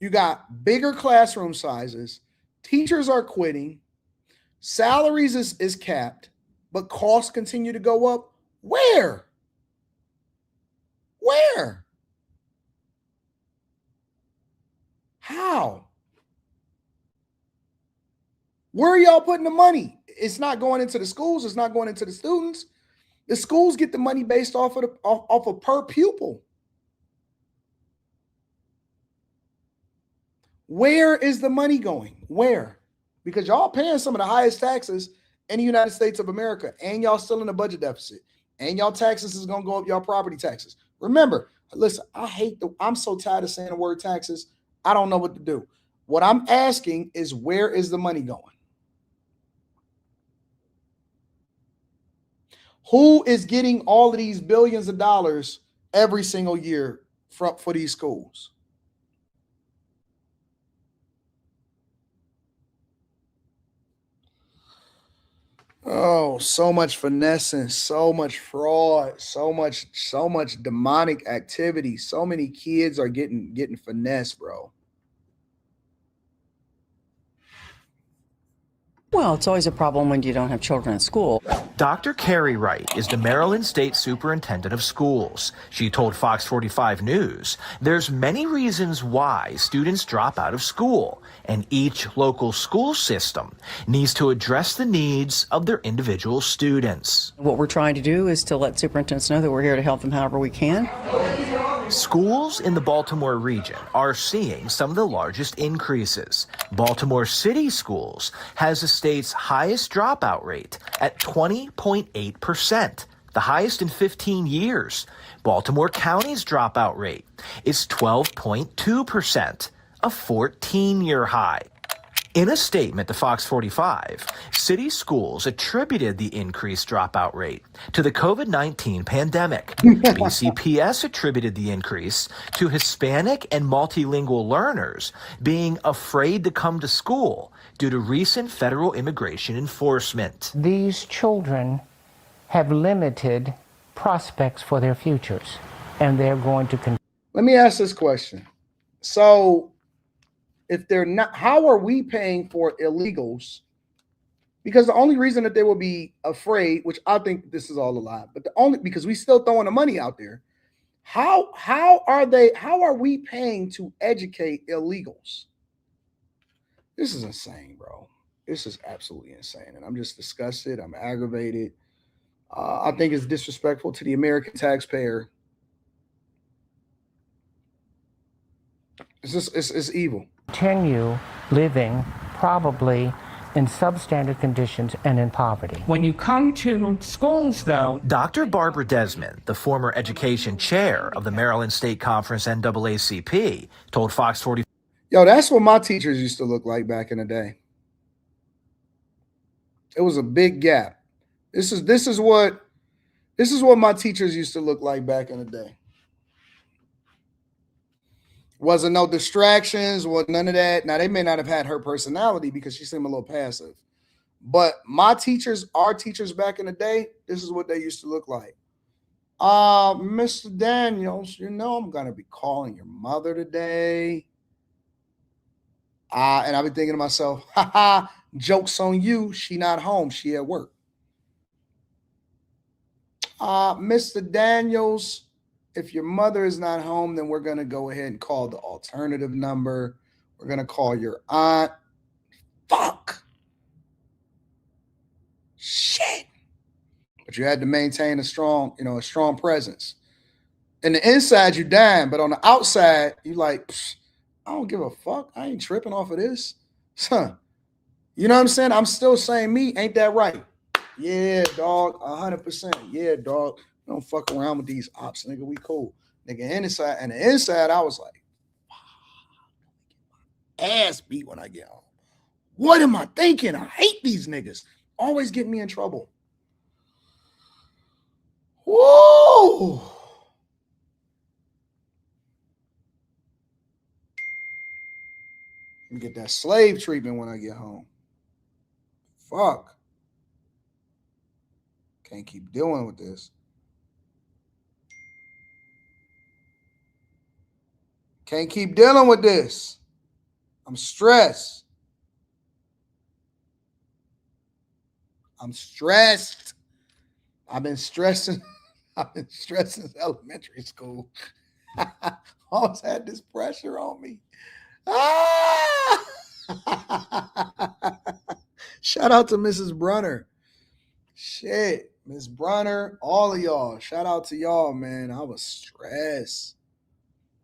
You got bigger classroom sizes, teachers are quitting, salaries is capped, but costs continue to go up. Where? Where? How? Where are y'all putting the money? It's not going into the schools. It's not going into the students. The schools get the money based off of per pupil. Where is the money going? Where? Because y'all paying some of the highest taxes in the United States of America, and y'all still in a budget deficit, and y'all taxes is going to go up, y'all property taxes. Remember, listen, I'm so tired of saying the word taxes. I don't know what to do. What I'm asking is, where is the money going? Who is getting all of these billions of dollars every single year for these schools? Oh, so much finessing, so much fraud, so much demonic activity. So many kids are getting finessed, bro. Well, it's always a problem when you don't have children at school. Dr. Carrie Wright is the Maryland State Superintendent of Schools. She told Fox 45 News there's many reasons why students drop out of school, and each local school system needs to address the needs of their individual students. What we're trying to do is to let superintendents know that we're here to help them however we can. Schools in the Baltimore region are seeing some of the largest increases. Baltimore City Schools has the state's highest dropout rate at 20.8%, the highest in 15 years. Baltimore County's dropout rate is 12.2%, a 14-year high. In a statement to Fox 45, city schools attributed the increased dropout rate to the COVID-19 pandemic. BCPS attributed the increase to Hispanic and multilingual learners being afraid to come to school due to recent federal immigration enforcement. These children have limited prospects for their futures, and they're going to Let me ask this question. So, if they're not, how are we paying for illegals? Because the only reason that they will be afraid, which I think this is all a lie, but because we still throwing the money out there. How are we paying to educate illegals? This is insane, bro. This is absolutely insane. And I'm just disgusted. I'm aggravated. I think it's disrespectful to the American taxpayer. It's evil. continue living probably in substandard conditions and in poverty. When you come to schools, though, Dr. Barbara Desmond, the former education chair of the Maryland State Conference NAACP, told Fox 45. Yo, that's what my teachers used to look like back in the day. It was a big gap. This is what my teachers used to look like back in the day. Wasn't no distractions, wasn't none of that. Now, they may not have had her personality because she seemed a little passive. But my teachers, our teachers back in the day, this is what they used to look like. Mr. Daniels, you know I'm going to be calling your mother today. And I've been thinking to myself, joke's on you. She not home. She at work. Mr. Daniels, if your mother is not home, then we're going to go ahead and call the alternative number. We're going to call your aunt. Fuck. Shit. But you had to maintain a strong presence. And the inside, you dying, but on the outside, you like, I don't give a fuck. I ain't tripping off of this. Huh. You know what I'm saying? I'm still saying me. Ain't that right? Yeah, dog. 100%. Yeah, dog. Don't fuck around with these ops, nigga. We cool. Nigga, inside, and the inside, I was like, ass beat when I get home. What am I thinking? I hate these niggas. Always getting me in trouble. Whoa. And get that slave treatment when I get home. Fuck. Can't keep dealing with this. Can't keep dealing with this. I'm stressed. I'm stressed. I've been stressing. I've been stressed since elementary school. I always had this pressure on me. Shout out to Mrs. Brunner. Shit, Miss Brunner, all of y'all. Shout out to y'all, man. I was stressed.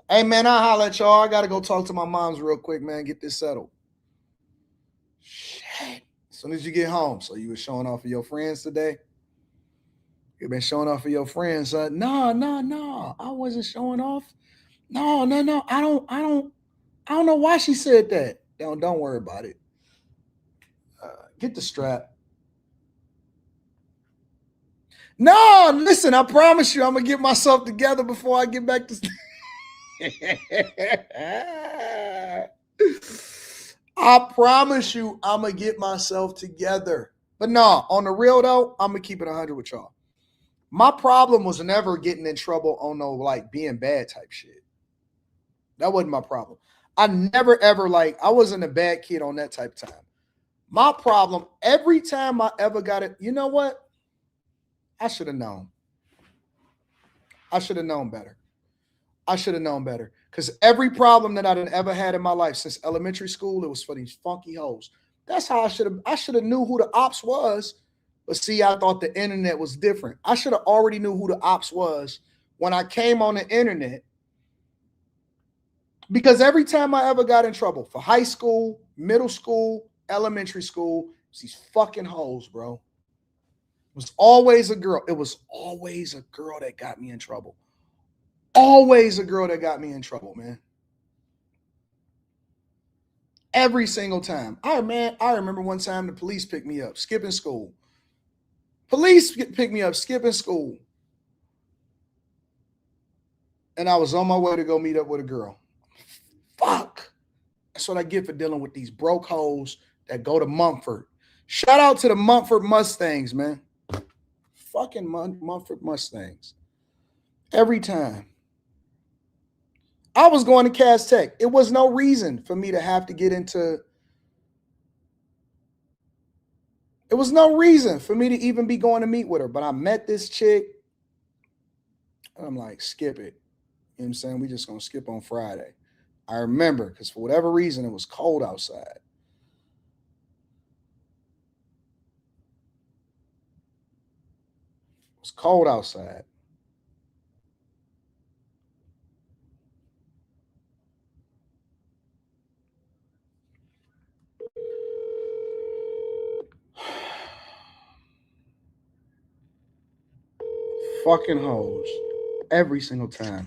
Hey, man, I'll holler at y'all. I got to go talk to my moms real quick, man. Get this settled. Shit. As soon as you get home. So you were showing off for your friends today? You've been showing off for your friends, son. No. I wasn't showing off. No. I don't know why she said that. Don't worry about it. Get the strap. No, listen, I promise you I'm going to get myself together before I get back to I promise you I'm going to get myself together. But no, on the real though, I'm going to keep it 100 with y'all. My problem was never getting in trouble on no like being bad type shit. That wasn't my problem. I never ever I wasn't a bad kid on that type of time. My problem, every time I ever got it, you know what? I should have known. I should have known better. Because every problem that I'd ever had in my life since elementary school, it was for these funky hoes. That's how I should have knew who the ops was. But see, I thought the internet was different. I should have already knew who the ops was when I came on the internet. Because every time I ever got in trouble for high school, middle school, elementary school, it's these fucking hoes, bro. It was always a girl. It was always a girl that got me in trouble. Always a girl that got me in trouble, man. Every single time. I remember one time the police picked me up, skipping school. Police picked me up, skipping school. And I was on my way to go meet up with a girl. Fuck. That's what I get for dealing with these broke hoes that go to Mumford. Shout out to the Mumford Mustangs, man. Fucking Mumford Mustangs. Every time. I was going to Cass Tech. It was no reason for me to have to get into. It was no reason for me to even be going to meet with her. But I met this chick. And I'm like, skip it. You know what I'm saying? We just going to skip on Friday. I remember because for whatever reason, it was cold outside. It was cold outside. Fucking hoes. Every single time.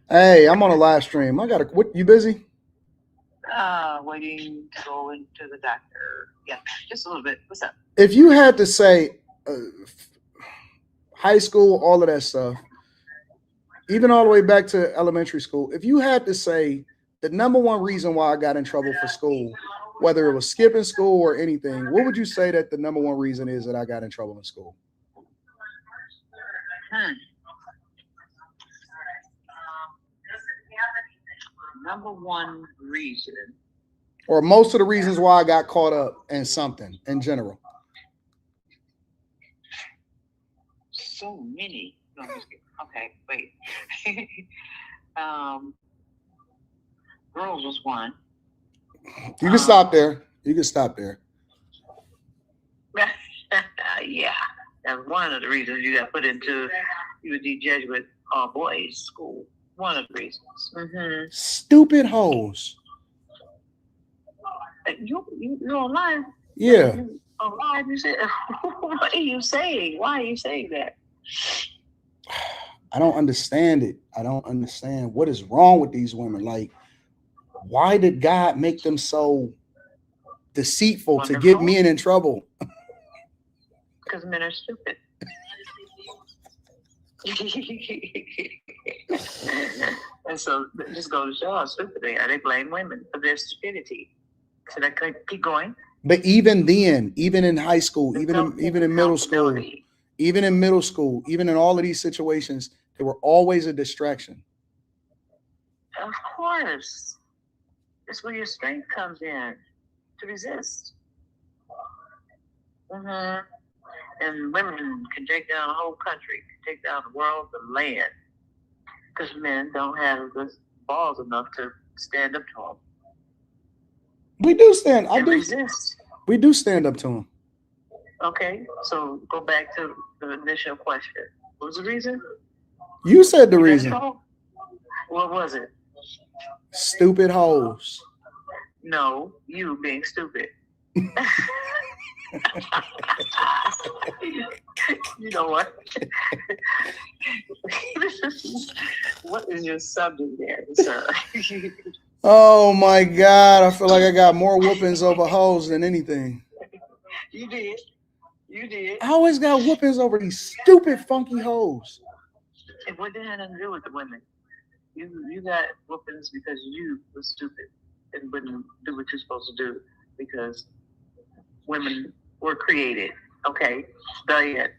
Hey, I'm on a live stream. What, you busy? Waiting to go into the doctor. Yeah, just a little bit. What's up? If you had to say high school, all of that stuff, even all the way back to elementary school, if you had to say the number one reason why I got in trouble for school, whether it was skipping school or anything, what would you say that the number one reason is that I got in trouble in school? Number one reason. Or most of the reasons why I got caught up in something in general. So many. No, I'm just kidding. Okay, wait. Girls was one. You can stop there. Yeah, that's one of the reasons you got put into UD Jesuit boys school. One of the reasons. Mm-hmm. Stupid hoes. You online? Yeah. You online? You said, what are you saying? Why are you saying that? I don't understand it. I don't understand what is wrong with these women. Like, why did God make them so deceitful to get men in trouble? Because men are stupid. And so just go to show how stupid they are. They blame women for their stupidity. So they could keep going. But even then, even in high school, even in middle school, even in all of these situations, they were always a distraction. Of course. That's where your strength comes in, to resist. Mm-hmm. And women can take down a whole country, can take down the world, the land, because men don't have the balls enough to stand up to them. We do stand. Resist. We do stand up to them. Okay, so go back to the initial question. What was the reason? You said the You got reason. told? What was it? Stupid hoes. No, you being stupid. You know what? What is your subject there, sir? Oh my God. I feel like I got more whoopings over hoes than anything. You did. You did. I always got whoopings over these stupid, funky hoes. And what did that have to do with the women? You got whoopings because you were stupid and wouldn't do what you're supposed to do because women were created. Okay, Diane.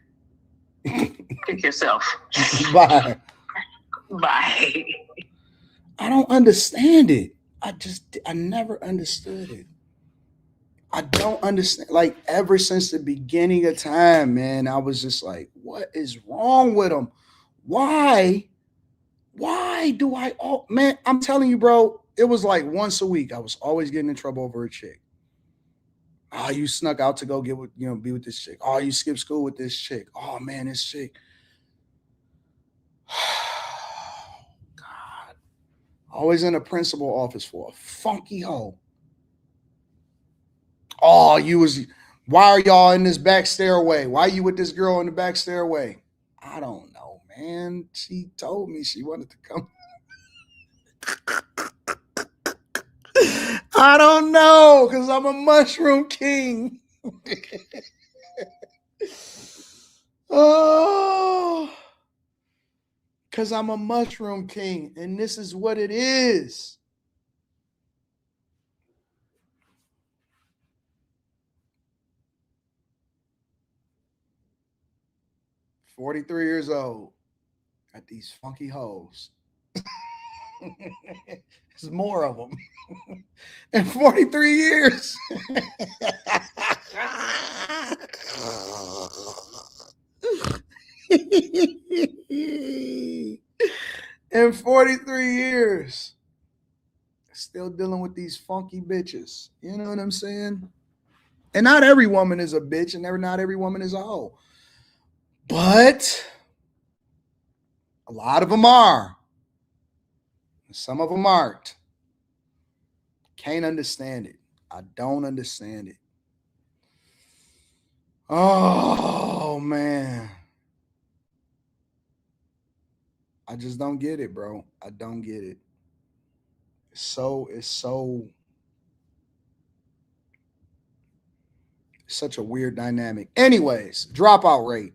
Kick yourself. Bye. Bye. I don't understand it. I never understood it. I don't understand. Like, ever since the beginning of time, man, I was just like, what is wrong with them? Why do I, man, I'm telling you, bro, it was like once a week. I was always getting in trouble over a chick. Oh, you snuck out to go be with this chick. Oh, you skipped school with this chick. Oh man, this chick. God. Always in a principal office for a funky hoe. Oh, why are y'all in this back stairway? Why are you with this girl in the back stairway? I don't know, man. She told me she wanted to come. I don't know, because I'm a mushroom king. Oh, because I'm a mushroom king, and this is what it is. I'm 43 years old. Got these funky hoes. There's more of them. In 43 years. In 43 years. Still dealing with these funky bitches. You know what I'm saying? And not every woman is a bitch, and not every woman is a hoe. But a lot of them are. Some of them aren't. Can't understand it. I don't understand it. Oh, man. I just don't get it, bro. I don't get it. It's such a weird dynamic. Anyways, dropout rate.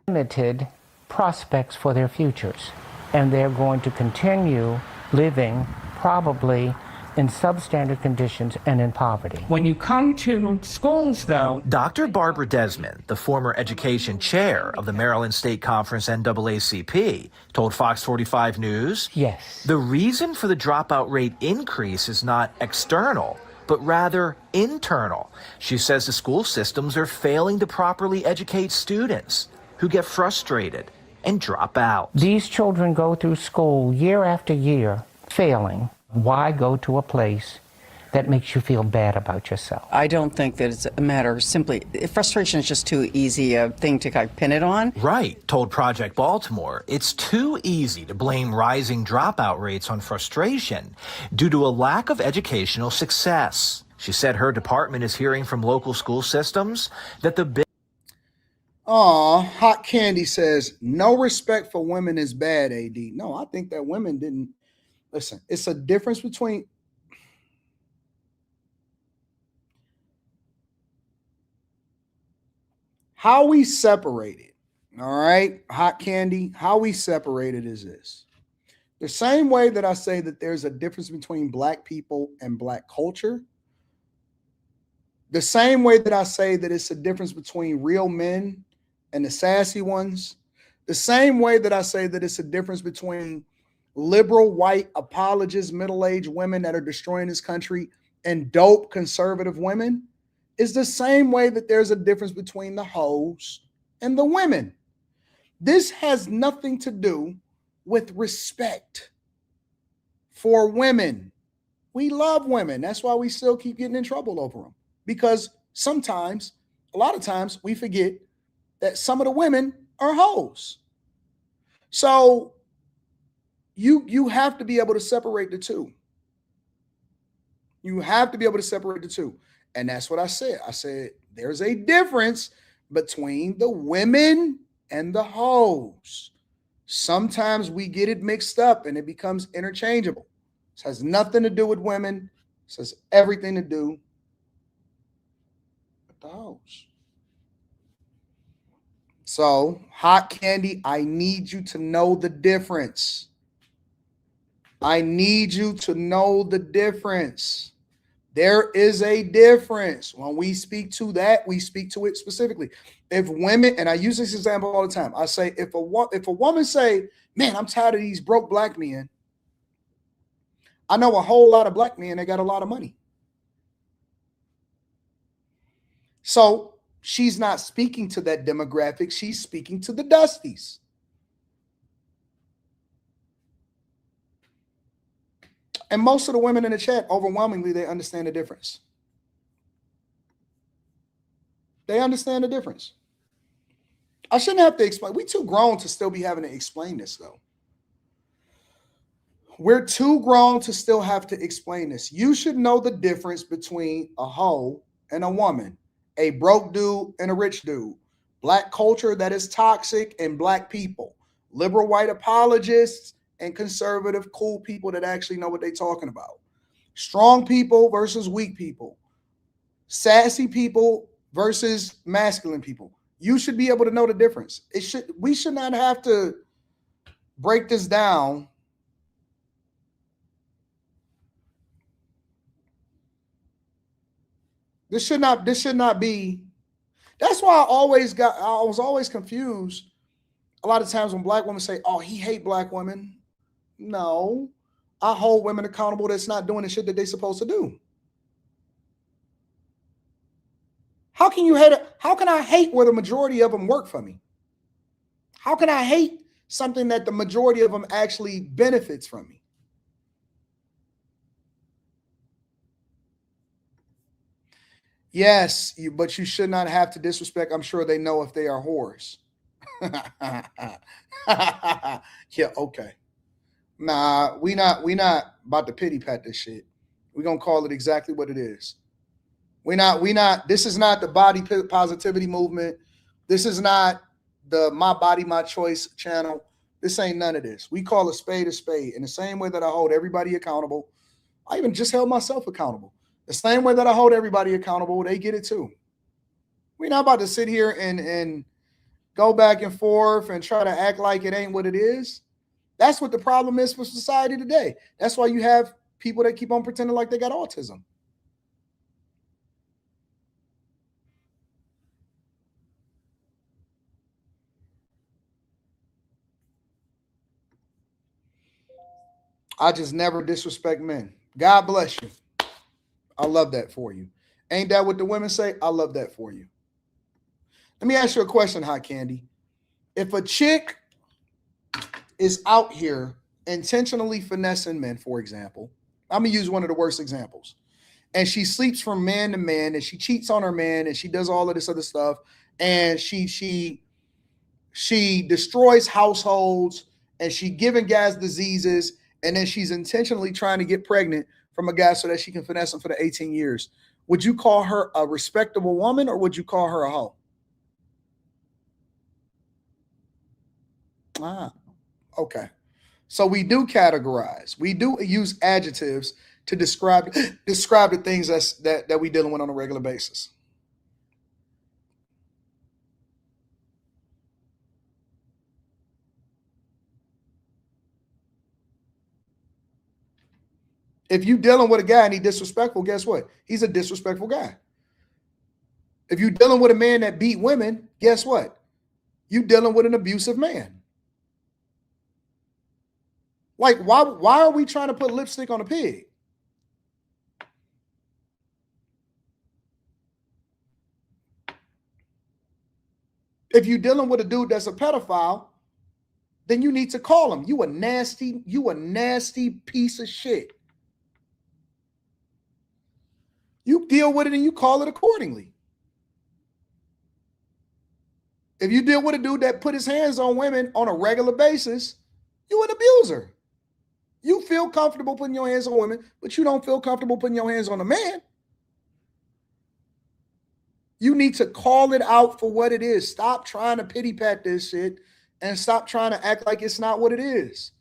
Limited prospects for their futures, and they're going to continue living probably in substandard conditions and in poverty. When you come to schools, though, Dr. Barbara Desmond, the former education chair of the Maryland State Conference NAACP, told Fox 45 News, yes, the reason for the dropout rate increase is not external, but rather internal. She says the school systems are failing to properly educate students who get frustrated and drop out. These children go through school year after year failing. Why go to a place that makes you feel bad about yourself? I don't think that it's a matter of simply, frustration is just too easy a thing to kind of pin it on. Right, told Project Baltimore, it's too easy to blame rising dropout rates on frustration due to a lack of educational success. She said her department is hearing from local school systems that the Hot Candy says, no respect for women is bad, AD. No, I think that women didn't. Listen, it's a difference between how we separate it. All right, Hot Candy, how we separate it is this. The same way that I say that there's a difference between black people and black culture, the same way that I say that it's a difference between real men and the sassy ones, the same way that I say that it's a difference between liberal, white, apologist, middle-aged women that are destroying this country and dope conservative women, is the same way that there's a difference between the hoes and the women. This has nothing to do with respect for women. We love women. That's why we still keep getting in trouble over them. Because sometimes, a lot of times, we forget that some of the women are hoes. So You have to be able to separate the two. You have to be able to separate the two. And that's what I said. I said there's a difference between the women and the hoes. Sometimes we get it mixed up and it becomes interchangeable. This has nothing to do with women. This has everything to do with the hoes. So, Hot Candy, I need you to know the difference. I need you to know the difference. There is a difference. When we speak to that, we speak to it specifically. If women, and I use this example all the time, I say, if a woman say, man, I'm tired of these broke black men, I know a whole lot of black men that got a lot of money. So she's not speaking to that demographic. She's speaking to the dusties. And most of the women in the chat, overwhelmingly, they understand the difference. They understand the difference. I shouldn't have to explain. We're too grown to still be having to explain this, though. We're too grown to still have to explain this. You should know the difference between a hoe and a woman, a broke dude and a rich dude, black culture that is toxic and black people, liberal white apologists and conservative cool people that actually know what they're talking about, strong people versus weak people, sassy people versus masculine people. You should be able to know the difference. We should not have to break this down. This should not be. That's why I was always confused a lot of times when black women say, oh, he hate black women. No, I hold women accountable that's not doing the shit that they're supposed to do. How can you hate it? How can I hate where the majority of them work for me? How can I hate something that the majority of them actually benefits from me? Yes, but you should not have to disrespect. I'm sure they know if they are whores. Yeah, okay. Nah, we not about to pity pat this shit. We're gonna call it exactly what it is. We not, this is not the body positivity movement. This is not the My Body, My Choice channel. This ain't none of this. We call a spade in the same way that I hold everybody accountable. I even just held myself accountable. The same way that I hold everybody accountable, they get it too. We're not about to sit here and go back and forth and try to act like it ain't what it is. That's what the problem is for society today. That's why you have people that keep on pretending like they got autism. I just never disrespect men. God bless you. I love that for you. Ain't that what the women say? I love that for you. Let me ask you a question, Hot Candy. If a chick is out here intentionally finessing men, for example, I'm going to use one of the worst examples, and she sleeps from man to man, and she cheats on her man, and she does all of this other stuff, and she destroys households, and she giving guys diseases, and then she's intentionally trying to get pregnant from a guy so that she can finesse him for the 18 years. Would you call her a respectable woman, or would you call her a hoe? Okay. So we do categorize. We do use adjectives to describe the things that we dealing with on a regular basis. If you dealing with a guy and he's disrespectful, guess what? He's a disrespectful guy. If you dealing with a man that beat women, guess what? You dealing with an abusive man. Like, why are we trying to put lipstick on a pig? If you're dealing with a dude that's a pedophile, then you need to call him. You a nasty piece of shit. You deal with it and you call it accordingly. If you deal with a dude that put his hands on women on a regular basis, you an abuser. You feel comfortable putting your hands on women, but you don't feel comfortable putting your hands on a man. You need to call it out for what it is. Stop trying to pity pat this shit and stop trying to act like it's not what it is.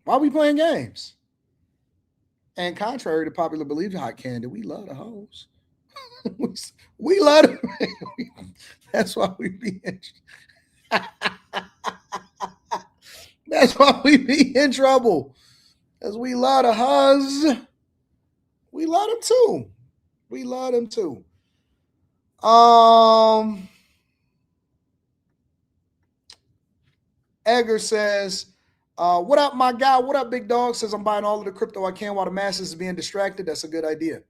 Why are we playing games? And contrary to popular belief, Hot Candy, we love the hoes. we love them. That's why we be in That's why we be in trouble. Because we love the huz. We love them too. We love them too. Edgar says, what up, my guy? What up, big dog? Says I'm buying all of the crypto I can while the masses is being distracted. That's a good idea.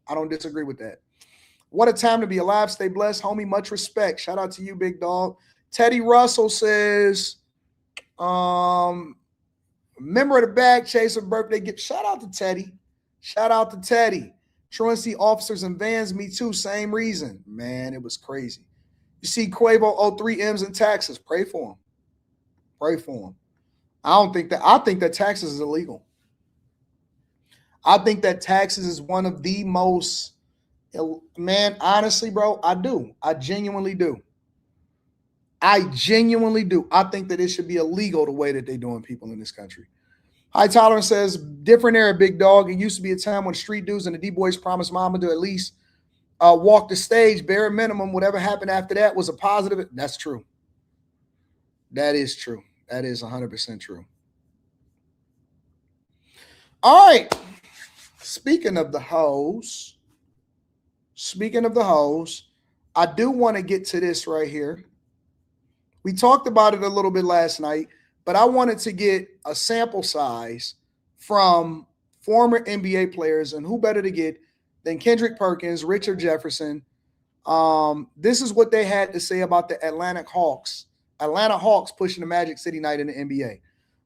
I don't disagree with that. What a time to be alive. Stay blessed, homie. Much respect. Shout out to you, big dog. Teddy Russell says, member of the bag chaser birthday gift. Shout out to Teddy. Shout out to Teddy. Truancy officers and vans, me too. Same reason. Man, it was crazy. You see Quavo owe 3 M's in taxes. Pray for him. Pray for him. I think that taxes is illegal. I think that taxes is one of the most, man, honestly, bro, I do. I genuinely do. I think that it should be illegal the way that they're doing people in this country. High Tolerance says, different era, big dog. It used to be a time when street dudes and the D-boys promised mama to at least walk the stage, bare minimum. Whatever happened after that was a positive. That's true. That is true. That is 100% true. All right. Speaking of the hoes, I do want to get to this right here. We talked about it a little bit last night, but I wanted to get a sample size from former NBA players, and who better to get than Kendrick Perkins, Richard Jefferson. This is what they had to say about the Atlanta Hawks pushing the Magic City night in the NBA.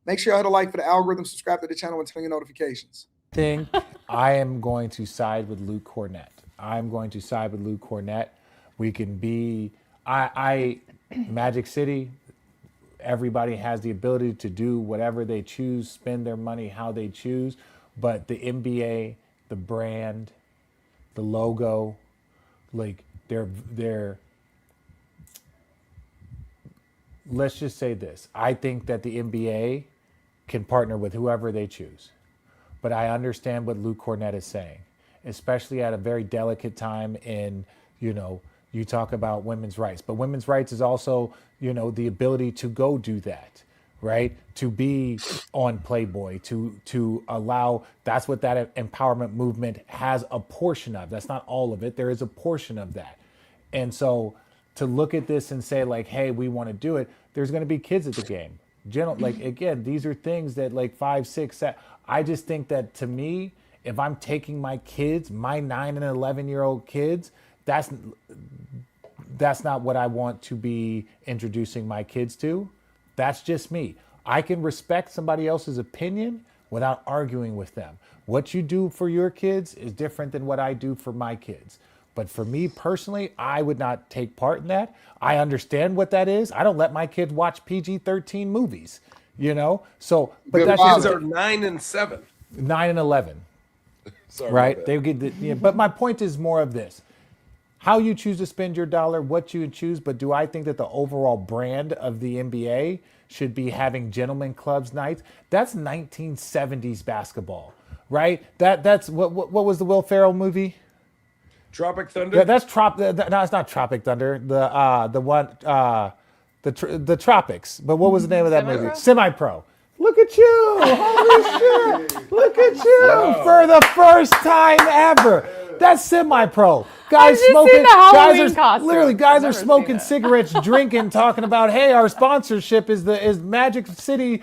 Make sure you hit a like for the algorithm, subscribe to the channel, and turn your notifications. I am going to side with Luke Cornett. We can be Magic City. Everybody has the ability to do whatever they choose, spend their money how they choose. But the NBA, the brand, the logo, like they're let's just say this. I think that the NBA can partner with whoever they choose. But I understand what Luke Cornett is saying, especially at a very delicate time in, you talk about women's rights. But women's rights is also, the ability to go do that, right? To be on Playboy, to allow, that's what that empowerment movement has a portion of. That's not all of it. There is a portion of that. And so to look at this and say like, hey, we want to do it, there's going to be kids at the game. Again, these are things that like 5, 6, 7. I just think that to me, if I'm taking my kids, my 9 and 11-year-old kids, that's not what I want to be introducing my kids to. That's just me. I can respect somebody else's opinion without arguing with them. What you do for your kids is different than what I do for my kids. But for me personally, I would not take part in that. I understand what that is. I don't let my kids watch PG-13 movies, So, but that's kids are 9 and 7. 9 and 11. Sorry, right? They get but my point is more of this. How you choose to spend your dollar, what you choose, but do I think that the overall brand of the NBA should be having gentlemen clubs nights? That's 1970s basketball, right? That's what was the Will Ferrell movie? Tropic Thunder? Yeah, that's no, it's not Tropic Thunder. The one the Tropics. But what was the name of that movie? Semi-Pro. Look at you! Holy shit! Look at you! Wow. For the first time ever. That's Semi-Pro. Guys smoking. Guys are smoking cigarettes, drinking, talking about, hey, our sponsorship is Magic City.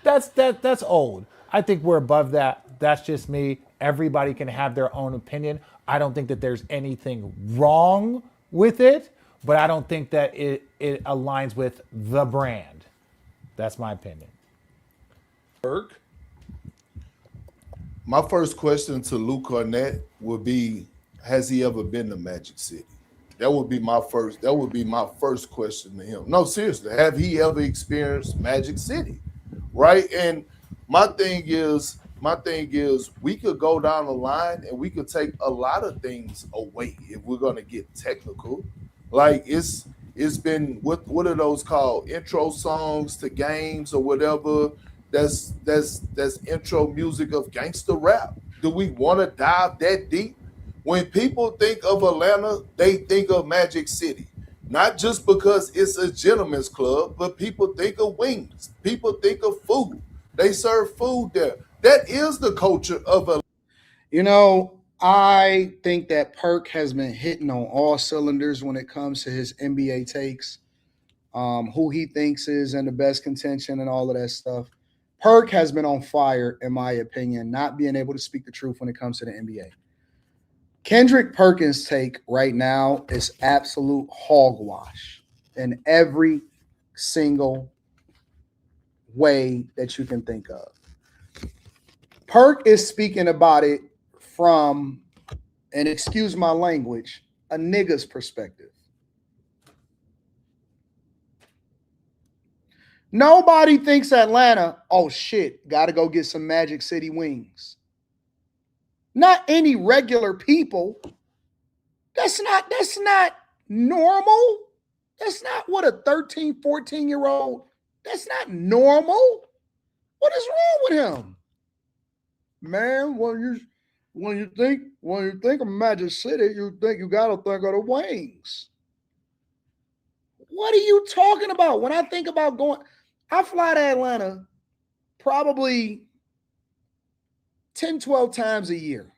That's old. I think we're above that. That's just me. Everybody can have their own opinion. I don't think that there's anything wrong with it, but I don't think that it aligns with the brand. That's my opinion. Burke? My first question to Luke Cornett would be, has he ever been to Magic City? That would be my first question to him. No, seriously, have he ever experienced Magic City? Right? And my thing is, we could go down the line and we could take a lot of things away if we're gonna get technical. Like it's been what are those called? Intro songs to games or whatever. That's intro music of gangster rap. Do we want to dive that deep? When people think of Atlanta, they think of Magic City. Not just because it's a gentleman's club, but people think of wings. People think of food. They serve food there. That is the culture of Atlanta. You know, I think that Perk has been hitting on all cylinders when it comes to his NBA takes, who he thinks is in the best contention and all of that stuff. Perk has been on fire, in my opinion, not being able to speak the truth when it comes to the NBA. Kendrick Perkins' take right now is absolute hogwash in every single way that you can think of. Perk is speaking about it from, and excuse my language, a nigga's perspective. Nobody thinks Atlanta, oh shit, gotta go get some Magic City wings. Not any regular people. That's not normal. That's not what a 13, 14-year-old, that's not normal. What is wrong with him? Man, when you think of Magic City, you think you gotta think of the wings. What are you talking about? When I think about going, I fly to Atlanta probably 10, 12 times a year.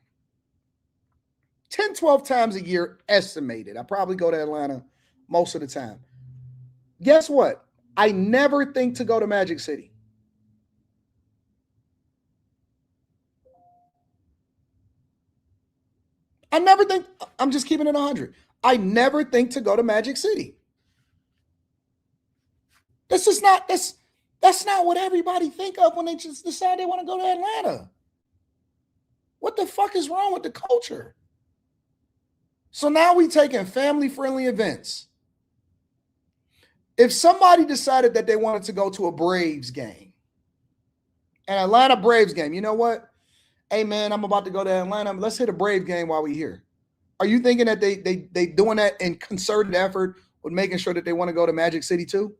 10, 12 times a year estimated. I probably go to Atlanta most of the time. Guess what? I never think to go to Magic City. I never think, I'm just keeping it 100. I never think to go to Magic City. That's not what everybody think of when they just decide they want to go to Atlanta. What the fuck is wrong with the culture? So now we taking family-friendly events. If somebody decided that they wanted to go to a Braves game, an Atlanta Braves game, you know what? Hey man, I'm about to go to Atlanta. Let's hit a Brave game while we're here. Are you thinking that they doing that in concerted effort with making sure that they want to go to Magic City too?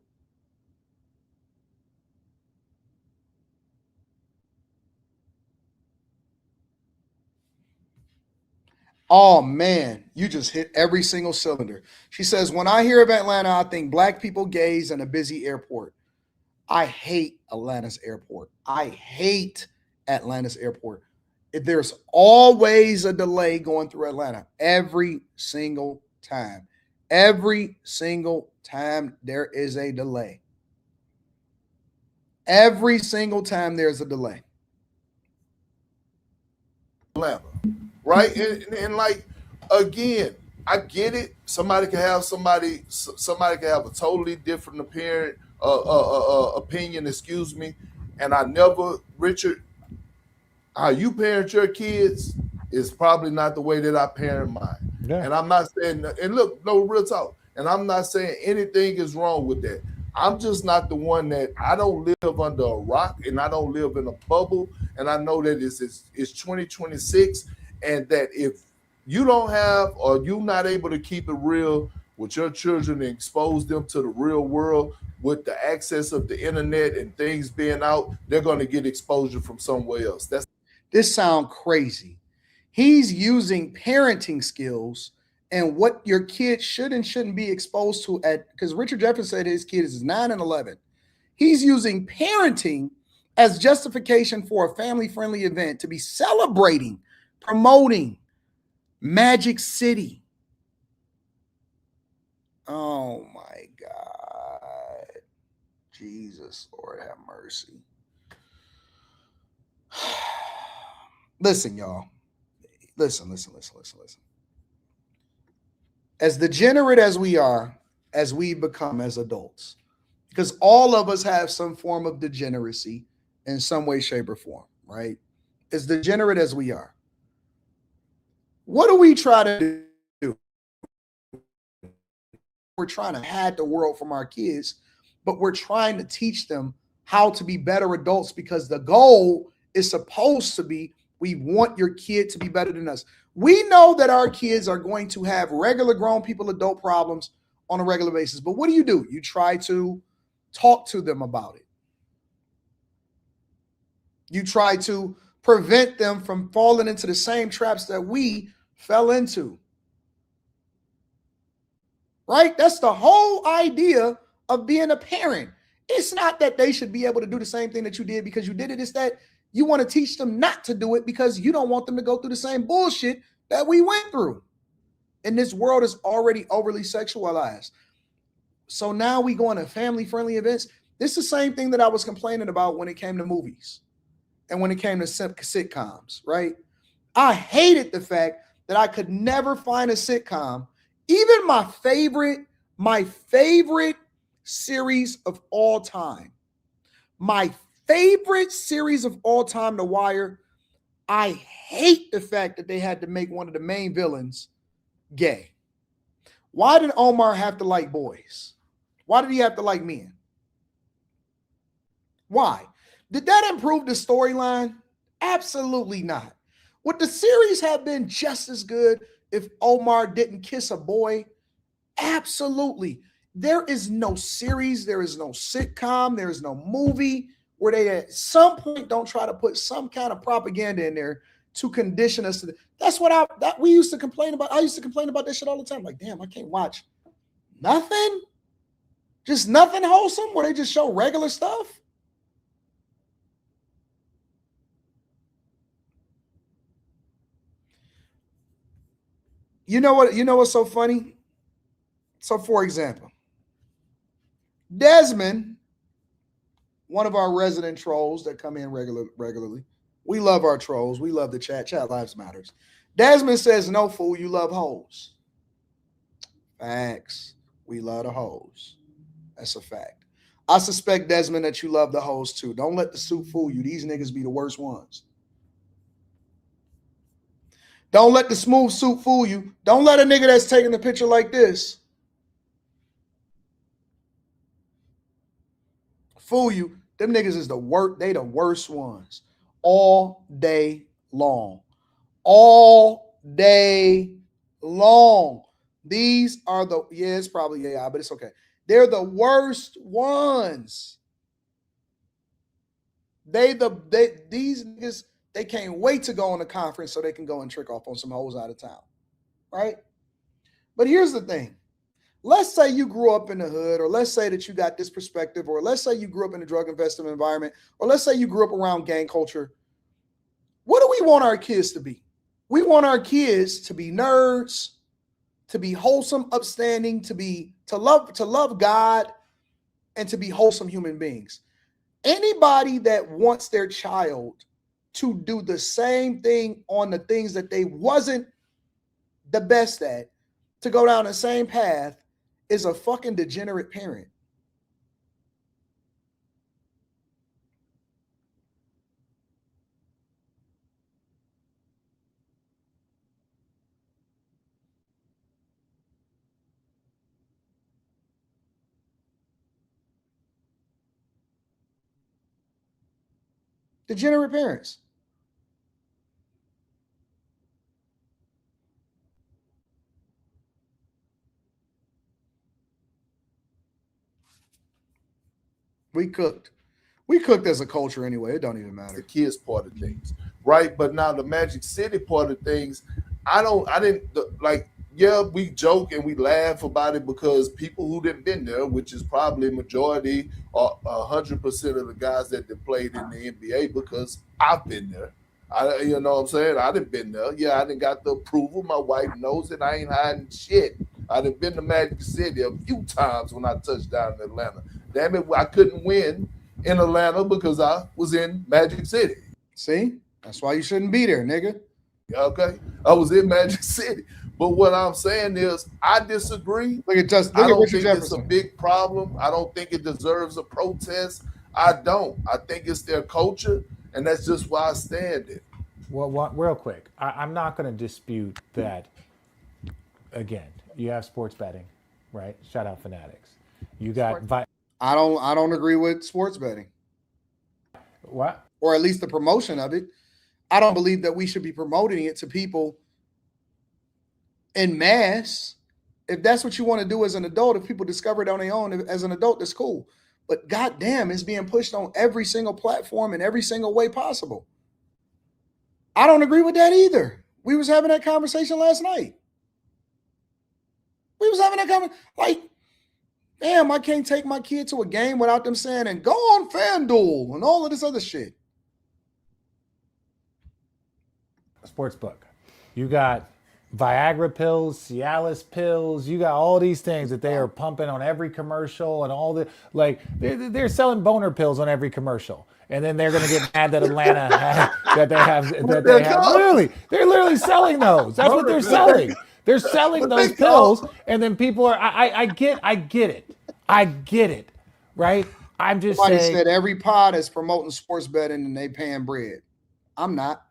Oh man, you just hit every single cylinder. She says, when I hear of Atlanta, I think black people, gays, and a busy airport. I hate Atlanta's airport. I hate Atlanta's airport. There's always a delay going through Atlanta every single time. Every single time there is a delay. Every single time there's a delay. Atlanta, right? And like, again, I get it. Somebody can have a totally different opinion, excuse me. And I never, Richard, how you parent your kids is probably not the way that I parent mine. Yeah. And I'm not saying, and look, no, real talk. And I'm not saying anything is wrong with that. I'm just not the one that, I don't live under a rock and I don't live in a bubble. And I know that it's 2026 and that if you don't have, or you're not able to keep it real with your children and expose them to the real world with the access of the internet and things being out, they're going to get exposure from somewhere else. This sounds crazy. He's using parenting skills and what your kid should and shouldn't be exposed to because Richard Jefferson said his kid is 9 and 11. He's using parenting as justification for a family-friendly event to be celebrating, promoting Magic City. Oh my God. Jesus, Lord have mercy. Listen, y'all. Listen. As degenerate as we are, as we become as adults, because all of us have some form of degeneracy in some way, shape, or form, right? As degenerate as we are, what do we try to do? we're trying to hide the world from our kids, but we're trying to teach them how to be better adults, because the goal is supposed to be, we want your kid to be better than us. We know that our kids are going to have regular grown people, adult problems on a regular basis. But what do? You try to talk to them about it. You try to prevent them from falling into the same traps that we fell into. Right? That's the whole idea of being a parent. It's not that they should be able to do the same thing that you did because you did it. It's that you want to teach them not to do it because you don't want them to go through the same bullshit that we went through. And this world is already overly sexualized. So now we go into family-friendly events. This is the same thing that I was complaining about when it came to movies and when it came to sitcoms, right? I hated the fact that I could never find a sitcom, even my favorite series of all time. My favorite series of all time, The Wire. I hate the fact that they had to make one of the main villains gay. Why did Omar have to like boys? Why did he have to like men? Why? Did that improve the storyline? Absolutely not. Would the series have been just as good if Omar didn't kiss a boy? Absolutely. There is no series, there is no sitcom, there is no movie where they at some point don't try to put some kind of propaganda in there to condition us to that's what we used to complain about. I used to complain about this shit all the time. Like, damn, I can't watch nothing. Just nothing wholesome where they just show regular stuff. You know what's so funny? So for example, Desmond, one of our resident trolls that come in regularly. We love our trolls. We love the chat. Chat lives matters. Desmond says, no, fool, you love hoes. Facts. We love the hoes. That's a fact. I suspect, Desmond, that you love the hoes too. Don't let the suit fool you. These niggas be the worst ones. Don't let the smooth suit fool you. Don't let a nigga that's taking the picture like this fool you. Them niggas is the worst. They the worst ones. All day long. All day long. These are the, yeah, it's probably AI, but it's okay. They're the worst ones. These niggas, they can't wait to go on a conference so they can go and trick off on some hoes out of town. Right? But here's the thing. Let's say you grew up in the hood, or let's say that you got this perspective, or let's say you grew up in a drug investment environment, or let's say you grew up around gang culture. What do we want our kids to be? We want our kids to be nerds, to be wholesome, upstanding, to love God, and to be wholesome human beings. Anybody that wants their child to do the same thing on the things that they wasn't the best at, to go down the same path, is a fucking degenerate parent. Degenerate parents. We cooked. We cooked as a culture anyway. It don't even matter. The kids part of things, right? But now the Magic City part of things, yeah, we joke and we laugh about it because people who didn't been there, which is probably majority or 100% of the guys that played in the NBA, because I've been there. You know what I'm saying? I done been there. Yeah, I done got the approval. My wife knows it. I ain't hiding shit. I done been to Magic City a few times when I touched down in Atlanta. Damn it, I couldn't win in Atlanta because I was in Magic City. See? That's why you shouldn't be there, nigga. Okay? I was in Magic City. But what I'm saying is, I disagree. I don't think it's a big problem. I don't think it deserves a protest. I don't. I think it's their culture, and that's just why I stand it. Well, real quick, I'm not going to dispute that. Again, you have sports betting. right? Shout out Fanatics. You got I don't agree with sports betting. What? Or at least the promotion of it. I don't believe that we should be promoting it to people in mass. If that's what you want to do as an adult, if people discover it on their own as an adult, that's cool. But goddamn, it's being pushed on every single platform in every single way possible. I don't agree with that either. We was having that conversation last night. We was having that conversation. Like, damn, I can't take my kid to a game without them saying, and go on FanDuel and all of this other shit. Sportsbook. You got Viagra pills, Cialis pills. You got all these things that they are pumping on every commercial and all the, like, they're selling boner pills on every commercial. And then they're going to get mad that Atlanta they're literally selling those. That's what they're selling. They're selling those pills. And then people are, I get it. Right? I'm just Somebody saying. said every pod is promoting sports betting and they paying bread. I'm not.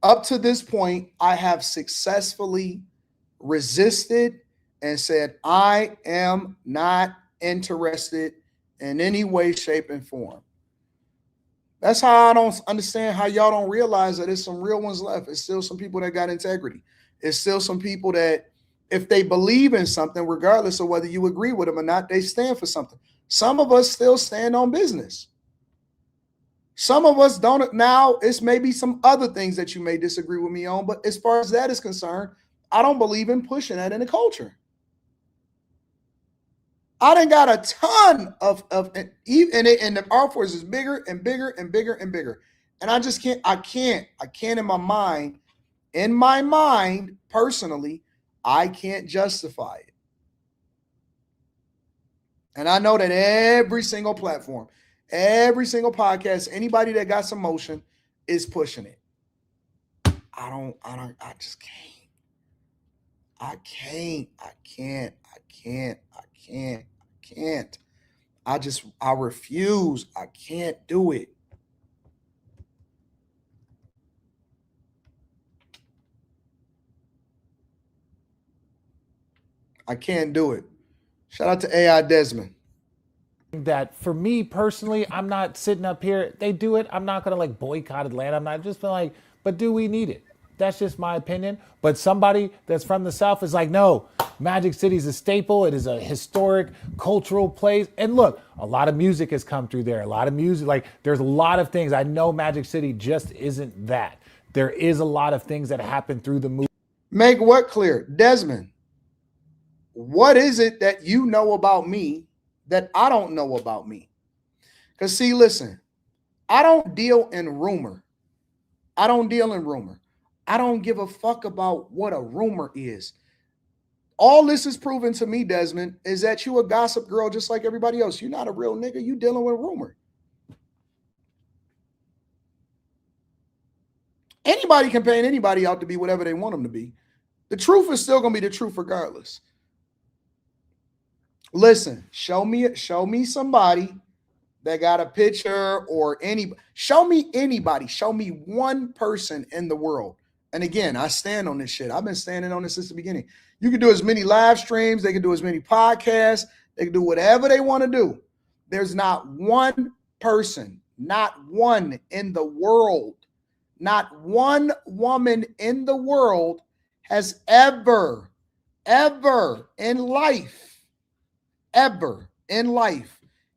Up to this point, I have successfully resisted and said, I am not interested in any way, shape, and form. That's how I don't understand how y'all don't realize that there's some real ones left. It's still some people that got integrity. It's still some people that if they believe in something, regardless of whether you agree with them or not, they stand for something. Some of us still stand on business. Some of us don't. Now, it's maybe some other things that you may disagree with me on, but as far as that is concerned, I don't believe in pushing that in the culture. I done got a ton of and the Air Force is bigger and bigger and bigger and bigger. And I just can't in my mind, personally, I can't justify it. And I know that every single platform, every single podcast, anybody that got some motion is pushing it. I just can't. I can't. I refuse. I can't do it. I can't do it. Shout out to AI Desmond. That for me personally, I'm not sitting up here. They do it. I'm not going to like boycott Atlanta. I'm not just like, but do we need it? That's just my opinion. But somebody that's from the South is like, no, Magic City is a staple. It is a historic cultural place. And look, a lot of music has come through there. A lot of music, like there's a lot of things. I know Magic City just isn't that. There is a lot of things that happen through the movie. Make what clear? Desmond, what is it that you know about me that I don't know about me? Because see, listen, I don't deal in rumor. I don't give a fuck about what a rumor is. All this is proven to me, Desmond, is that you a gossip girl just like everybody else. You're not a real nigga. You dealing with rumor. Anybody can paint anybody out to be whatever they want them to be. The truth is still going to be the truth regardless. Listen, show me somebody that got a picture or anybody. Show me anybody. Show me one person in the world. And again, I stand on this shit. I've been standing on this since the beginning. You can do as many live streams. They can do as many podcasts. They can do whatever they want to do. There's not one person, not one in the world, not one woman in the world has ever in life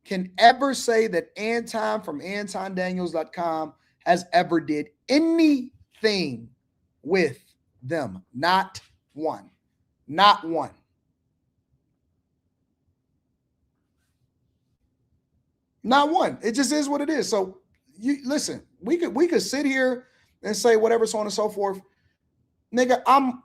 can ever say that Anton from AntonDaniels.com has ever did anything with them. Not one. Not one. Not one. It just is what it is. So you listen, we could sit here and say whatever, so on and so forth. Nigga, I'm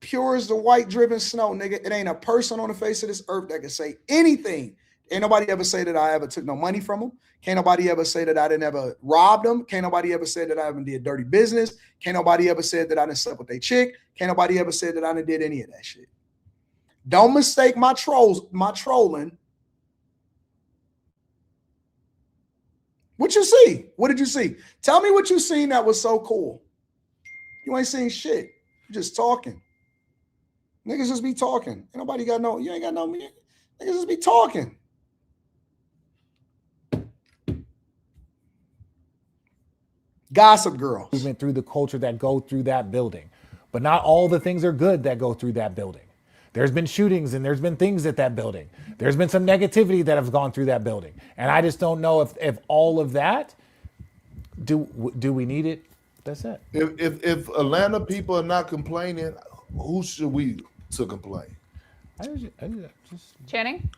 pure as the white driven snow, nigga. It ain't a person on the face of this earth that can say anything. Ain't nobody ever say that I ever took no money from them. Can't nobody ever say that I didn't ever rob them. Can't nobody ever say that I ever did dirty business. Can't nobody ever said that I didn't sleep with their chick. Can't nobody ever said that I didn't did any of that shit. Don't mistake my trolling. What you see? What did you see? Tell me what you seen that was so cool. You ain't seen shit. You're just talking. Niggas just be talking. Ain't nobody got no, you ain't got no, niggas just be talking. Gossip girls. Movement through the culture that go through that building. But not all the things are good that go through that building. There's been shootings and there's been things at that building. There's been some negativity that have gone through that building. And I just don't know if all of that, do we need it? That's it. If Atlanta people are not complaining, who should we to complain? Channing?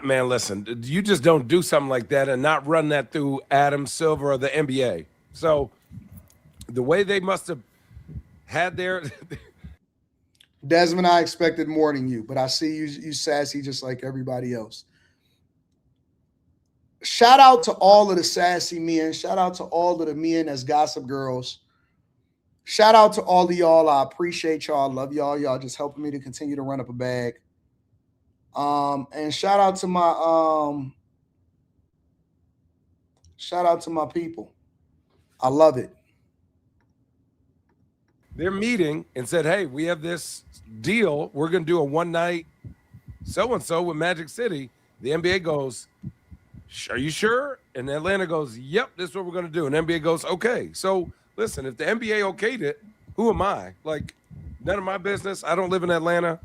Man, listen, you just don't do something like that and not run that through Adam Silver or the NBA. So the way they must have had their... Desmond, I expected more than you, but I see you sassy just like everybody else. Shout out to all of the sassy men. Shout out to all of the men as gossip girls. Shout out to all of y'all. I appreciate y'all. Love y'all. Y'all just helping me to continue to run up a bag. And shout out to my people. I love it. They're meeting and said, hey, we have this deal. We're going to do a one-night so-and-so with Magic City. The NBA goes, are you sure? And Atlanta goes, yep, this is what we're going to do. And NBA goes, okay. So, listen, if the NBA okayed it, who am I? Like, none of my business. I don't live in Atlanta.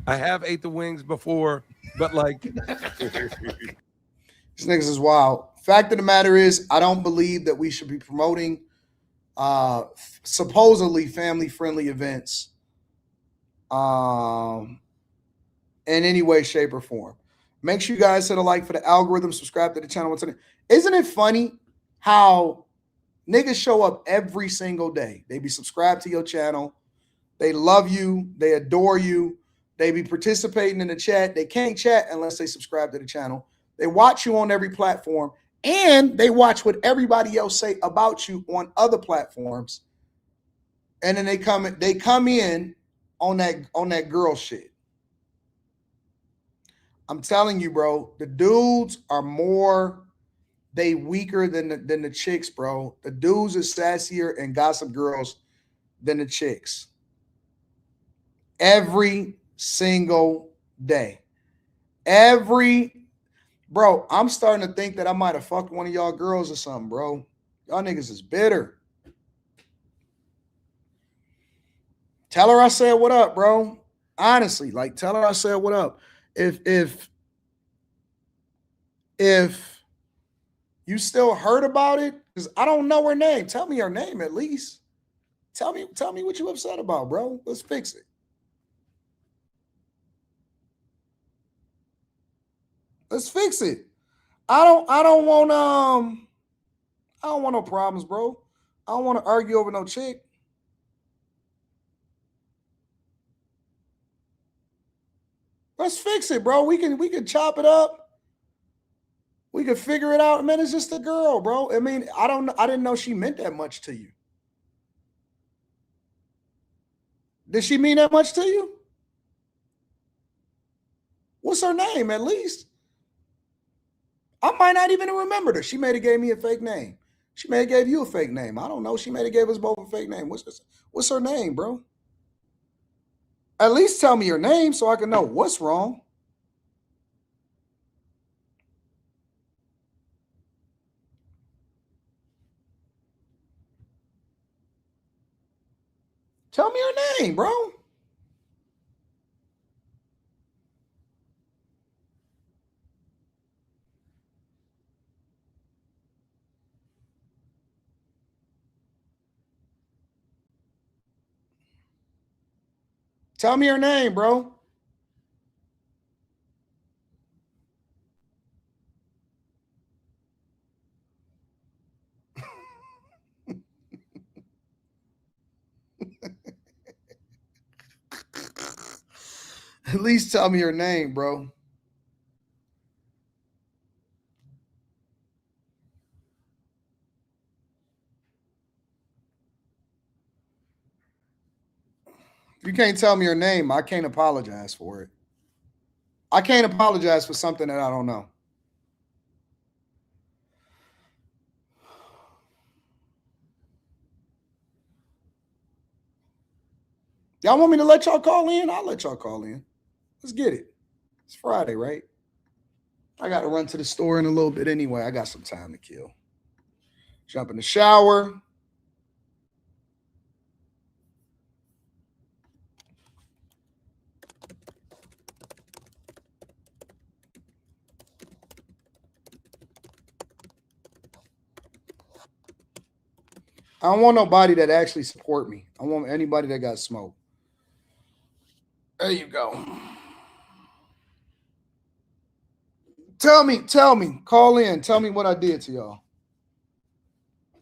I have ate the wings before, but like... These niggas is wild. Fact of the matter is, I don't believe that we should be promoting supposedly family-friendly events in any way, shape, or form. Make sure you guys hit a like for the algorithm, subscribe to the channel. Isn't it funny how niggas show up every single day? They be subscribed to your channel. They love you. They adore you. They be participating in the chat. They can't chat unless they subscribe to the channel. They watch you on every platform, and they watch what everybody else say about you on other platforms. And then they come in on that girl shit. I'm telling you, bro, the dudes are they weaker than the chicks, bro. The dudes are sassier and gossip girls than the chicks. Every single day. Bro, I'm starting to think that I might have fucked one of y'all girls or something, bro. Y'all niggas is bitter. Tell her I said what up, bro. Honestly, like tell her I said what up. If you still heard about it, because I don't know her name. Tell me her name at least. Tell me what you upset about, bro. Let's fix it. Let's fix it. I don't want no problems, bro. I don't want to argue over no chick. Let's fix it, bro. We can chop it up. We can figure it out. Man, it's just a girl, bro. I mean, I didn't know she meant that much to you. Did she mean that much to you? What's her name, at least? I might not even remember her. She may have gave me a fake name. She may have gave you a fake name. I don't know. She may have gave us both a fake name. What's her name, bro? At least tell me her name so I can know what's wrong. Tell me her name, bro. Tell me her name, bro. At least tell me her name, bro. If you can't tell me her name, I can't apologize for it. I can't apologize for something that I don't know. Y'all want me to let y'all call in? I'll let y'all call in. Let's get it. It's Friday, right? I got to run to the store in a little bit anyway. I got some time to kill. Jump in the shower. I don't want nobody that actually support me. I want anybody that got smoke. There you go. Tell me, call in. Tell me what I did to y'all.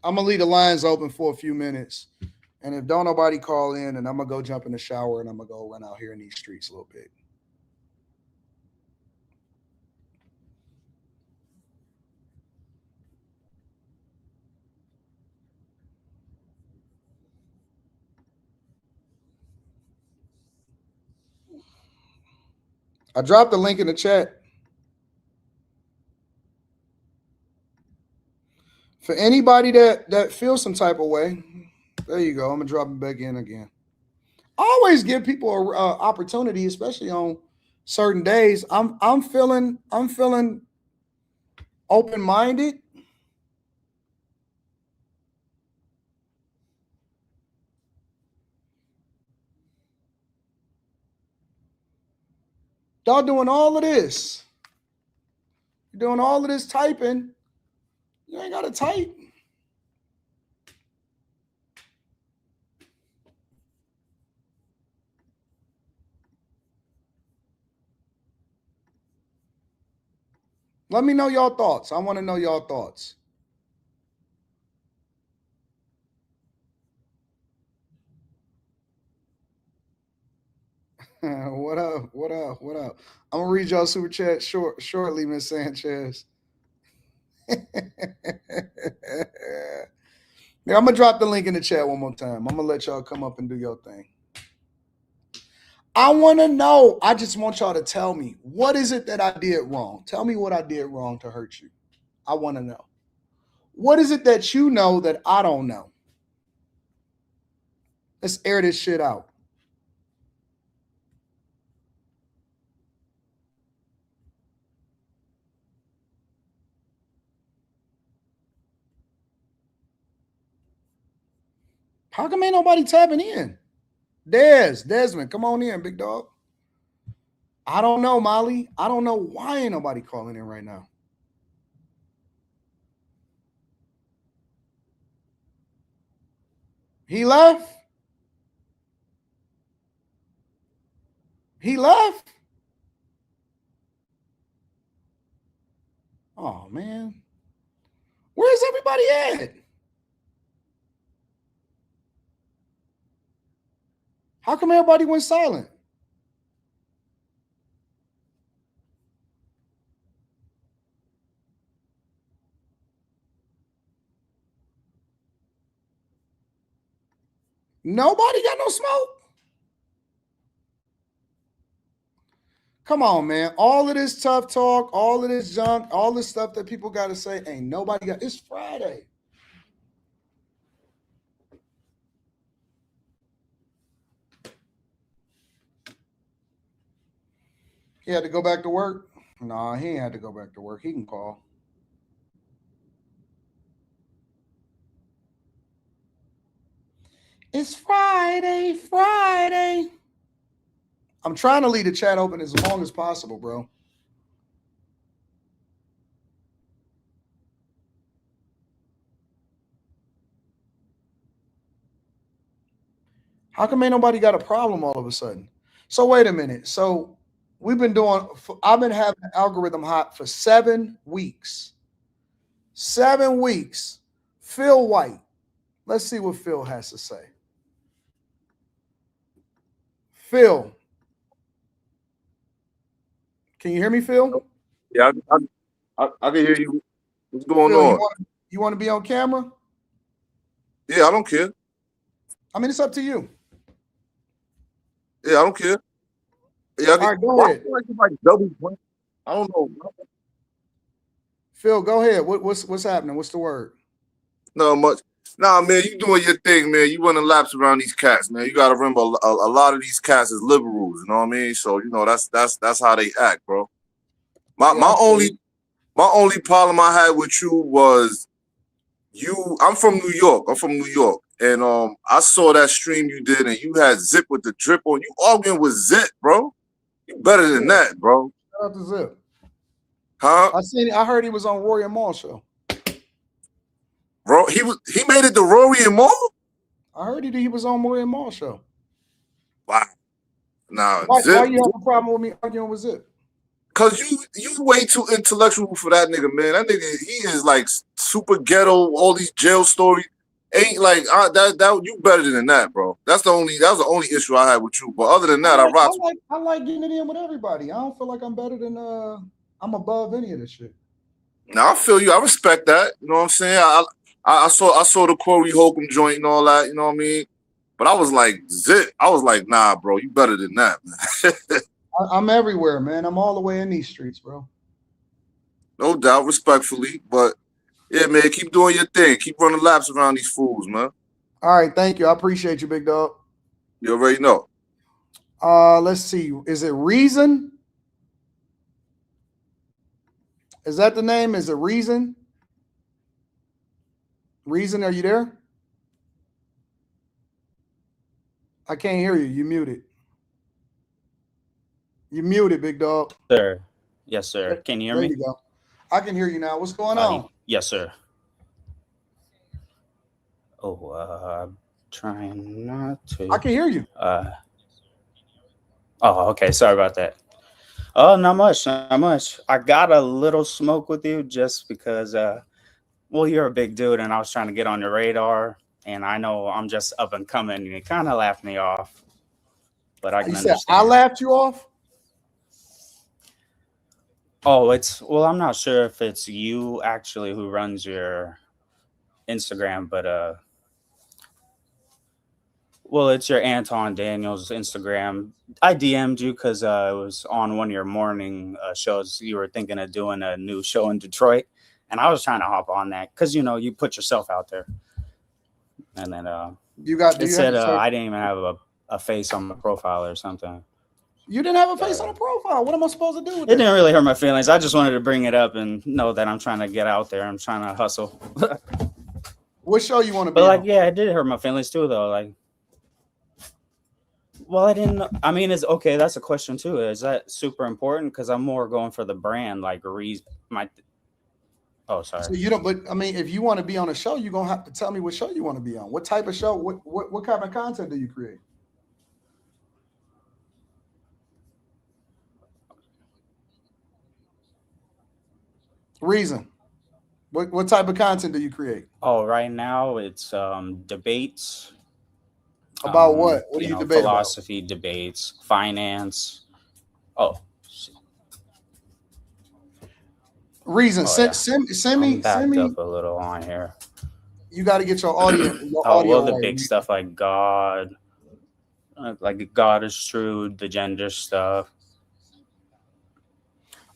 I'm going to leave the lines open for a few minutes. And if don't nobody call in, and I'm going to go jump in the shower and I'm going to go run out here in these streets a little bit. I dropped the link in the chat. For anybody that feels some type of way, there you go. I'm going to drop it back in again. I always give people an opportunity, especially on certain days. I'm feeling open-minded. Y'all doing all of this. You're doing all of this typing. You ain't got to type. Let me know y'all thoughts. I want to know y'all thoughts. What up? What up? What up? I'm gonna read y'all super chat shortly, Miss Sanchez. Yeah, I'm gonna drop the link in the chat one more time. I'm gonna let y'all come up and do your thing. I want to know. I just want y'all to tell me, what is it that I did wrong? Tell me what I did wrong to hurt you. I want to know. What is it that you know that I don't know? Let's air this shit out. How come ain't nobody tapping in? Desmond, come on in, big dog. I don't know, Molly. I don't know why ain't nobody calling in right now. He left? He left? Oh, man. Where's everybody at? How come everybody went silent? Nobody got no smoke? Come on, man. All of this tough talk, all of this junk, all this stuff that people got to say, ain't nobody got. It's Friday. He had to go back to work? Nah, he ain't had to go back to work. He can call. It's Friday. I'm trying to leave the chat open as long as possible, bro. How come ain't nobody got a problem all of a sudden? So wait a minute. So I've been having an algorithm hot for 7 weeks. 7 weeks. Phil White. Let's see what Phil has to say. Phil. Can you hear me, Phil? Yeah, I can hear you. What's going Phil, on? You want to be on camera? Yeah, I don't care. I mean, it's up to you. Yeah, I don't care. Yeah, All right, go ahead. I don't know. Phil, go ahead. What's happening? What's the word? Not much. Nah, man, you doing your thing, man. You running laps around these cats, man. You got to remember a lot of these cats is liberals. You know what I mean? So you know that's how they act, bro. My only problem I had with you was I'm from New York. And I saw that stream you did, and you had Zip with the drip on. You arguing with Zip, bro. You better than that, bro. Shout out to Zip. Huh? I heard he was on Rory and Maul show. Bro, he made it to Rory and Maul? I heard he was on Rory and Maul show. Wow. Now, Why Zip, you have a problem with me arguing with Zip? Cause you way too intellectual for that nigga, man. That nigga, he is like super ghetto. All these jail stories ain't like that. You better than that, bro. That was the only issue I had with you. But other than that, I rock. I like getting it in with everybody. I don't feel like I'm better than I'm above any of this shit. Now I feel you. I respect that. You know what I'm saying? I saw the Corey Holcomb joint and all that. You know what I mean? But I was like, Zip. I was like, nah, bro. You better than that, man. I'm everywhere, man. I'm all the way in these streets, bro. No doubt, respectfully. But yeah, man, keep doing your thing. Keep running laps around these fools, man. All right, thank you. I appreciate you, big dog. You already know. Let's see. Is it Reason? Is that the name? Is it Reason? Reason, are you there? I can't hear you. You muted. You muted, big dog. Sir. Yes, sir. Can you hear me? There you go. I can hear you now. What's going on? Yes, sir. Oh, I'm trying not to. I can hear you. Oh, okay. Sorry about that. Oh, not much. Not much. I got a little smoke with you just because, well, you're a big dude, and I was trying to get on your radar, and I know I'm just up and coming, and you kind of laughed me off. But I can understand. I laughed you off? Oh, I'm not sure if it's you actually who runs your Instagram, but well, it's your Anton Daniels Instagram. I DM'd you because it was on one of your morning shows. You were thinking of doing a new show in Detroit, and I was trying to hop on that because you put yourself out there. And then it said I didn't even have a face on my profile or something. You didn't have a face on a profile. What am I supposed to do with it? Didn't really hurt my feelings. I just wanted to bring it up and know that I'm trying to get out there. I'm trying to hustle. What show you want to be on? on? Yeah, it did hurt my feelings too, though. Well, I didn't. I mean, it's okay. That's a question too. Is that super important? Because I'm more going for the brand, Oh, sorry. So you don't. But I mean, if you want to be on a show, you're gonna have to tell me what show you want to be on. What type of show? What kind of content do you create? Reason. What type of content do you create? Oh, right now it's debates. About what? What do you debate philosophy about? Debates, finance. Oh. Reason. Oh, Send me up a little on here. You got to get your audio. The big stuff like God, like God is true, the gender stuff.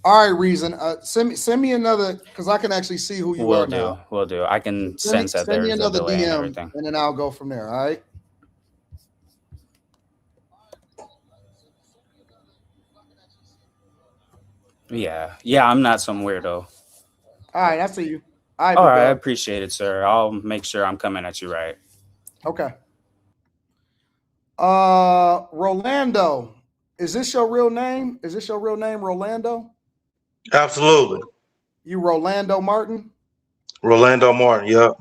All right, Reason. Send me another because I can actually see who you are now. Will do. I can sense that there's a delay and everything. And then I'll go from there. All right. Yeah, I'm not some weirdo. All right, I see you. All right, I appreciate it, sir. I'll make sure I'm coming at you right. Okay. Rolando. Is this your real name? Rolando? Absolutely. You Rolando Martin? Rolando Martin, yep.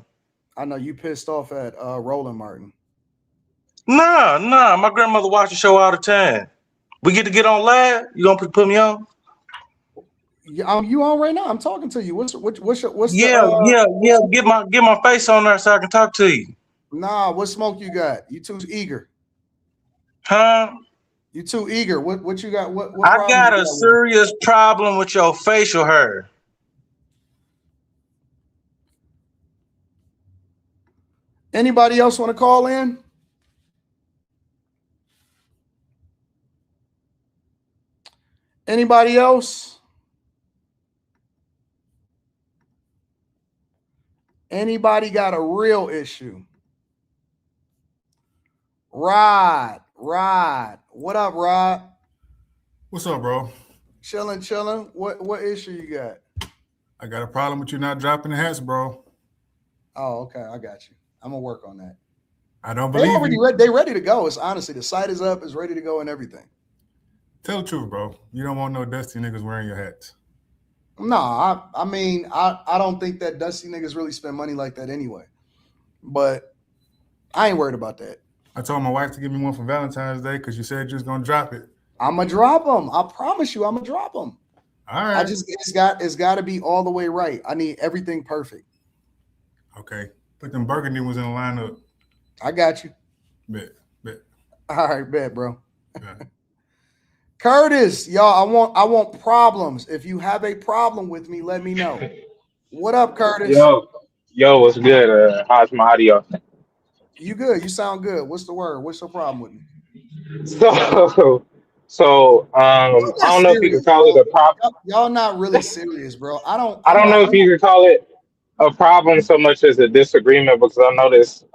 I know you pissed off at Roland Martin. Nah. My grandmother watched the show all the time. We get to get on live. You gonna put me on? Yeah, you on right now? I'm talking to you. What's yeah. Get my face on there so I can talk to you. Nah, what smoke you got? You too eager. Huh? You too eager. What you got? What I got a serious problem with your facial hair. Anybody else want to call in? Anybody else? Anybody got a real issue? Rod. What up, Rod? What's up, bro? Chilling. What issue you got? I got a problem with you not dropping the hats, bro. Oh, okay. I got you. I'm gonna work on that. I don't They believe already you. they ready to go. It's honestly, the site is up, it's ready to go and everything. Tell the truth, bro. You don't want no dusty niggas wearing your hats. No, I mean, I don't think that dusty niggas really spend money like that anyway. But I ain't worried about that. I told my wife to give me one for Valentine's Day because you said you was gonna drop it. I'm gonna drop them. I promise you, I'm gonna drop them. All right. It's got to be all the way right. I need everything perfect. Okay. Put them burgundy ones in the lineup. I got you. Bet. All right, bet, bro. Yeah. Curtis, y'all, I want problems. If you have a problem with me, let me know. What up, Curtis? Yo, what's good? How's my audio? You good? You sound good. What's the word? What's your problem with me? So I don't know if you can call it a problem. Y'all not really serious, bro. I don't know if you can call it a problem so much as a disagreement, because I noticed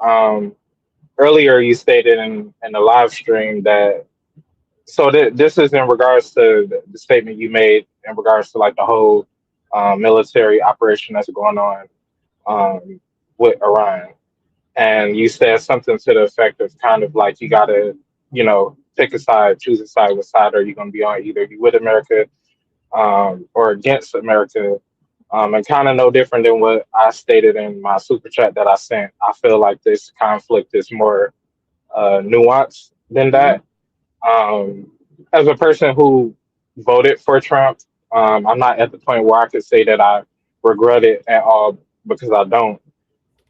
earlier you stated in the live stream that this is in regards to the statement you made in regards to like the whole military operation that's going on with Iran. And you said something to the effect of kind of like you got to, pick a side, choose a side. What side are you going to be on? Either you with America or against America. And kind of no different than what I stated in my super chat that I sent. I feel like this conflict is more nuanced than that. As a person who voted for Trump, I'm not at the point where I could say that I regret it at all, because I don't.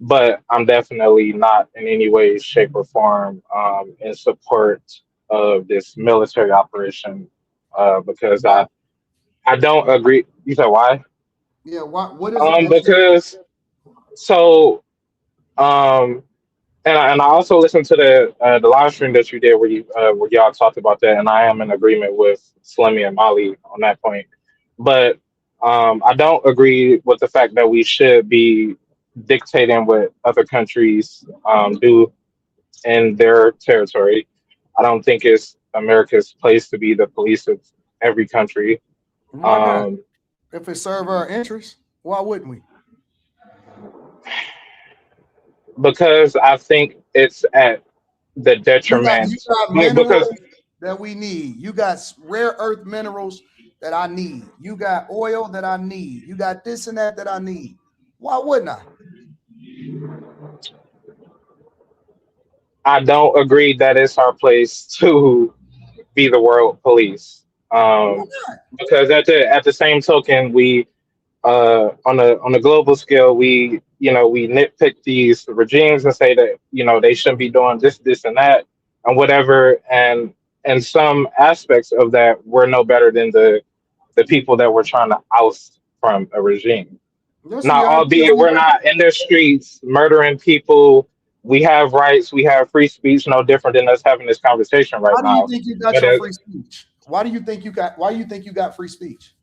But I'm definitely not in any way, shape, or form in support of this military operation, because I don't agree. You said why? Yeah, what is it? Because and I also listened to the live stream that you did where y'all talked about that, and I am in agreement with Slimmy and Molly on that point. But I don't agree with the fact that we should be dictating what other countries do in their territory. I don't think it's America's place to be the police of every country. Why not? If it serve our interests, why wouldn't we? Because I think it's at the detriment. You got minerals that we need. You got rare earth minerals that I need. You got oil that I need. You got this and that I need. Why wouldn't I? I don't agree that it's our place to be the world police. Because at the same token, we on a global scale, we nitpick these regimes and say that they shouldn't be doing this and that and whatever, and some aspects of that, we're no better than the people that we're trying to oust from a regime. Now, albeit we're not in their streets murdering people, we have rights, we have free speech, no different than us having this conversation right now. Why do you think you got your free speech? Why do you think you got free speech?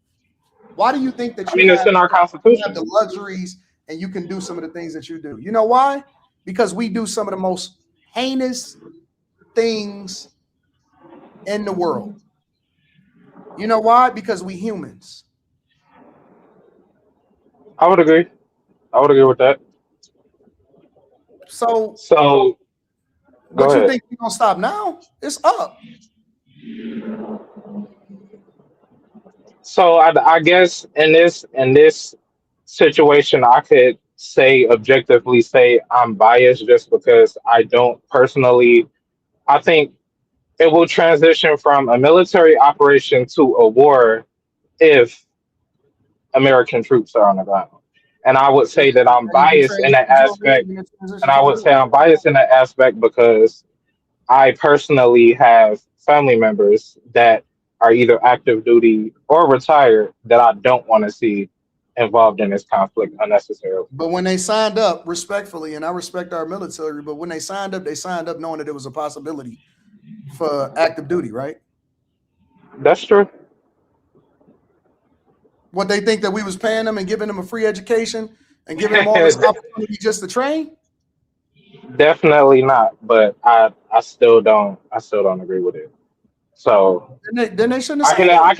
Why do you think that it's in our Constitution. You have the luxuries and you can do some of the things that you do? You know why? Because we do some of the most heinous things in the world. You know why? Because we humans. I would agree with that. So go what ahead. You think we're gonna stop now? It's up. So I guess in this situation, I could objectively say I'm biased just because I don't personally. I think it will transition from a military operation to a war if American troops are on the ground. And I would say that I'm biased in that aspect. And I would say I'm biased in that aspect because I personally have family members that are either active duty or retired that I don't want to see involved in this conflict unnecessarily. But when they signed up, respectfully, and I respect our military, but when they signed up knowing that it was a possibility for active duty, right? That's true. What they think that we was paying them and giving them a free education and giving them all this opportunity just to train? Definitely not. But I still don't agree with it. So Then they shouldn't have I can said I it.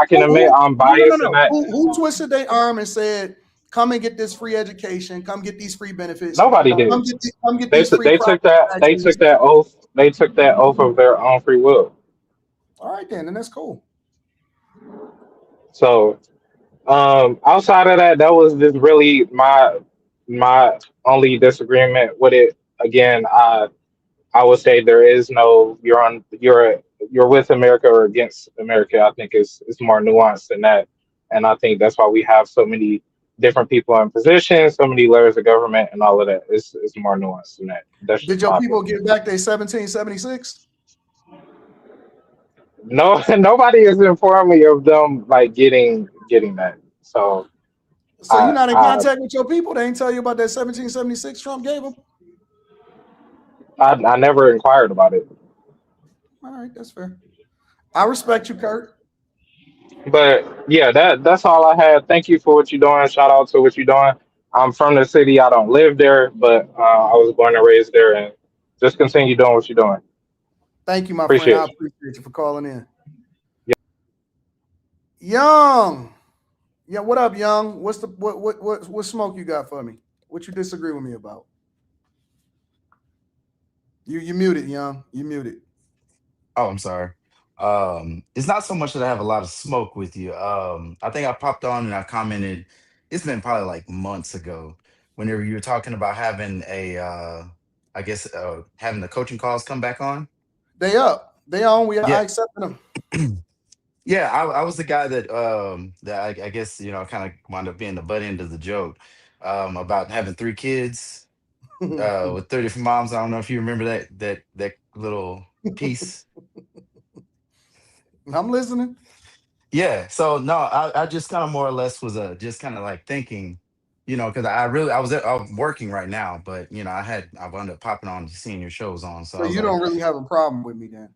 can admit I'm biased in that. Who twisted their arm and said, "Come and get this free education. Come get these free benefits. Nobody did. Come get They these free they took property that they taxes." took that oath. They took that oath of their own free will. All right, then that's cool. So outside of that, that was just really my only disagreement with it. Again, I would say there is no you're with America or against America. I think it's more nuanced than that, and I think that's why we have so many different people in positions, so many layers of government, and all of that. It's more nuanced than that. That's just Did your my people opinion. get back their 1776? No, nobody has informed me of them like getting that. So So you're not in I contact with your people? They ain't tell you about that 1776 Trump gave them? I never inquired about it. All right, that's fair. I respect you, Kurt. But yeah, that's all I had. Thank you for what you're doing. Shout out to what you're doing. I'm from the city. I don't live there, but I was born and raised there, and just continue doing what you're doing. Thank you, my friend. Appreciate I you. appreciate you for calling in. Yeah. Young. Yeah, what up, Young? What's the what smoke you got for me? What you disagree with me about? You muted, Young. You muted. Oh, I'm sorry. It's not so much that I have a lot of smoke with you. I think I popped on and I commented. It's been probably like months ago, whenever you were talking about having I guess having the coaching calls come back on. They up. They on. I Yeah, accepted them. yeah. I was the guy that I guess kind of wound up being the butt end of the joke about having 3 kids with 30 different moms. I don't know if you remember that little piece. I'm listening. Yeah. So no, I just kind of more or less was just kind of like thinking, because I'm working right now, but I wound up popping on seeing your shows on. So So I was you like, don't really have a problem with me then?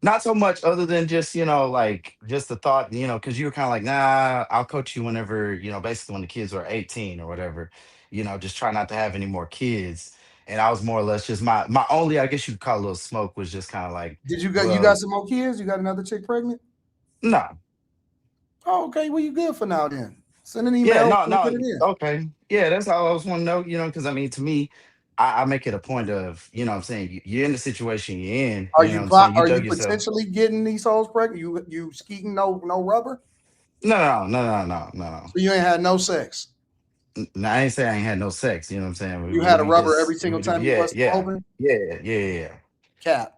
not so much other than just, like just the thought, because you were kind of like, nah, I'll coach you whenever, basically when the kids are 18 or whatever, just try not to have any more kids. And I was more or less just my only, I guess you'd call a little smoke was just kind of like, Did you well, got some more kids? You got another chick pregnant? no. Oh, okay. Well, you good for now then. Send an Yeah, email. no, We'll get no. it in. Okay. Yeah, that's all I was want to know, because I mean, to me, I make it a point of, what I'm saying, you're in the situation you're in, Are you know you what I'm saying? You are you dug yourself. potentially getting these hoes pregnant? You skeeting no rubber? No. So you ain't had no sex. No, I ain't saying I ain't had no sex, you know what I'm saying? You had a rubber every We single just, time you yeah, bust them yeah, open? yeah. Cap.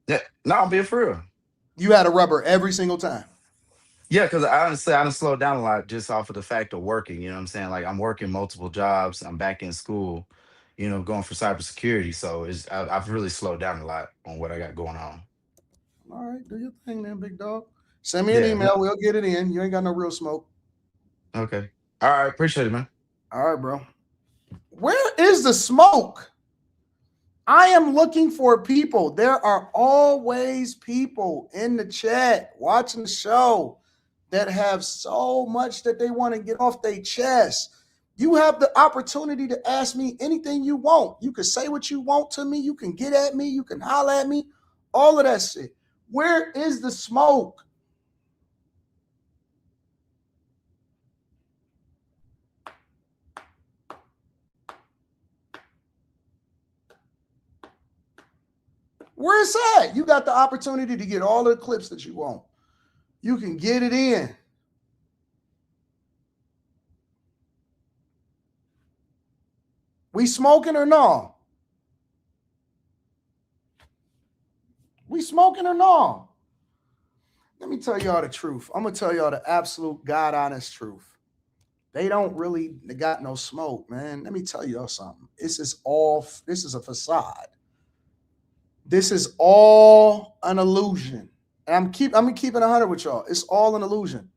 Yeah, no, I'm being for real. You had a rubber every single time. Yeah, because honestly, I done slowed down a lot just off of the fact of working. You know what I'm saying? Like I'm working multiple jobs. I'm back in school, going for cybersecurity. So I've really slowed down a lot on what I got going on. All right, do your thing then, big dog. Send me an Yeah. email. We'll get it in. You ain't got no real smoke. Okay. All right. Appreciate it, man. All right, bro. Where is the smoke? I am looking for people. There are always people in the chat watching the show that have so much that they want to get off their chest. You have the opportunity to ask me anything you want. You can say what you want to me. You can get at me. You can holler at me. All of that shit. Where is the smoke? Where it's at? You got the opportunity to get all the clips that you want. You can get it in. We smoking or no? We smoking or no? Let me tell y'all the truth. I'm going to tell y'all the absolute God honest truth. They don't really got no smoke, man. Let me tell y'all something. This is a facade. This is all an illusion. And I'm keeping 100 with y'all. It's all an illusion.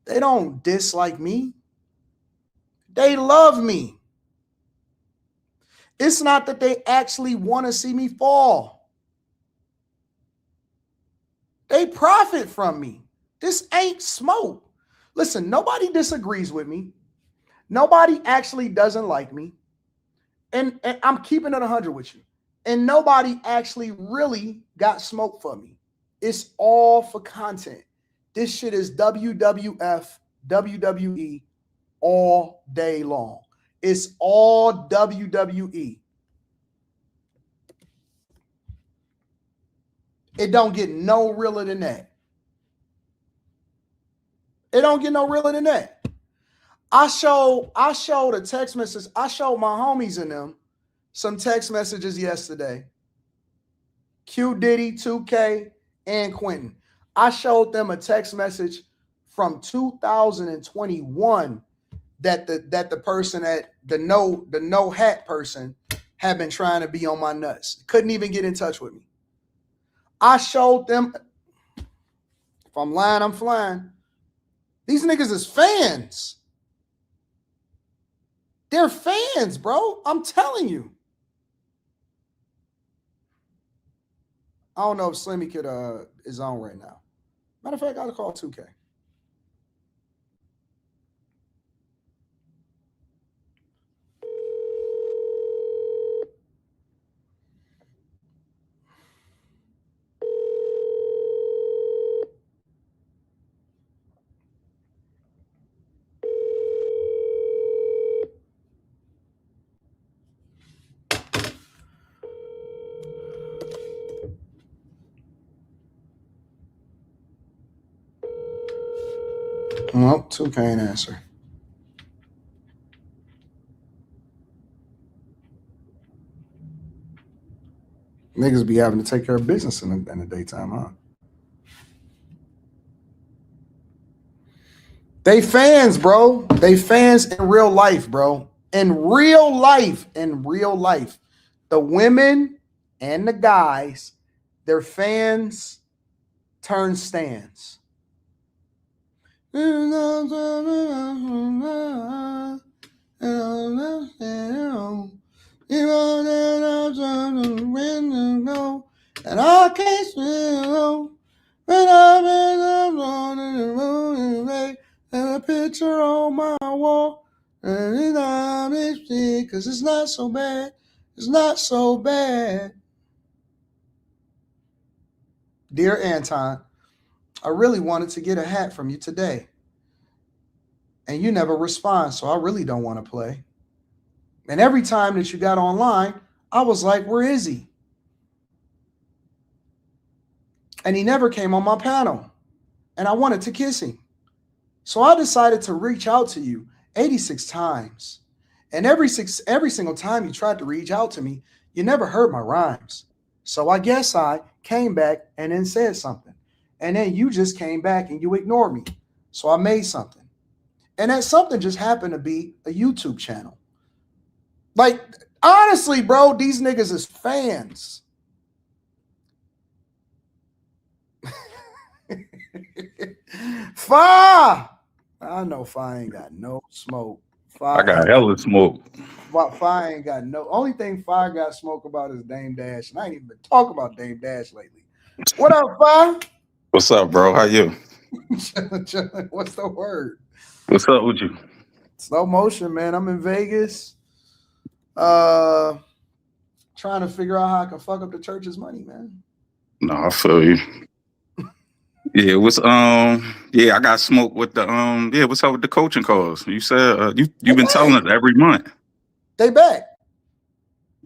They don't dislike me. They love me. It's not that they actually want to see me fall. They profit from me. This ain't smoke. Listen, nobody disagrees with me. Nobody actually doesn't like me. And I'm keeping it 100 with you. And nobody actually really got smoke for me. It's all for content. This shit is WWF, WWE all day long. It's all WWE. It don't get no realer than that. It don't get no realer than that. I showed a text message. I showed my homies in them some text messages yesterday. Q Diddy, 2K, and Quentin. I showed them a text message from 2021 that the person at the no hat person had been trying to be on my nuts. Couldn't even get in touch with me. I showed them. If I'm lying, I'm flying. These niggas is fans. They're fans, bro. I'm telling you. I don't know if Slimmy could is on right now. Matter of fact, I'll call 2K. Nope, 2K ain't answer. Niggas be having to take care of business in the daytime, huh? They fans, bro. They fans in real life, bro. In real life. The women and the guys, they're fans turn stands. And I can't smell when I'm on the road and a picture on my wall and I'm because it's not so bad. It's not so bad. Dear Anton, I really wanted to get a hat from you today. And you never respond, so I really don't want to play. And every time that you got online, I was like, where is he? And he never came on my panel. And I wanted to kiss him. So I decided to reach out to you 86 times. And every single time you tried to reach out to me, you never heard my rhymes. So I guess I came back and then said something. And then you just came back and you ignored me. So I made something. And that something just happened to be a YouTube channel. Like, honestly, bro, these niggas is fans. Fi! I know Fi ain't got no smoke. I got hella smoke. Fi ain't got no. Only thing Fi got smoke about is Dame Dash. And I ain't even been talking about Dame Dash lately. What up, Fi? What's up, bro? How you? Chillin'. What's the word? What's up with you? Slow motion, man. I'm in Vegas. Trying to figure out how I can fuck up the church's money, man. No, I feel you. Yeah, I got smoke with the what's up with the coaching calls? You said you've been telling us every month. They back.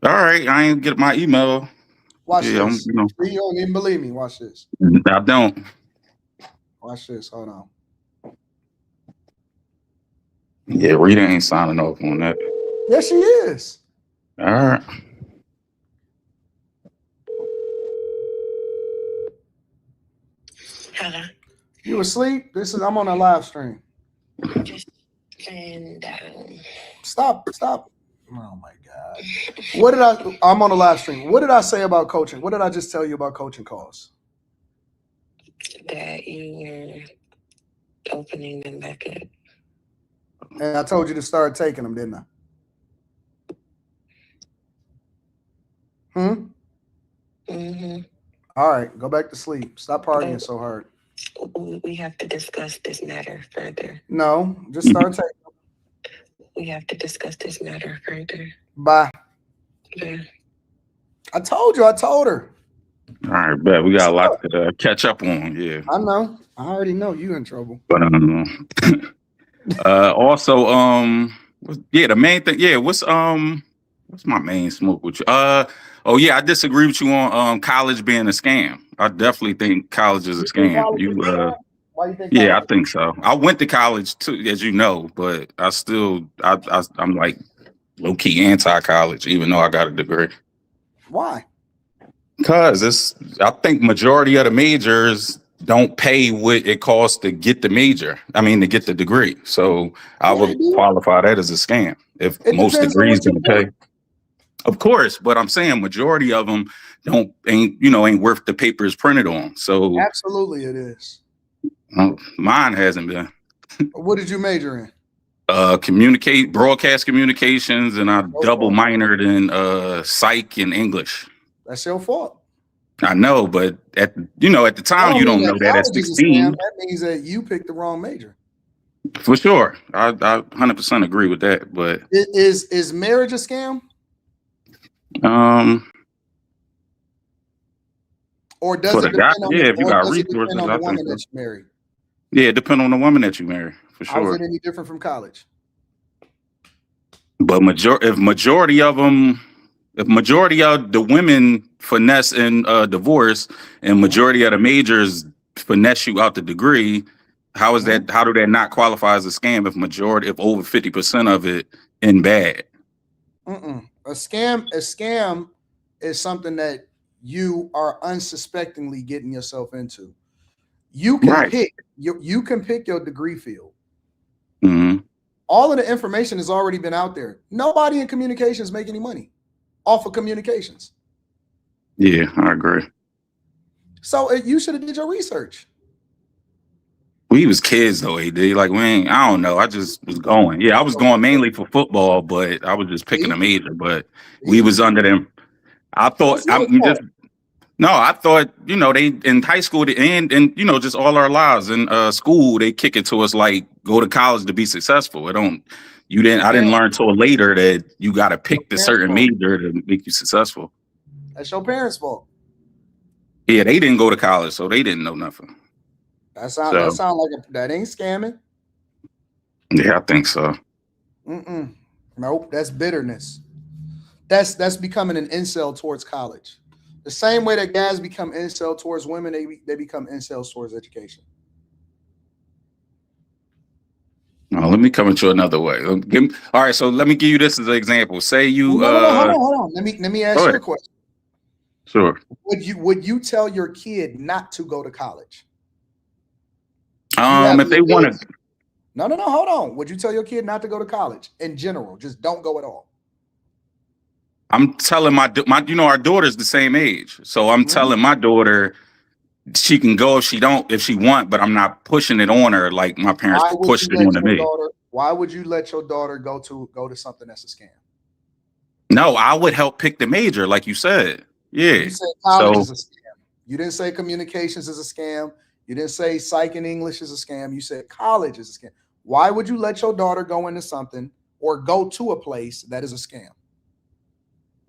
All right, I ain't get my email. Watch this. You don't even believe me. Watch this. I don't. Watch this. Hold on. Yeah, Rita ain't signing off on that. Yes, she is. All right. Hello. You asleep? I'm on a live stream. Just laying down. Stop. Oh my God. I'm on a live stream. What did I say about coaching? What did I just tell you about coaching calls? That you were opening them back up. And I told you to start taking them, didn't I? Mm-hmm. All right, go back to sleep. Stop partying so hard. We have to discuss this matter further. No, just start taking them. We have to discuss this matter further. Bye. Yeah. I told her. All right, bet we got a lot to catch up on. Yeah, I know. I already know you in trouble. but also, the main thing. Yeah, what's my main smoke with you? Oh yeah, I disagree with you on college being a scam. I definitely think college is a scam. Why you think? Yeah, I think so. I went to college too, as you know, but I'm like low key anti-college, even though I got a degree. Why? Because I think majority of the majors don't pay what it costs to get the major. I mean, to get the degree. So I would qualify that as a scam. If most degrees don't pay, of course. But I'm saying majority of them ain't worth the paper it's printed on. So Absolutely, it is. Mine hasn't been. What did you major in? Broadcast communications, and I double minored in psych and English. That's your fault. I know, but at the time you don't know that at 16. That means that you picked the wrong major. For sure, I 100% agree with that. But is marriage a scam? Or does it depend on if you got resources, I think that you marry? Yeah, it depends on the woman that you marry, for sure. How is it any different from college? But if majority of the women finesse in divorce, and majority of the majors finesse you out the degree, how is that? How do that not qualify as a scam if over 50% of it in bad? A scam is something that you are unsuspectingly getting yourself into. You can pick you can pick your degree field. Mm-hmm. All of the information has already been out there. Nobody in communications make any money off of communications. Yeah, I agree. So you should have did your research. We was kids though, AD. Like I don't know. I just was going. Yeah, I was going mainly for football, but I was just picking a major. But we was under them. I thought I thought they in high school and just all our lives in school they kick it to us like go to college to be successful. I didn't learn till later that you got to pick the certain major to make you successful. That's your parents' fault. Yeah, they didn't go to college, so they didn't know nothing. That sound like that ain't scamming. Yeah, I think so. Nope, that's bitterness. That's becoming an incel towards college. The same way that guys become incel towards women, they become incels towards education. No, let me come at you another way. All right, so let me give you this as an example. Say you hold on. Let me ask you a question. Sure. Would you tell your kid not to go to college? If they want to. No, hold on. Would you tell your kid not to go to college in general? Just don't go at all. I'm telling my our daughter's the same age. So I'm telling my daughter she can go if she want, but I'm not pushing it on her like my parents pushed it on me. Why would you let your daughter go to something that's a scam? No, I would help pick the major, like you said. Yeah. You said college is a scam. You didn't say communications is a scam. You didn't say psych and English is a scam. You said college is a scam. Why would you let your daughter go into something or go to a place that is a scam?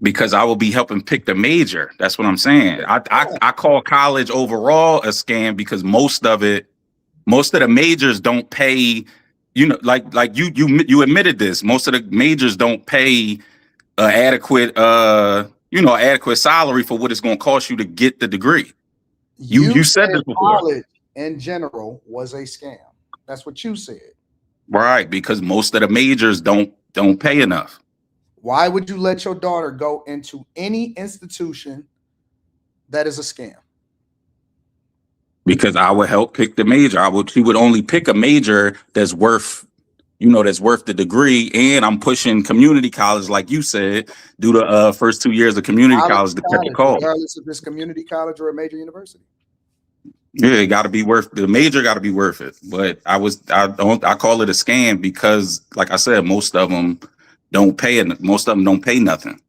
Because I will be helping pick the major. That's what I'm saying. I call college overall a scam because most of the majors don't pay. Like you admitted this. Most of the majors don't pay adequate salary for what it's going to cost you to get the degree. You said this before. College in general was a scam. That's what you said. Right, because most of the majors don't pay enough. Why would you let your daughter go into any institution that is a scam? Because I would help pick the major. She would only pick a major that's worth the degree. And I'm pushing community college, like you said, do the first 2 years of community college to cut the cost. Regardless if it's community college or a major university. Yeah, it got to be the major got to be worth it. But I call it a scam because, like I said, most of them don't pay nothing.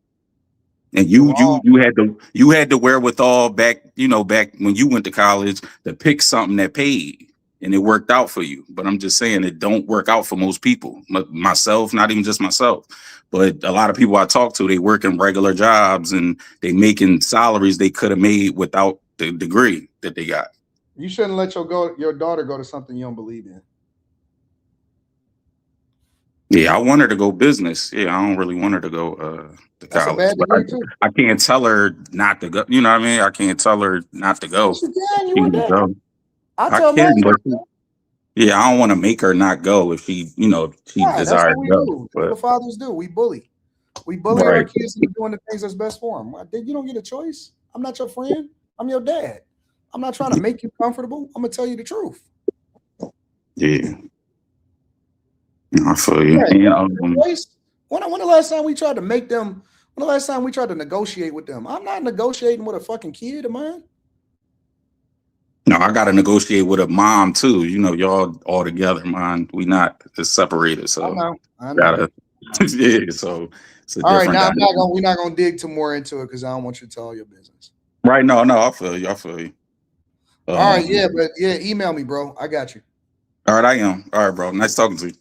And you had the wherewithal back when you went to college to pick something that paid. and it worked out for you. But I'm just saying it don't work out for most people. Myself, not even just myself, but a lot of people I talk to, they work in regular jobs and they making salaries they could have made without the degree that they got. You shouldn't let your daughter go to something you don't believe in. Yeah, I want her to go business. Yeah, I don't really want her to go to That's a college. bad But degree too. I can't tell her not to go. You know what I mean? I can't tell her not to go. Yes, you can. She You need to dad. go. I I tell can, mine. but yeah, I don't want to make her not go if she, she Right, that's desires what we to go. do. That's what But fathers do. We bully. We bully our right, kids into doing the things that's best for them. You don't get a choice. I'm not your friend. I'm your dad. I'm not trying to make you comfortable. I'm gonna tell you the truth. yeah, I feel you. Right. And When the last time we tried to make them? When the last time we tried to negotiate with them? I'm not negotiating with a fucking kid of mine. no, I got to negotiate with a mom too. Y'all all together, man. We not just separated, so I know. gotta. Yeah, so it's a All right, different now dynamic. we're not gonna dig too more into it because I don't want you to tell all your business. Right? No, I feel you. All right, yeah, email me, bro. I got you. All right, I am. All right, bro. Nice talking to you.